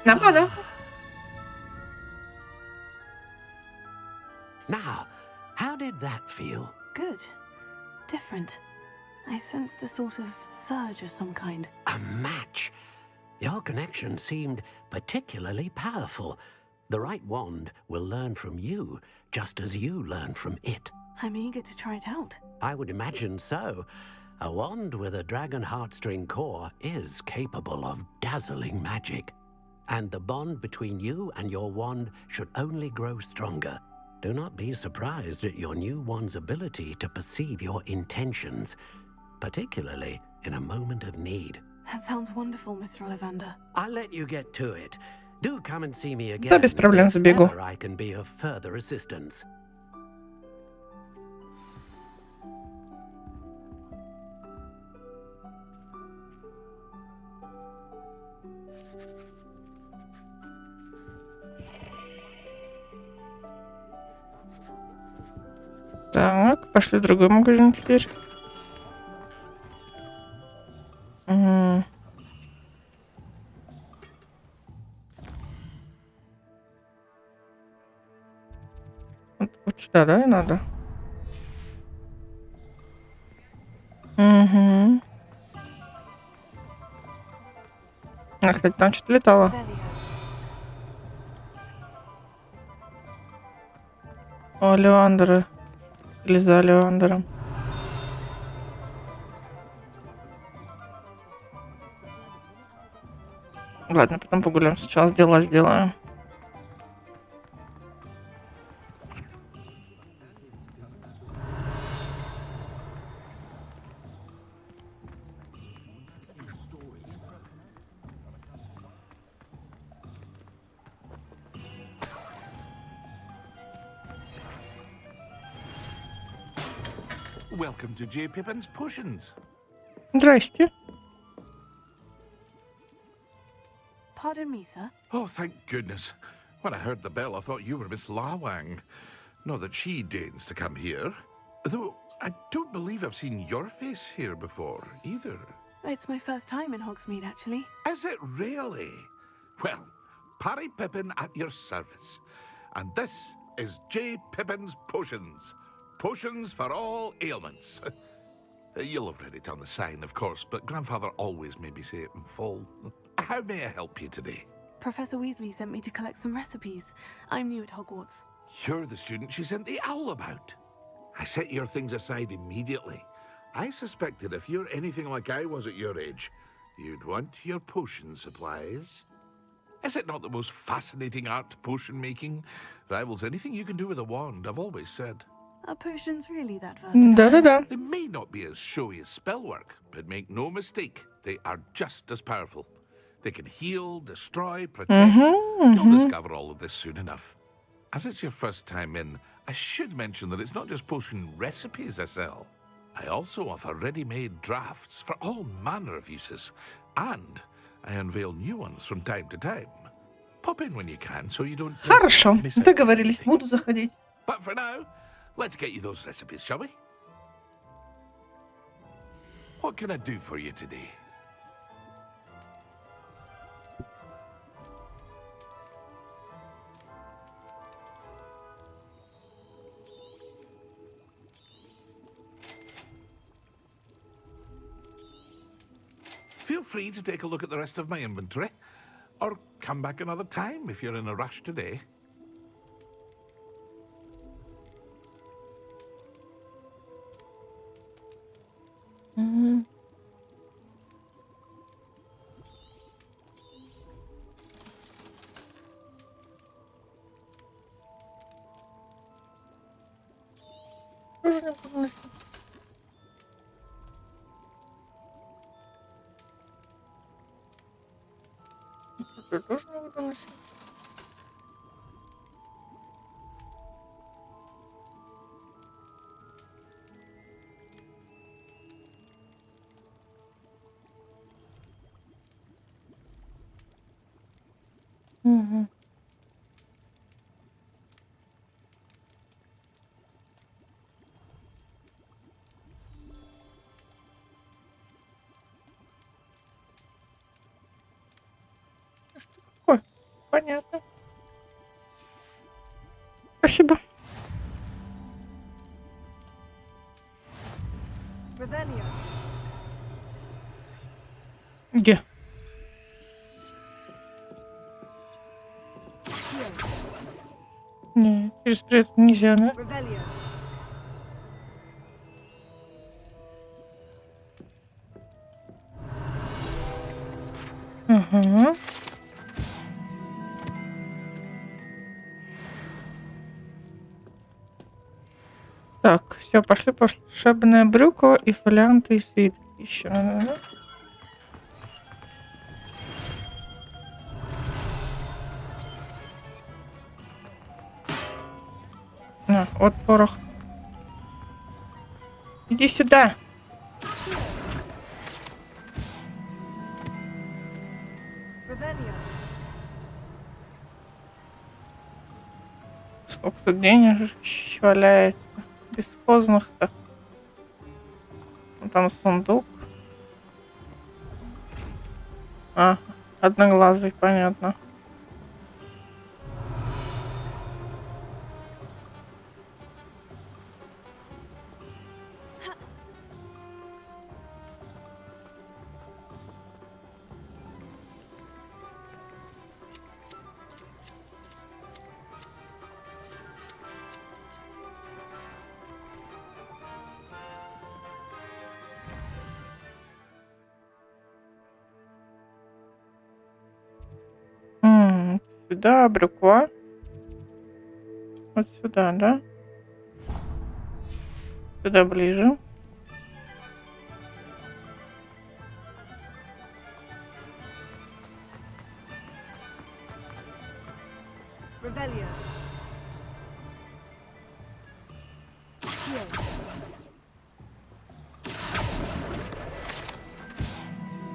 Нормально. Now, how did that feel? Good. Different. I sensed a sort of surge of some kind. A match. Your connection seemed particularly powerful. The right wand will learn from you, just as you learn from it. I'm eager to try it out. I would imagine so. A wand with a dragon heartstring core is capable of dazzling magic. And the bond between you and your wand should only grow stronger. Do not be surprised at your new wand's ability to perceive your intentions, particularly in a moment of need. That sounds wonderful, Mr. Ollivander. I'll let you get to it. Do come and see me again. Да, без проблем забегу. If ever I can be of further assistance. Так, пошли в другой магазин теперь. Вот сюда, да, и надо? Угу. А, кстати, там что-то летало. О, Олеандра. Или за Олеандром. Ладно, потом погуляем. Сейчас дела сделаем. Welcome to J. Pippin's Potions. Здрасте. Pardon me, sir. Oh, thank goodness. When I heard the bell, I thought you were Miss Lawang. Not that she deigns to come here. Though, I don't believe I've seen your face here before, either. It's my first time in Hogsmeade, actually. Is it really? Well, Parry Pippin at your service. And this is J. Pippin's Potions. Potions for all ailments. You'll have read it on the sign, of course, but Grandfather always made me say it in full. How may I help you today? Professor Weasley sent me to collect some recipes. I'm new at Hogwarts. You're the student she sent the owl about. I set your things aside immediately. I suspected if you're anything like I was at your age, you'd want your potion supplies. Is it not the most fascinating art, potion making? Rivals anything you can do with a wand, I've always said. Are potions really that versatile? Да-да-да. They may not be as showy as spellwork, but make no mistake, they are just as powerful. They can heal, destroy, protect. You'll discover all of this soon enough. As it's your first time in, I should mention that it's not just potion recipes I sell. I also offer ready-made drafts for all manner of uses, and I unveil new ones from time to time. Pop in when you can, so you don't Хорошо, miss out. договорились, буду заходить. But for now, let's get you those recipes, shall we? What can I do for you today? Feel free to take a look at the rest of my inventory, or come back another time if you're in a rush today. Ой, понятно. Спасибо. Где? Не, через привет нельзя, да? Угу. Так, все, пошли, волшебное брюква и фолианты и свитки. Еще надо, да? На, вот порох. Иди сюда. Сколько тут денег валяется. Бесхозных-то. Там сундук. А, одноглазый, понятно. Сюда, брюква. Вот сюда, да? Сюда ближе.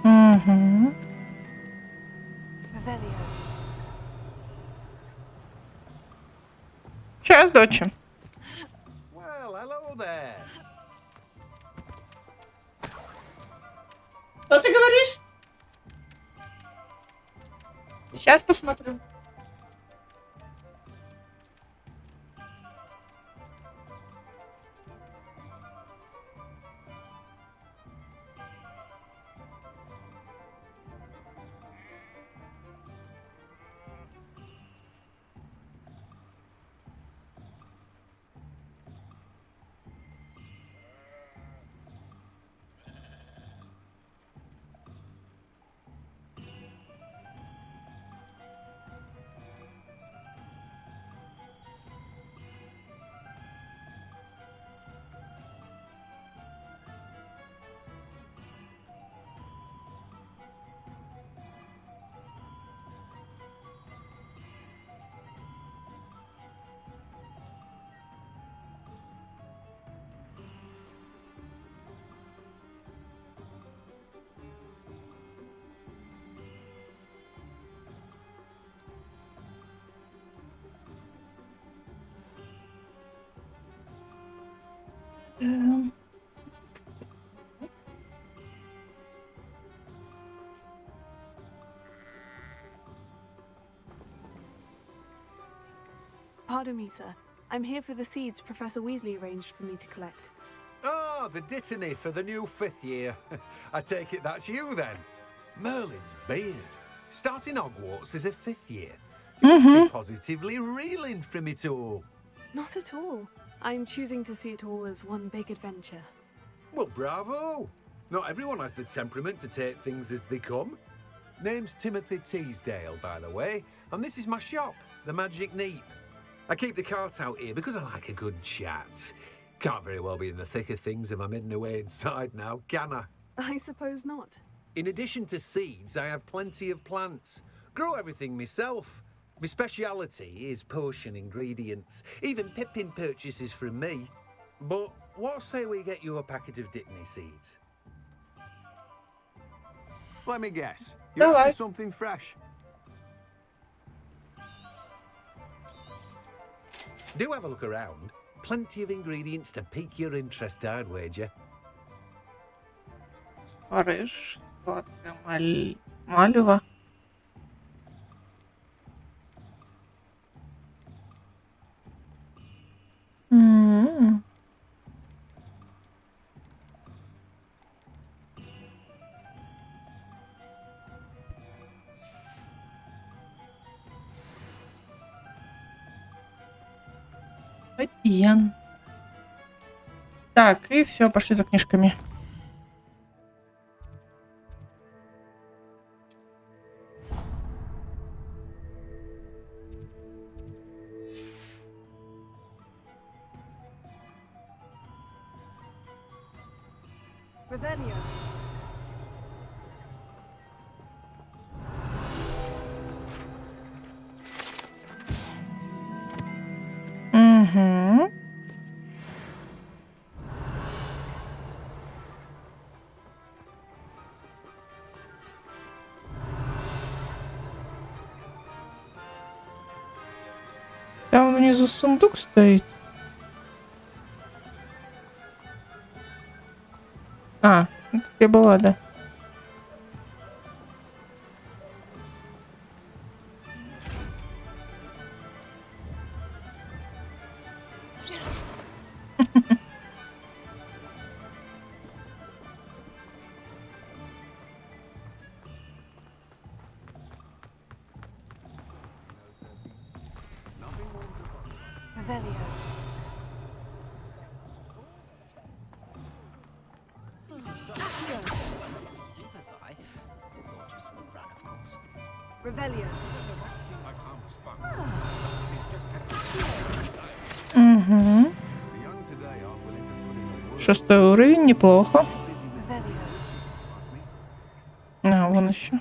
Угу. Сейчас, доча. Well, hello there. Что ты говоришь? Сейчас посмотрю. Pardon me, sir. I'm here for the seeds Professor Weasley arranged for me to collect. Oh, the dittany for the new 5th year. I take it that's you then. Merlin's beard. Starting Hogwarts as a 5th year. You must be positively reeling from it all. Not at all. I'm choosing to see it all as one big adventure. Well, bravo. Not everyone has the temperament to take things as they come. Name's Timothy Teasdale, by the way, and this is my shop, the Magic Neep. I keep the cart out here because I like a good chat. Can't very well be in the thick of things if I'm hidden away inside now, can I? I suppose not. In addition to seeds, I have plenty of plants. Grow everything myself. My speciality is potion ingredients. Even Pippin purchases from me. But what say we get you a packet of Dittany seeds? Let me guess. You're after something fresh. Do have a look around. Plenty of ingredients to pique your interest, I'd wager. Париж, сладкое малево. Пен. Так, и все, пошли за книжками. Revelio. Угу. Там внизу сундук стоит. А, ну, так и была, да. Revelio. Revelio. Угу. 6-й уровень, неплохо. А, вон еще.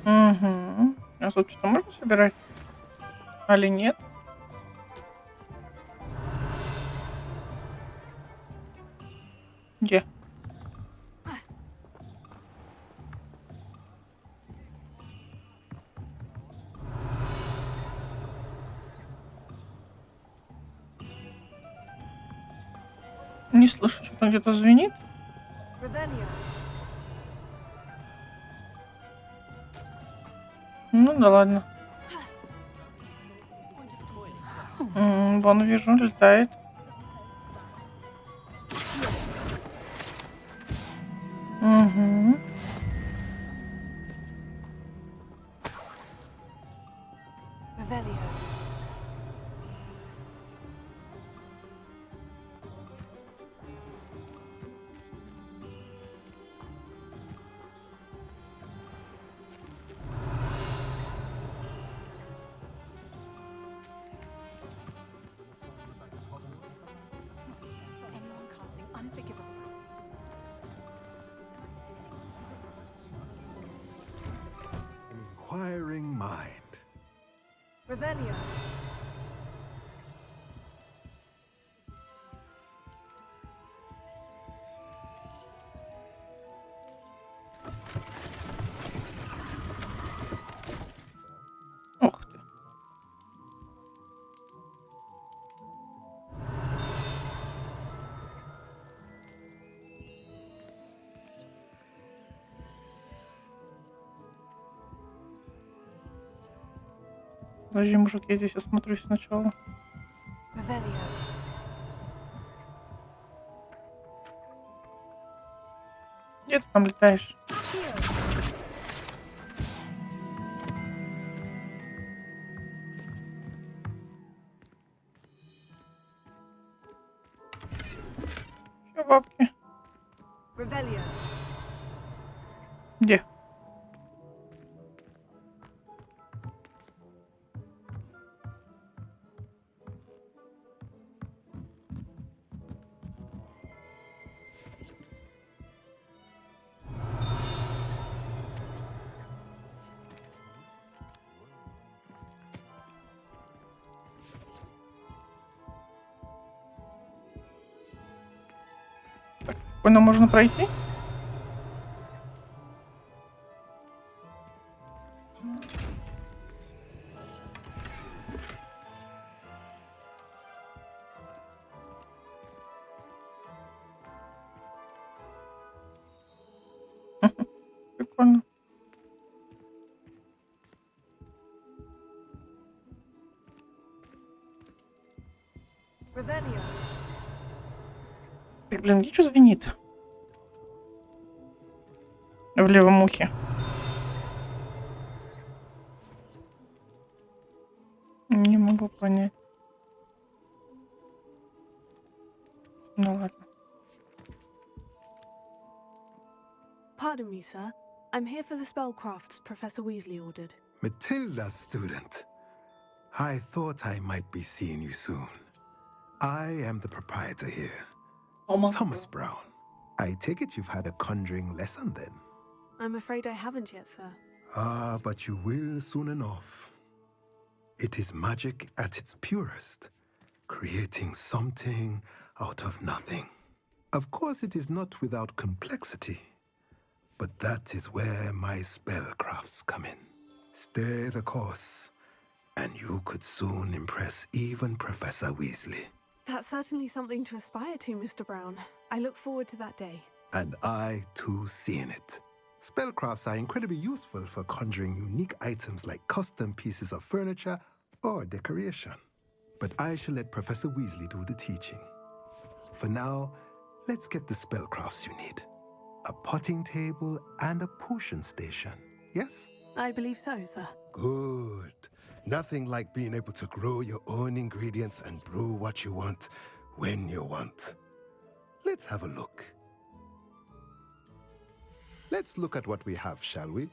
Угу. А тут что, можно собирать? Али нет? Где? Не слышу, что где-то звенит. Ну да ладно. Вон вижу, летает. Угу. Inquiring mind. Revelio. Ух ты. Подожди, мужик, я здесь осмотрюсь сначала. Где ты там летаешь? Чё, бабки? Где? Так спокойно можно пройти? Прикольно. Блин, где что звенит? В левом ухе. Не могу понять. Ну ладно. Pardon me, sir. I'm here for the spellcrafts Professor Weasley ordered. Matilda's student. I thought I might be seeing you soon. I am the proprietor here. Thomas Brown. I take it you've had a conjuring lesson then? I'm afraid I haven't yet, sir. Ah, but you will soon enough. It is magic at its purest, creating something out of nothing. Of course, it is not without complexity, but that is where my spellcrafts come in. Stay the course, and you could soon impress even Professor Weasley. That's certainly something to aspire to, Mr. Brown. I look forward to that day. And I, too, seeing it. Spellcrafts are incredibly useful for conjuring unique items like custom pieces of furniture or decoration. But I shall let Professor Weasley do the teaching. For now, let's get the spellcrafts you need. A potting table and a potion station, yes? I believe so, sir. Good. Nothing like being able to grow your own ingredients and brew what you want when you want. Let's have a look. Let's look at what we have, shall we?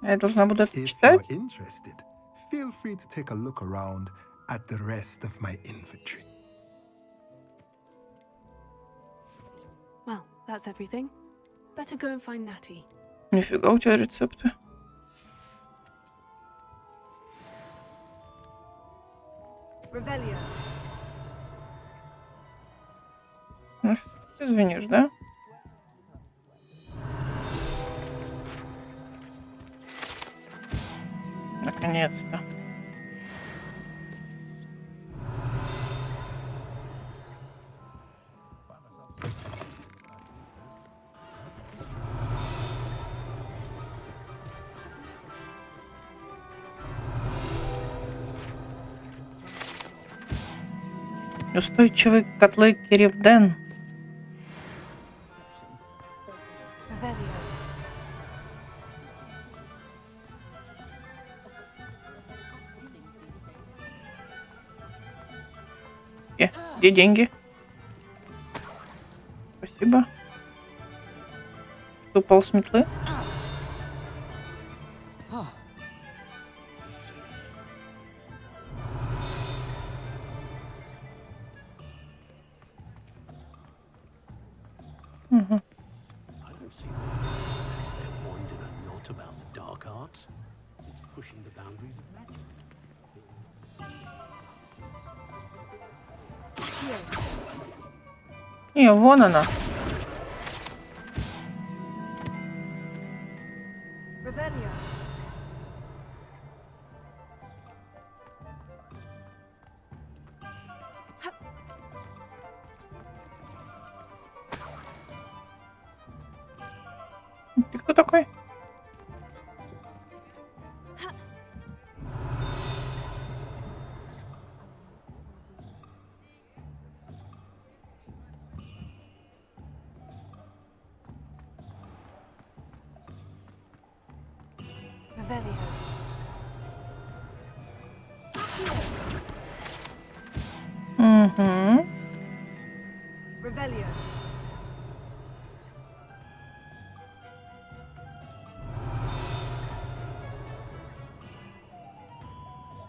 Я должна буду это If читать? you're interested, feel free to take a look around at the rest of my inventory. Well, that's everything. Better go and find Natty. Нифига у тебя рецепты. Revelio. Ну, ты звонишь, да? Наконец-то. Устойчивый котлы Киривден. Где деньги? Спасибо. Ты упал с метлы? Угу. Не, вон она. Ты кто такой? Угу.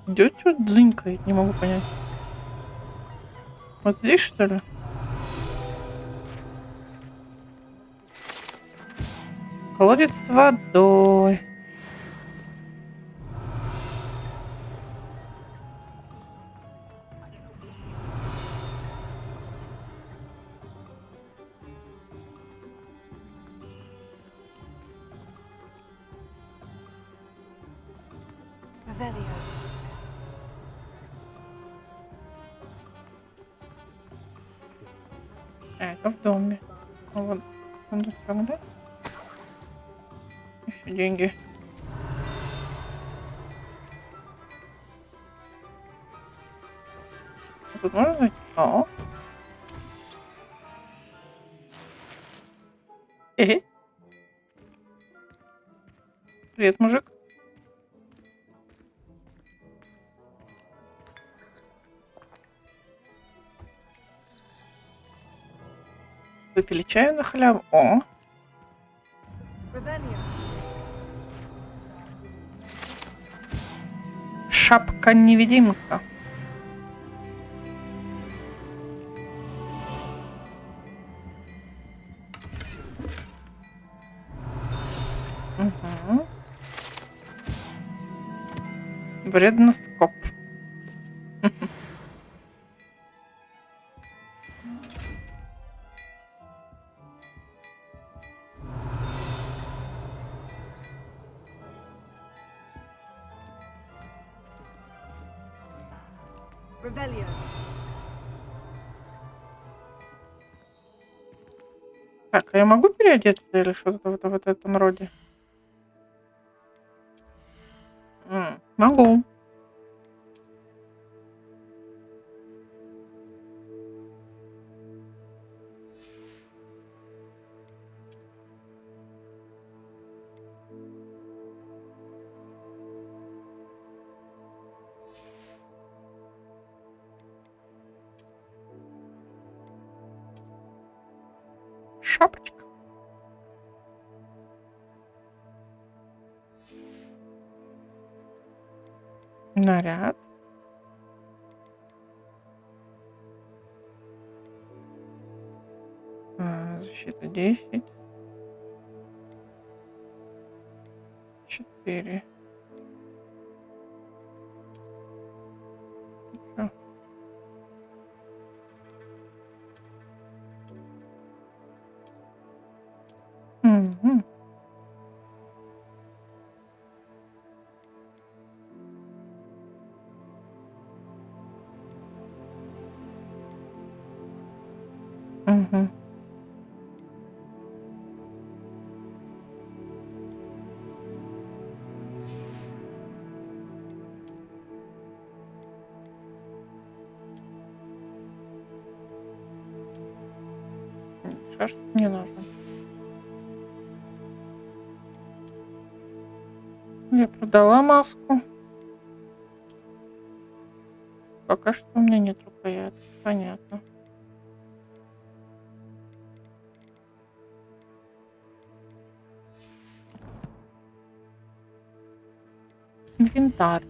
Где что дзынькает? Не могу понять. Вот здесь, что ли? Колодец с водой. Это в доме. А вот сундучок, да? Еще деньги. А тут можно зайти? О. Привет, мужик. Выпили чаю на халяву. О. Шапка-невидимка. Угу. Вредноскоп. Так, а я могу переодеться или что-то в этом роде? Могу. Шапочка. Наряд. Защита 10. 4. Всё. Мгм. Мгм. Шаш не нужен. Я продала маску. Пока что у меня нет рукоятки. Понятно. Инвентарь.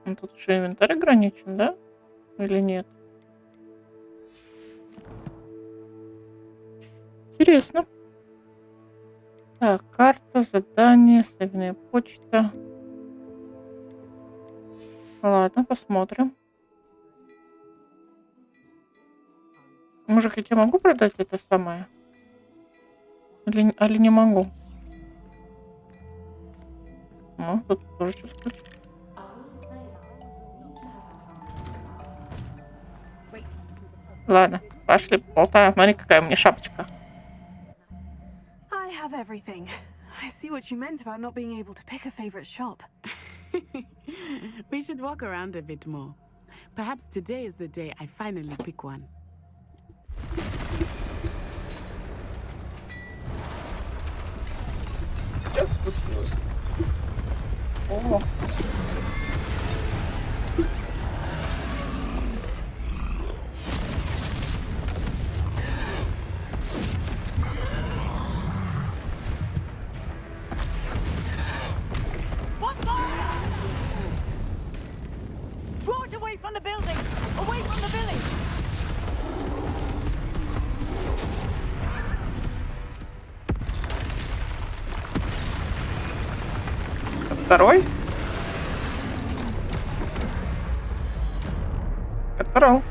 Ну, тут еще инвентарь ограничен, да? Или нет? Интересно. Так, карта, задание, сейвная почта. Ладно, посмотрим. Может, хоть я могу продать это самое? Или не могу? Ну, тут тоже чувствую. Ладно, пошли болтаем. Смотри, какая у меня шапочка. I have everything. I see what you meant about not being able to pick a favorite shop. We should walk around a bit more. Perhaps today is the day I finally pick one. Что случилось? О. Draw it away from the building! Away from the village! Второй? Второй.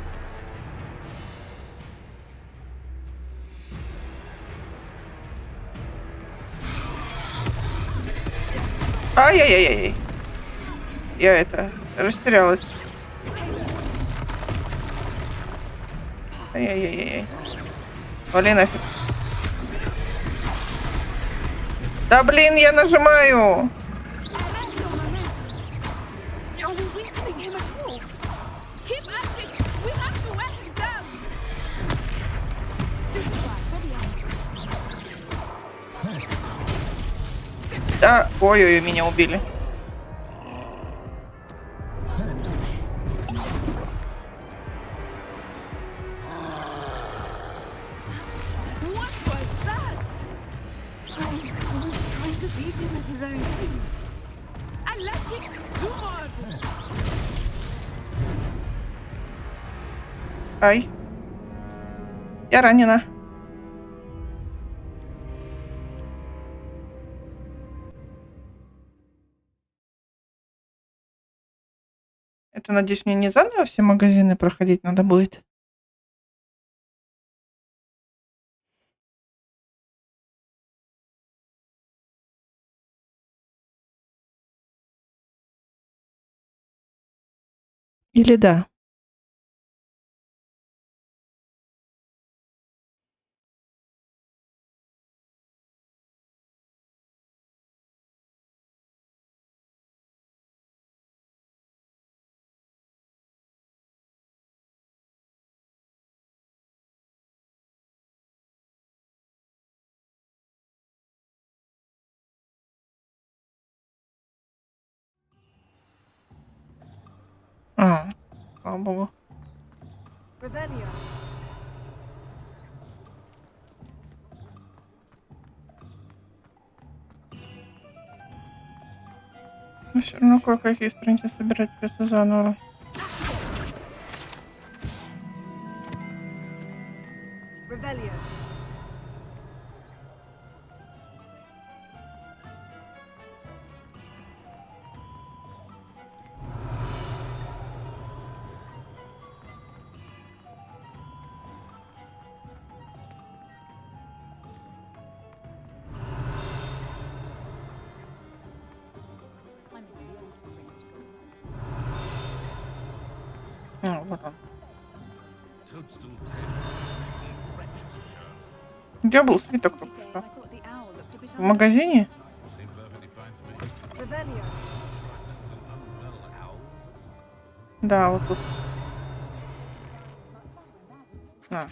Ай-яй-яй-яй. Я это растерялась. Ай-яй-яй-яй. Вали нафиг. Да блин, я нажимаю. Да, ой-ой, меня убили. Ай. Я ранена. Это, надеюсь, мне не заново все магазины проходить надо будет? Или да? А, слава богу. Но все равно кое-какие страницы собирать придется заново. Вот он. Где был свиток только что? В магазине? Да, вот тут. А.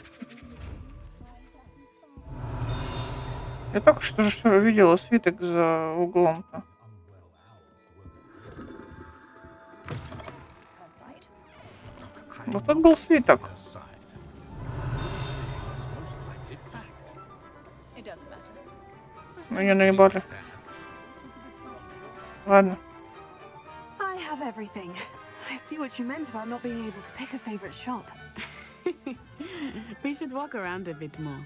Я только что же видела свиток за углом-то. Вот тут был свиток. Ну, я наебали. Ладно. I have everything. I see what you meant about not being able to pick a favorite shop. We should walk around a bit more.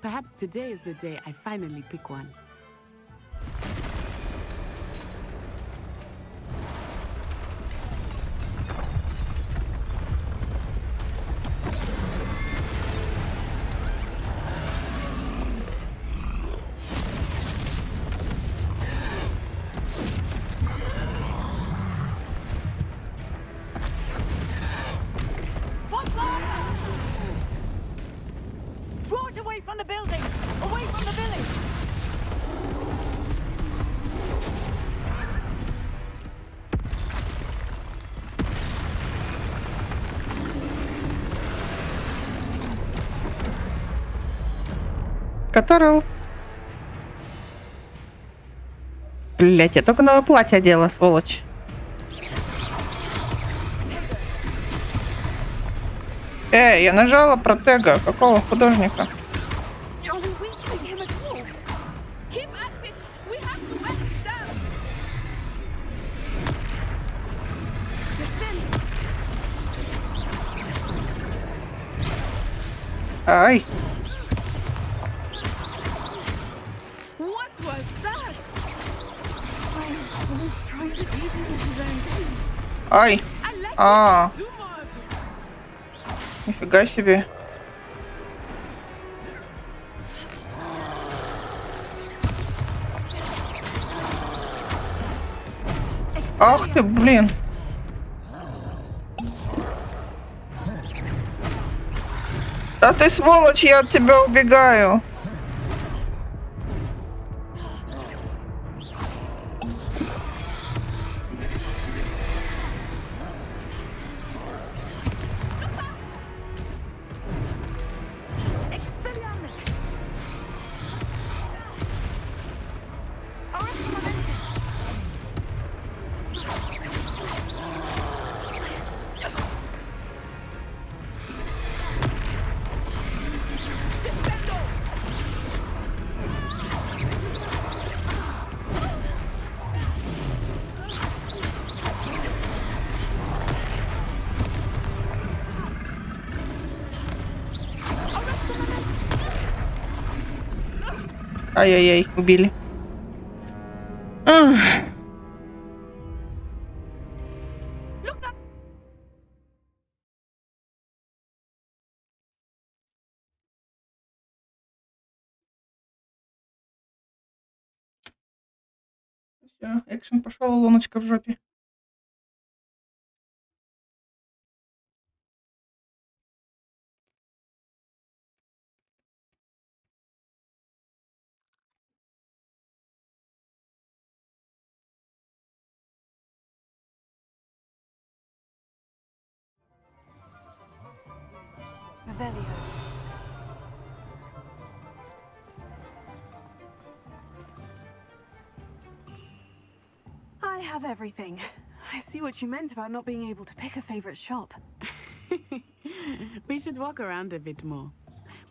Perhaps today is the day I finally pick one. from the building! Away from the village! Который... Блять, я только новое платье одела, сволочь. Я нажала протега. Какого художника? Ай. Ай. Нифига себе. Ах ты, блин. Да ты сволочь, я от тебя убегаю. Ай-яй-яй, убили. Все, экшен пошел, луночка в жопе. Revelio. I have everything. I see what you meant about not being able to pick a favorite shop. We should walk around a bit more.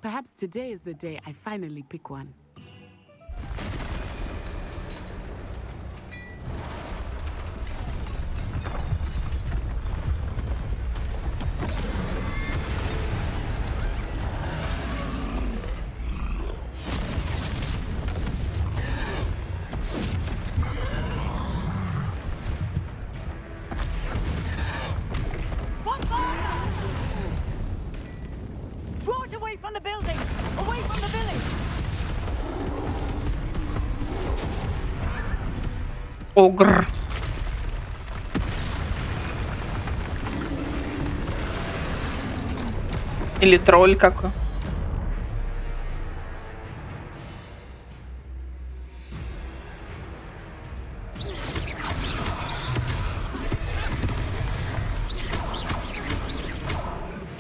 Perhaps today is the day I finally pick one. Draw it away from the building! Away from the village! Огр. Или тролль какой.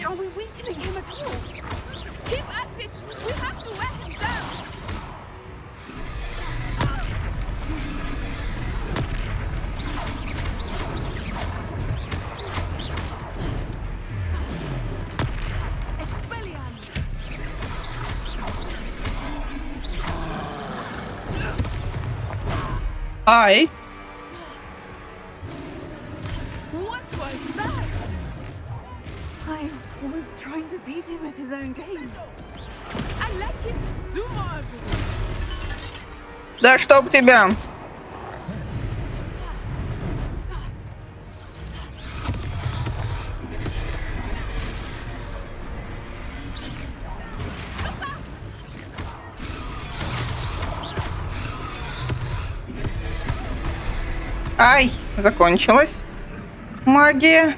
Are we weakening him at all? Keep at it! We have to wear him down! Ай. What was that? I was trying to beat him at his own game. I like it. Do more of it. Да чтоб тебя. Ай, закончилась магия.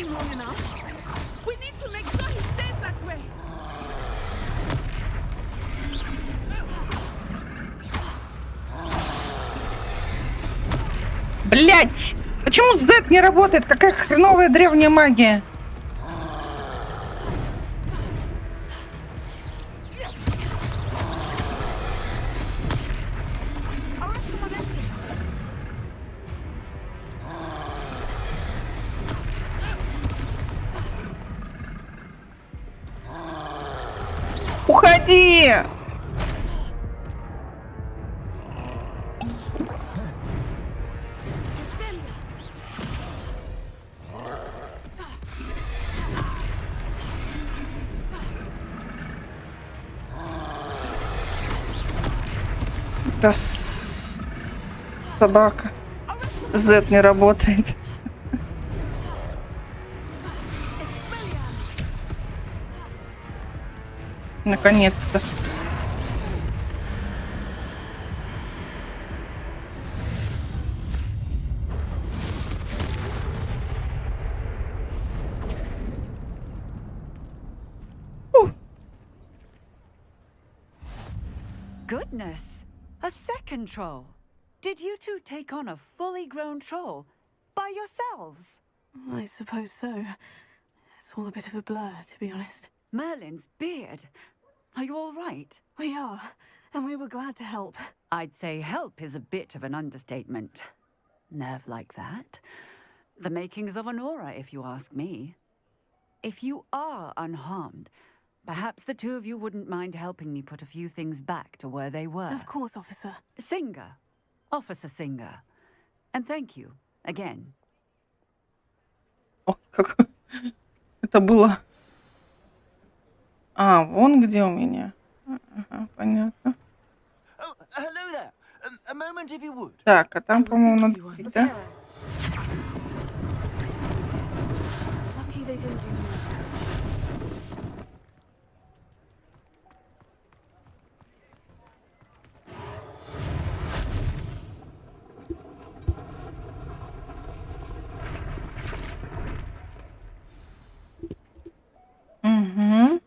him long enough. We need to make sure he stays that way. Блять! Почему Z не работает? Какая хреновая древняя магия? Уходи! Да собака. Z не работает. Наконец-то. Goodness! A second troll. Did you two take on a fully grown troll by yourselves? I suppose so. It's all a bit of a blur, to be honest. Merlin's beard. Are you all right? We are, and we were glad to help. I'd say help is a bit of an understatement. Nerve like that. The makings of an aura, if you ask me. If you are unharmed, perhaps the two of you wouldn't mind helping me put a few things back to where they were. Of course, officer. Singer. Officer Singer. And thank you, again. О, как это было. А, вон где у меня. Ага, понятно. Hello there. A moment if you would. Так, а там, по-моему, надо идти, да? Lucky they didn't do more. Угу.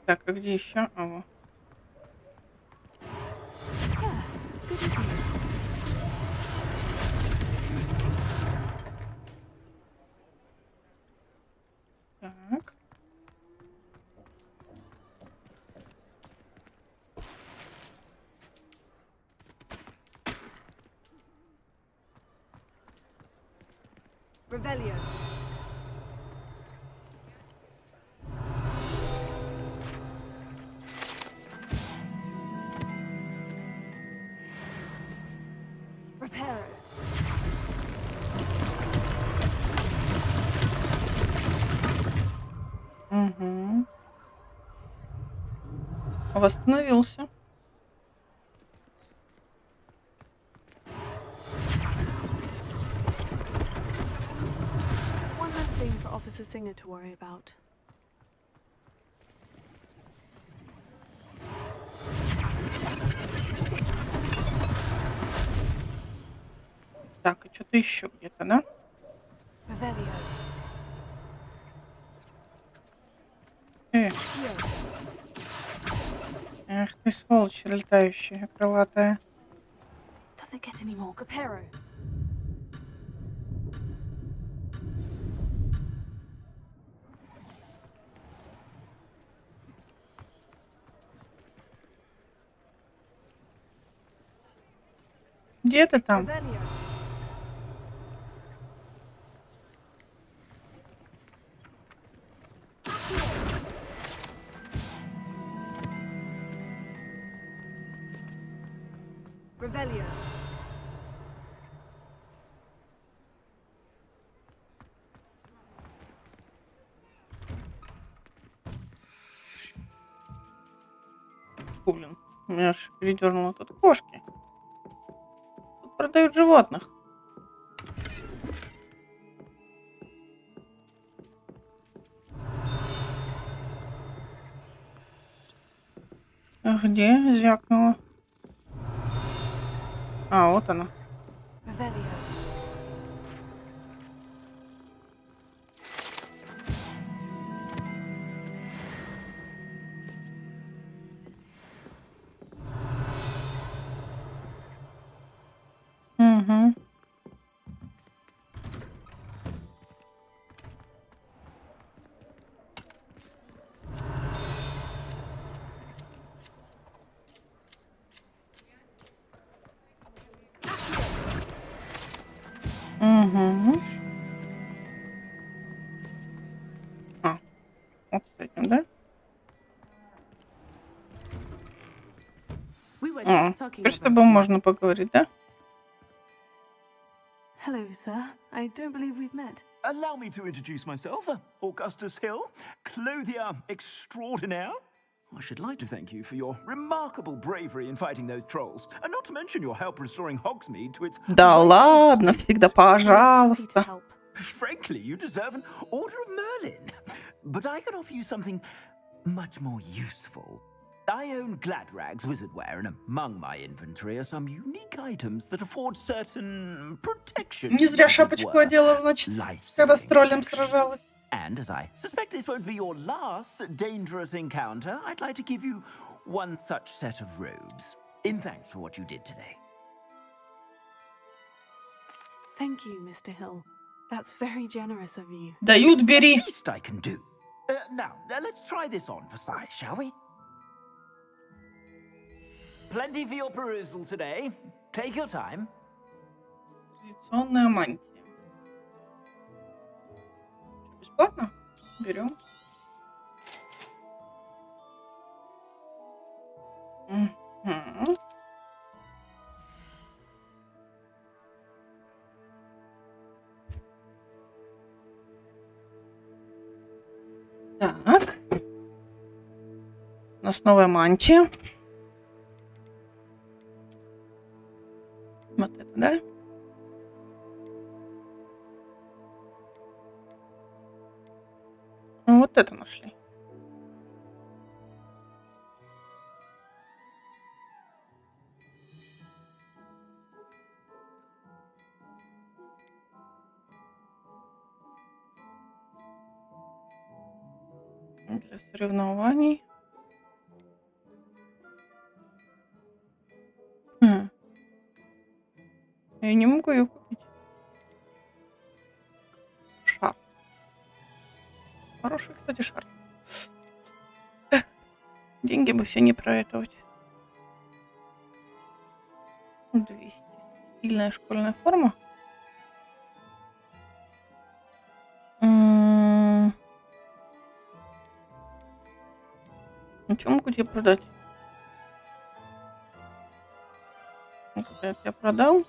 Так, а где еще? А, вот. Так. Revelio. Reparo. Угу. Восстановился. One less thing for Officer Singer to worry about. Так, и что-то еще где-то, да? Revelio. Эх ты, сволочь летающая, крылатая. Does it get any more? Reparo. Где ты там? Revelio. Revelio. Блин, меня аж передернуло тут кошки. Тут продают животных. А где звякнула? А, вот она. Revelio. Угу. А, вот с этим, да? Теперь с тобой можно поговорить, да? Hello, sir. I don't believe we've met. Allow me to introduce myself, Augustus Hill, clothier extraordinaire. I should like to thank you for your remarkable bravery in fighting those trolls, and not to mention your help restoring Hogsmeade to its... Да ладно, всегда пожалуйста. Frankly, you deserve an Order of Merlin. But I can offer you something much more useful. I own Gladrag's wizardware, and among my inventory are some unique items that afford certain protection. Не зря шапочку одела, значит, когда с троллем сражалась. And as I suspect this won't be your last dangerous encounter, I'd like to give you one such set of robes, in thanks for what you did today. Thank you, Mr. Hill. That's very generous of you. Дают, бери. It's the least I can do. Now, let's try this on for size, shall we? Plenty for your perusal today. Take your time. Традиционная мантия. Бесплатно? Берем. Угу. Так. У нас новая мантия. Вот это, да? Ну, вот это нашли. Для соревнований. Я не могу ее купить. Шар. Хороший, кстати, шар. Деньги бы все не проэтовать. 200. Стильная школьная форма. Ну, что могу тебе продать? Вот это я тебе продал.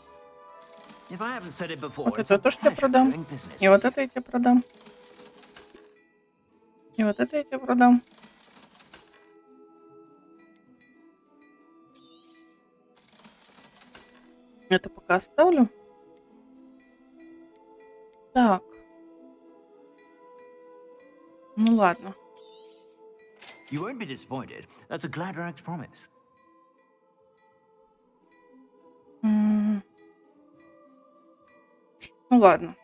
Вот это то, что я продам. И вот это я тебе продам. И вот это я тебе продам. Это пока оставлю. Так. Ну ладно. You won't be disappointed. That's a Gladrag's promise. Ну ладно.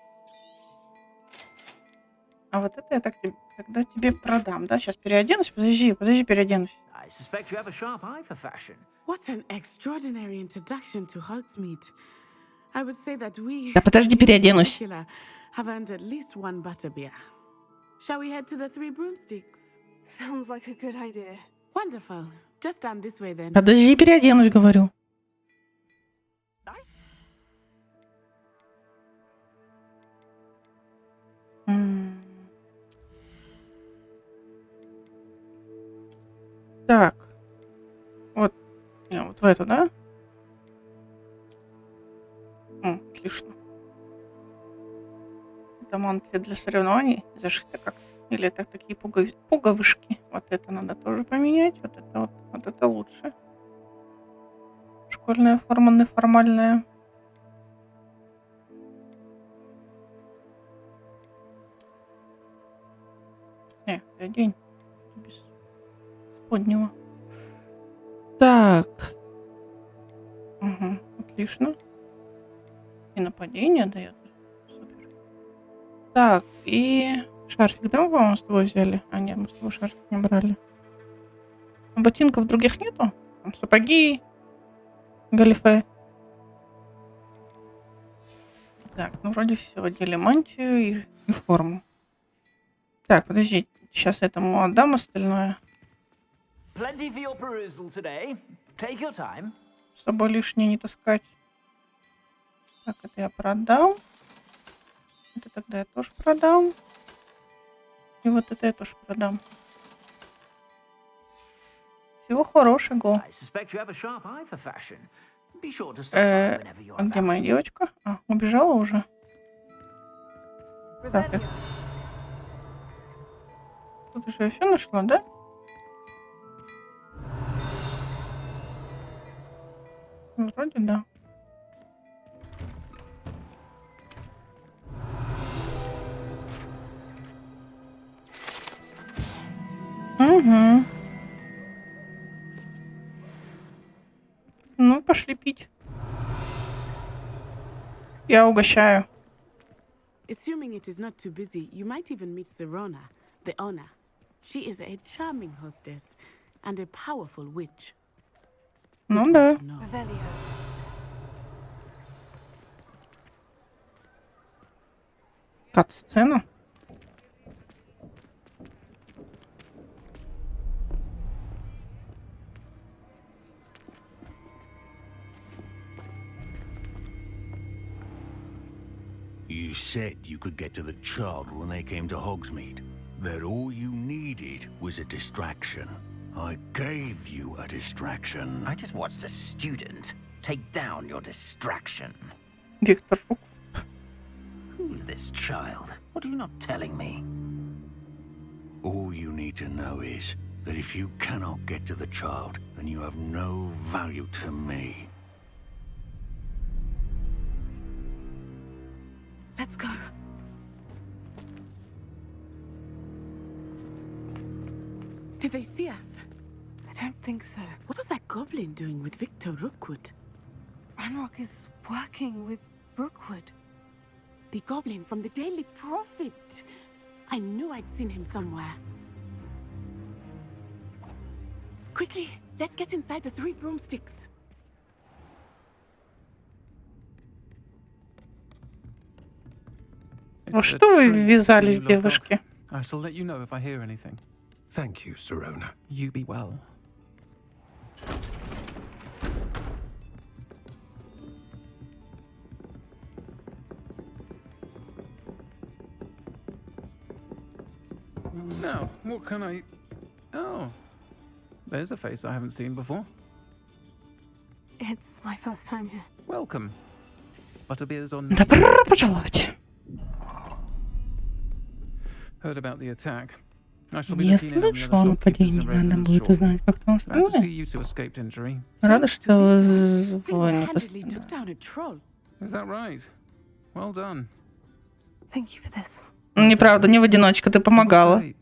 А вот это я так тогда тебе продам, да? Сейчас переоденусь. Подожди, переоденусь. I suspect you have a sharp eye for fashion. What an extraordinary introduction to Hogsmeade. I would say that we, Да подожди, переоденусь. have earned at least one butterbeer. Shall we head to the Three Broomsticks? Sounds like a good idea. Wonderful. Just stand this way then. Подожди, переоденусь, говорю. Так. Вот. Вот в эту, да? Отлично. Это мантия для соревнований. Зашита как? Или это такие пуговышки? Вот это надо тоже поменять. Вот это лучше. Школьная форма неформальная. День. Без споднего. Так. Угу, отлично. И нападение дает. Супер. Так, и шарфик, да, мы, по-моему, с тобой взяли? А, нет, мы с тобой шарфик не брали. А ботинков других нету? Там сапоги, галифе. Так, ну вроде все. Одели мантию и форму. Так, подожди. Сейчас этому отдам остальное. Plenty for your perusal today. Take your time. С собой лишнее не таскать. Так, это я продал. Это тогда я тоже продам. И вот это я тоже продам. Всего хорошего. I suspect you have a sharp eye for fashion. Be sure to stop by whenever you're А где about. моя девочка? А, убежала уже. Так, это... Тут уже я все нашла, да? Вроде да. Угу. Ну, пошли пить. Я угощаю. Assuming it is not too busy, you might even meet Serona, the owner. She is a charming hostess and a powerful witch. Ну да. Revelio. Кат-сцена. You said you could get to the child when they came to Hogsmeade. That all you needed was a distraction. I gave you a distraction. I just watched a student take down your distraction. Виктор Фук. Who's this child? What are you not telling me? All you need to know is that if you cannot get to the child, then you have no value to me. Let's go. Did they see us? I don't think so. What was that goblin doing with Victor Rookwood? Ranrock is working with Rookwood. The goblin from the Daily Prophet. I knew I'd seen him somewhere. Quickly, let's get inside the 3 broomsticks. Ну что вы ввязались, девушки? I shall let you know if I hear anything. Thank you, Serona. You be well. Now, what can I... Oh, there's a face I haven't seen before. It's my first time here. Welcome. Butterbeer's on... Добро пожаловать. Heard about the attack. I shall be Я looking in on the слышала о other нападении, shopkeepers and надо residents будет shortly. узнать, как там Glad to see остальное. you two escaped injury. Рада, что вы Single-handedly took down a troll. Is that right? Well done. Thank you for this. Неправда, не в одиночку, ты помогала. Wait,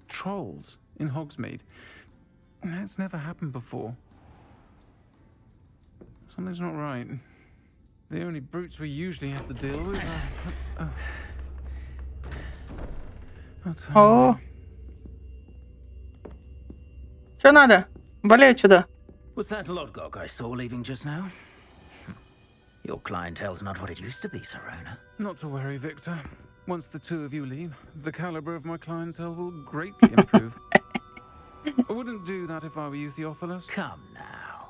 trolls in Hogsmeade. That's never happened before. Something's not right. The only brutes we usually have to deal with are... О. Что надо? Валяй сюда. Was that Lodgok I saw leaving just now? Your clientele's not what it used to be, Serona. Not to worry, Victor. Once the two of you leave, the caliber of my clientele will greatly improve. I wouldn't do that if I were you, Theophilus. Come now.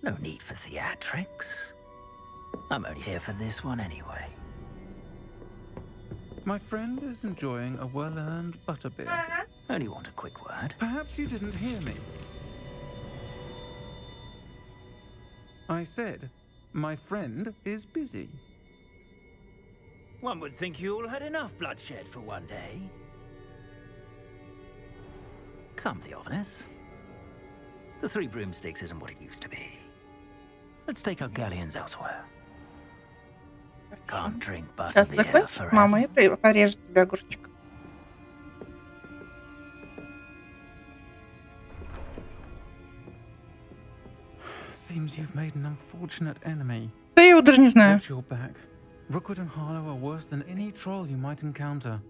No need for theatrics. I'm only here for this one anyway. My friend is enjoying a well-earned butterbeer. Only want a quick word. Perhaps you didn't hear me. I said, my friend is busy. One would think you all had enough bloodshed for one day. Come, Theophilus. The 3 broomsticks isn't what it used to be. Let's take our galleons elsewhere. Can't drink Сейчас butterbeer закончишь, forever. мама, и порежет тебя огурчик. Seems you've made an unfortunate enemy. Да я его даже не знаю. Watch your back. Rookwood and Harlow are worse than any troll you might encounter.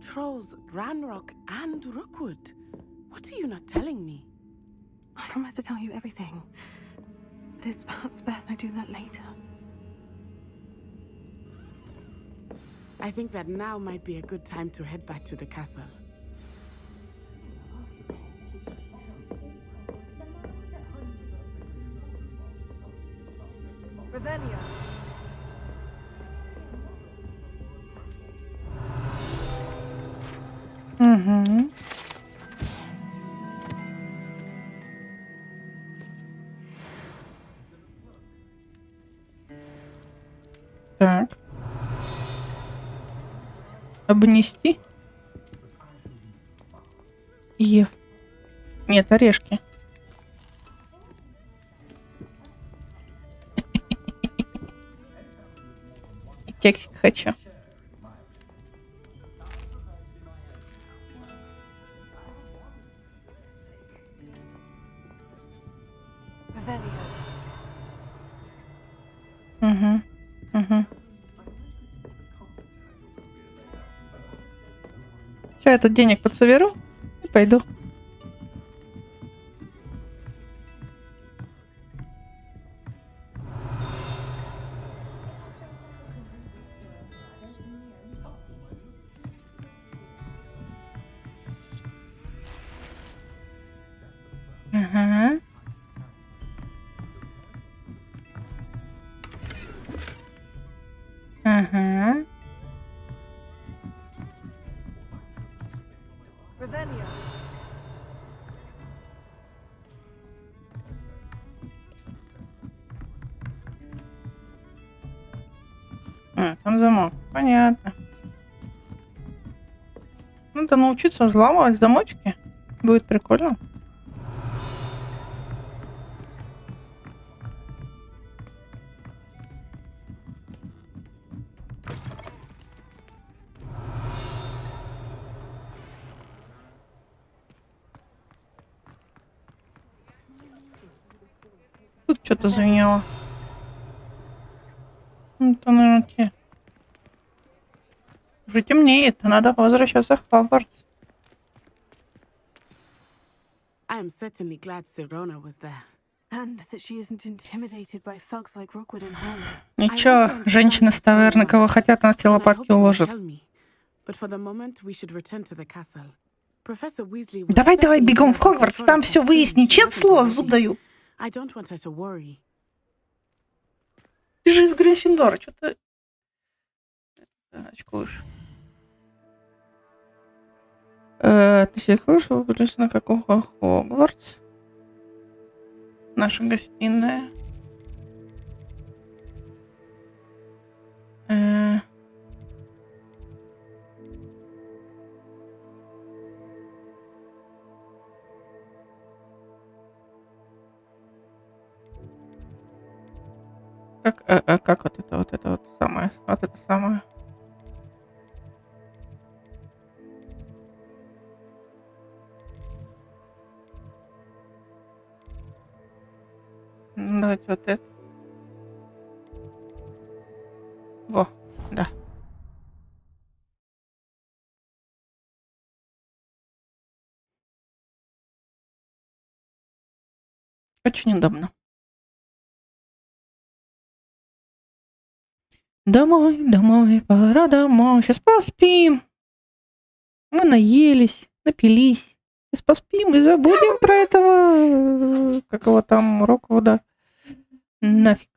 Trolls, Ranrock, and Rookwood. What are you not telling me? I promise to tell you everything. But it's perhaps best I do that later. I think that now might be a good time to head back to the castle. Revelio. Так. Обнести. Ев. Нет, орешки. Кексик хочу. Угу. Угу. Сейчас я тут денег подсоберу и пойду. Ага. Ага. А, там замок. Понятно. Надо научиться взламывать замочки. Будет прикольно. Тут что-то звенело. Это, наверное, те. Уже темнеет, надо возвращаться в Хогвартс. I am certainly glad Sirona was there. And that she isn't intimidated by thugs like Rookwood and Harlow. Ничего, женщины с таверны, кого хотят, на телопатки уложат. But for the moment, we should return to the castle. Professor Weasley. Давай, бегом в Хогвартс, там все выясни. Чет слово, зуб даю. I don't want her to worry. Ты же из Гриффиндора, что ты очкуешь? Ты себе хочешь выглядеть на какого Хогвартс? Наша гостиная. Как вот это самое? Вот это самое. Давайте вот это. Во, да. Очень удобно. Домой, пора домой. Сейчас поспим. Мы наелись, напились. Сейчас поспим и забудем про этого... Как его там, Роквуда. Нафиг.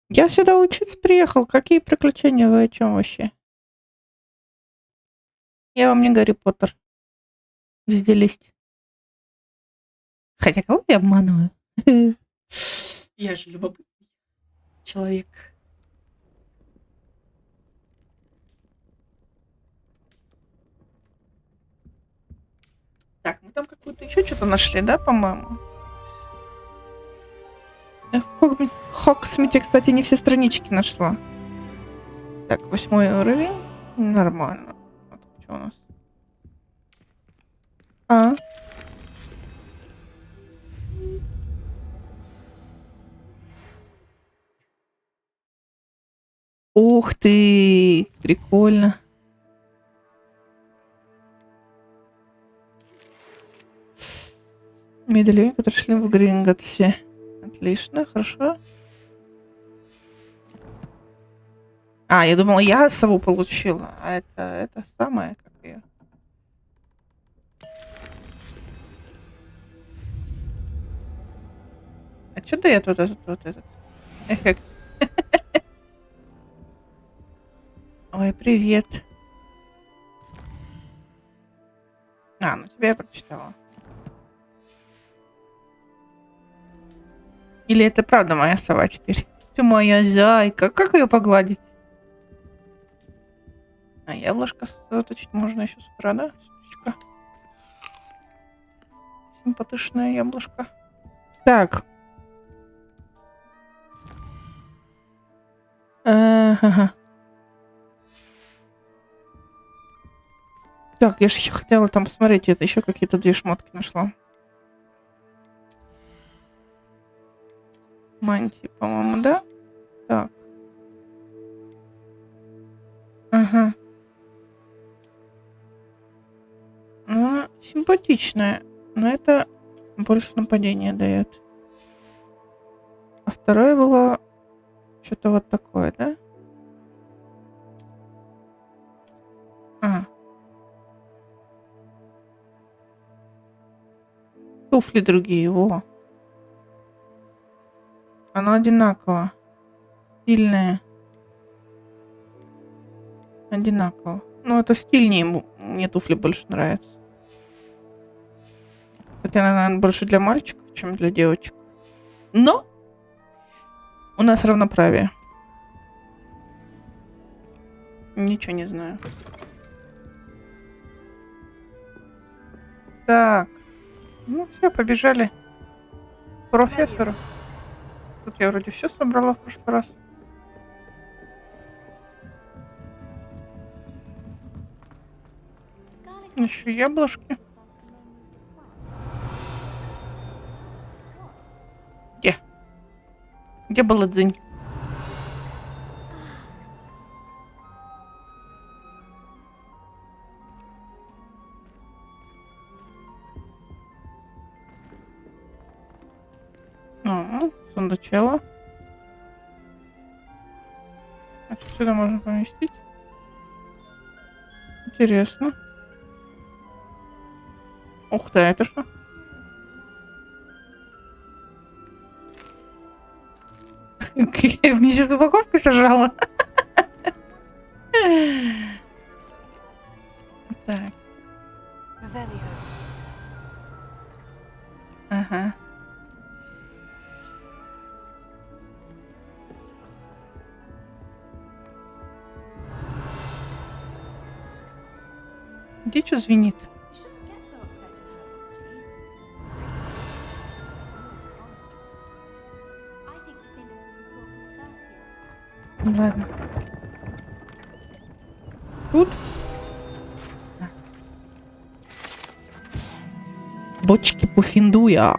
Я сюда учиться приехал. Какие приключения, вы о чем вообще? Я вам не Гарри Поттер. Везде лезть. Хотя кого я обманываю? Я же любопытный человек. Так, мы там какую-то еще что-то нашли, да, по-моему? Я в Хогсмите, кстати, не все странички нашла. Так, 8 уровень. Нормально. Вот, что у нас? Ух ты! Прикольно. Медальоны, которые шли в Гринготсе. Отлично, хорошо. Я думала, я сову получила. А это самое, как ее. А что дает вот этот эффект? Ой, привет. Ну тебя я прочитала. Или это правда моя сова теперь? Ты моя зайка. Как ее погладить? А яблочко сосредоточить можно еще с утра, да? Сучка. Симпатичное яблочко. Так. Ага. Так, я же еще хотела там посмотреть, это еще какие-то 2 шмотки нашла. Мантии, по-моему, да? Так. Ага. Ну, симпатичная. Но это больше нападения дает. А второе было что-то вот такое, да? А. Туфли другие, во. Оно одинаково. Стильное. Одинаково. Ну, это стильнее. Мне туфли больше нравятся. Хотя, наверное, больше для мальчиков, чем для девочек. Но у нас равноправие. Ничего не знаю. Так. Ну все, побежали к профессору. Тут я вроде все собрала в прошлый раз. Еще яблочки. Где? Где была дзынь? Сундучело. А что сюда можно поместить? Интересно. Ух ты, это что? Мне сейчас упаковку сожрала. Так. Ага. Где что звенит? Ладно. Тут? Бочки пуфиндуя.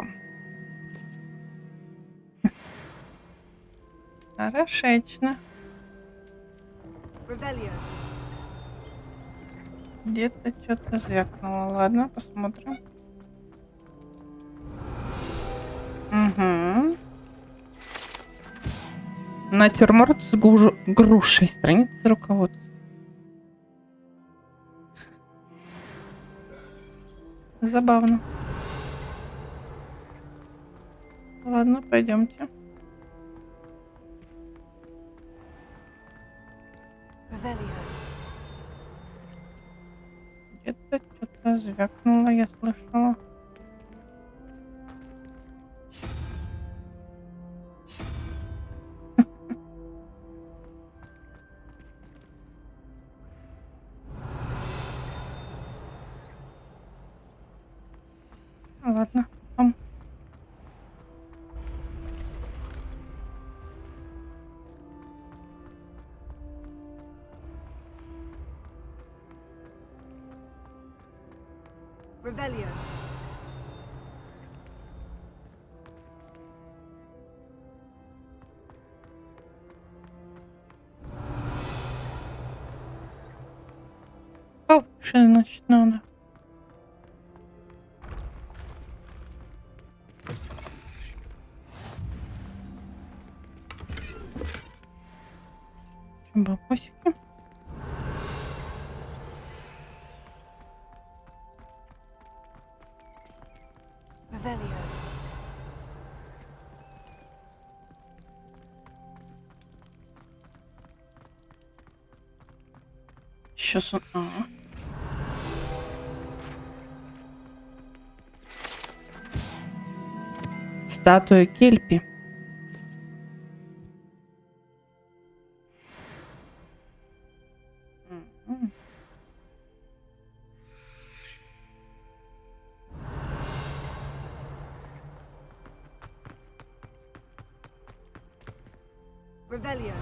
Хорошечно. Где-то что-то звякнуло. Ладно, посмотрим. Угу. Натюрморт с грушей. Страница руководства. Забавно. Ладно, пойдемте. Где-то что-то звякнуло, я слышала. Ладно, там. Revelio. О, что значит надо? Бабосики. Revelio. Сейчас он... Статуя Кельпи. Revelio.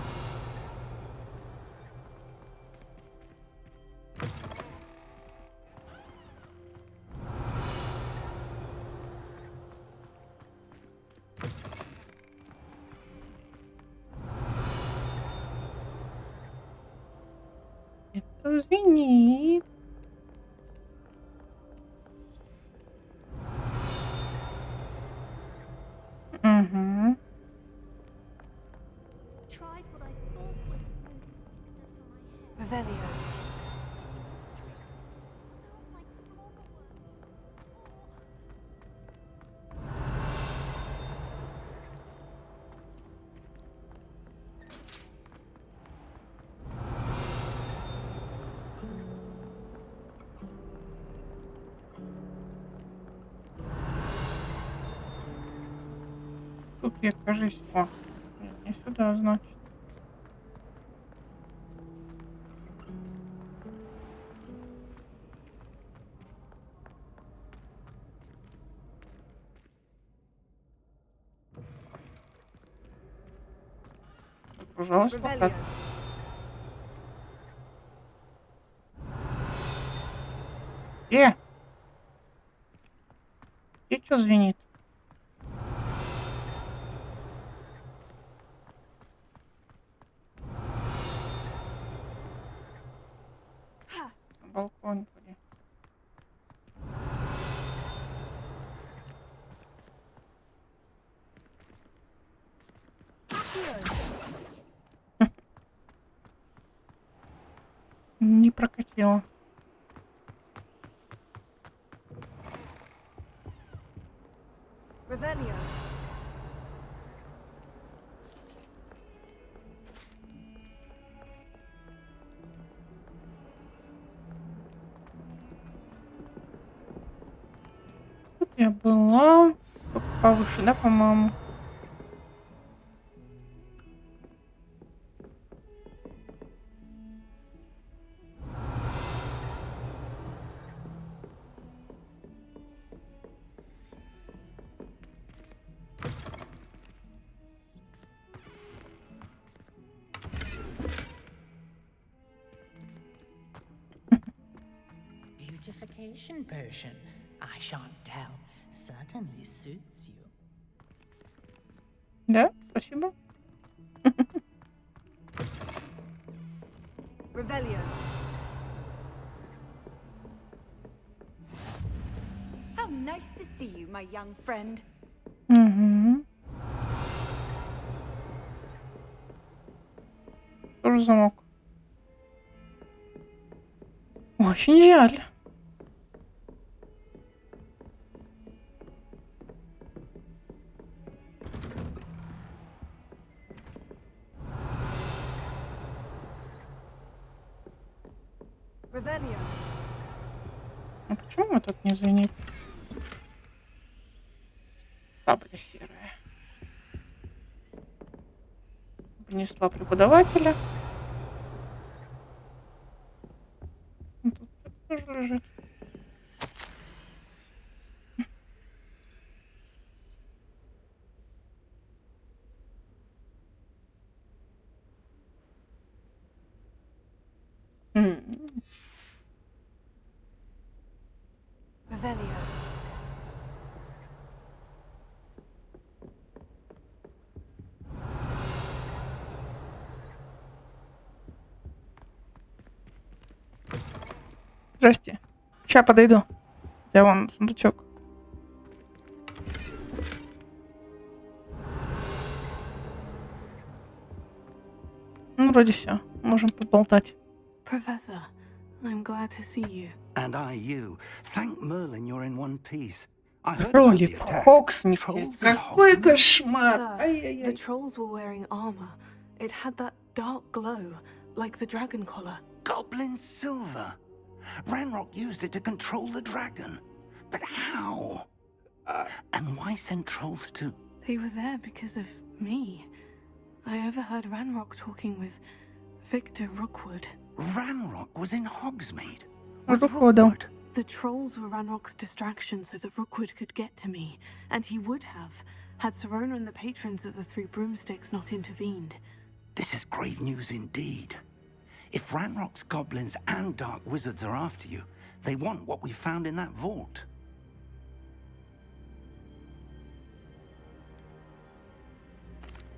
Это звенит. Угу. Revelio. Тут я, кажись... О, не сюда, значит. Пожалуйста, Revelio. Где? Где что звенит? На балконе поди. Не прокатило. Revelio. Тут я была. Только повыше, да, по-моему? Beautification potion. I shan't tell. Certainly suits you. Да, спасибо. Revelio. How nice to see you, my young friend. Угу. Тоже замок. Очень жаль. Revelio. А почему этот не звенит? Сабля серая. Принесла преподавателя. Тут тоже лежит. Revelio. Здрасте. Сейчас подойду. Я вон сундучок. Ну, вроде все. Можем поболтать. Professor, I'm glad to see you. And I you. Thank Merlin you're in one piece. I heard about Тролли the в attack. Хогсмите. Trolls in Какой Hogsmeade? кошмар! Sir, the Ай-яй-яй. trolls were wearing armor. It had that dark glow, like the dragon collar. Goblin silver. Ranrock used it to control the dragon. But how? And why send trolls too? They were there because of me. I overheard Ranrock talking with Victor Rookwood. Ranrock was in Hogsmeade. Rookwood'ом. The trolls were Ranrock's distraction so that Rookwood could get to me, and he would have, had Serona and the patrons of the Three Broomsticks not intervened. This is grave news indeed. If Ranrock's goblins and dark wizards are after you, they want what we found in that vault.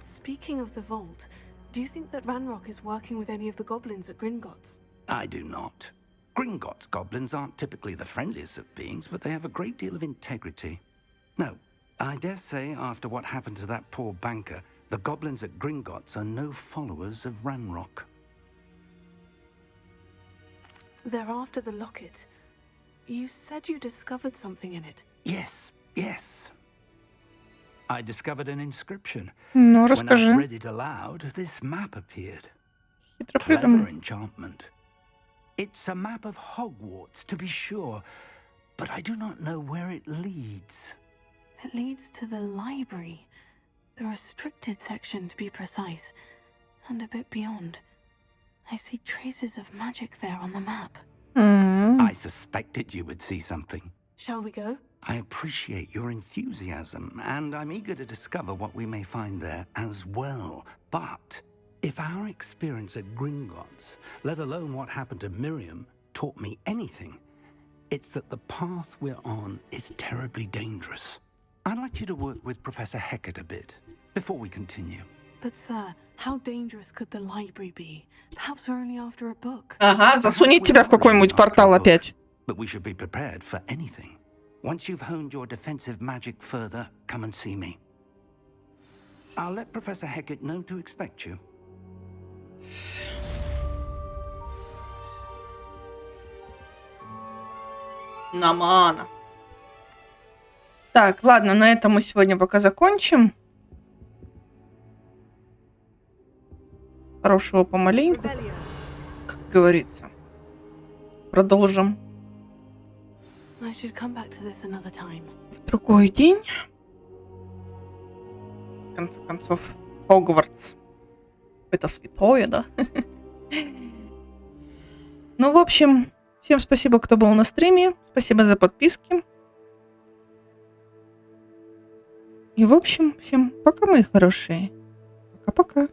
Speaking of the vault, do you think that Ranrock is working with any of the goblins at Gringotts? I do not. Gringotts goblins aren't typically the friendliest of beings, but they have a great deal of integrity. No, I dare say after what happened to that poor banker, the goblins at Gringotts are no followers of Ranrock. They're after the locket. You said you discovered something in it. Yes, yes. I discovered an inscription. Ну, When расскажи. I read it aloud, this map appeared. Clever enchantment. It's a map of Hogwarts, to be sure, but I do not know where it leads. It leads to the library. The restricted section, to be precise. And a bit beyond. I see traces of magic there on the map. I suspected you would see something. Shall we go? I appreciate your enthusiasm, and I'm eager to discover what we may find there as well. But if our experience at Gringotts, let alone what happened to Miriam, taught me anything, it's that the path we're on is terribly dangerous. I'd like you to work with Professor Hecat a bit before we continue. But sir, how dangerous could the library be? Perhaps we're only after a book. Ага, засунет тебя в какой-нибудь портал опять. But we should be prepared for anything. Once you've honed your defensive magic further, come and see me. I'll let Professor Hecat know to expect you. Намана. Так, ладно, на этом мы сегодня пока закончим. Хорошего помаленьку, как говорится. Продолжим I should come back to this another time. в другой день. В конце концов, Хогвартс. Это святое, да? Ну, в общем, всем спасибо, кто был на стриме. Спасибо за подписки. И, в общем, всем пока, мои хорошие. Пока-пока.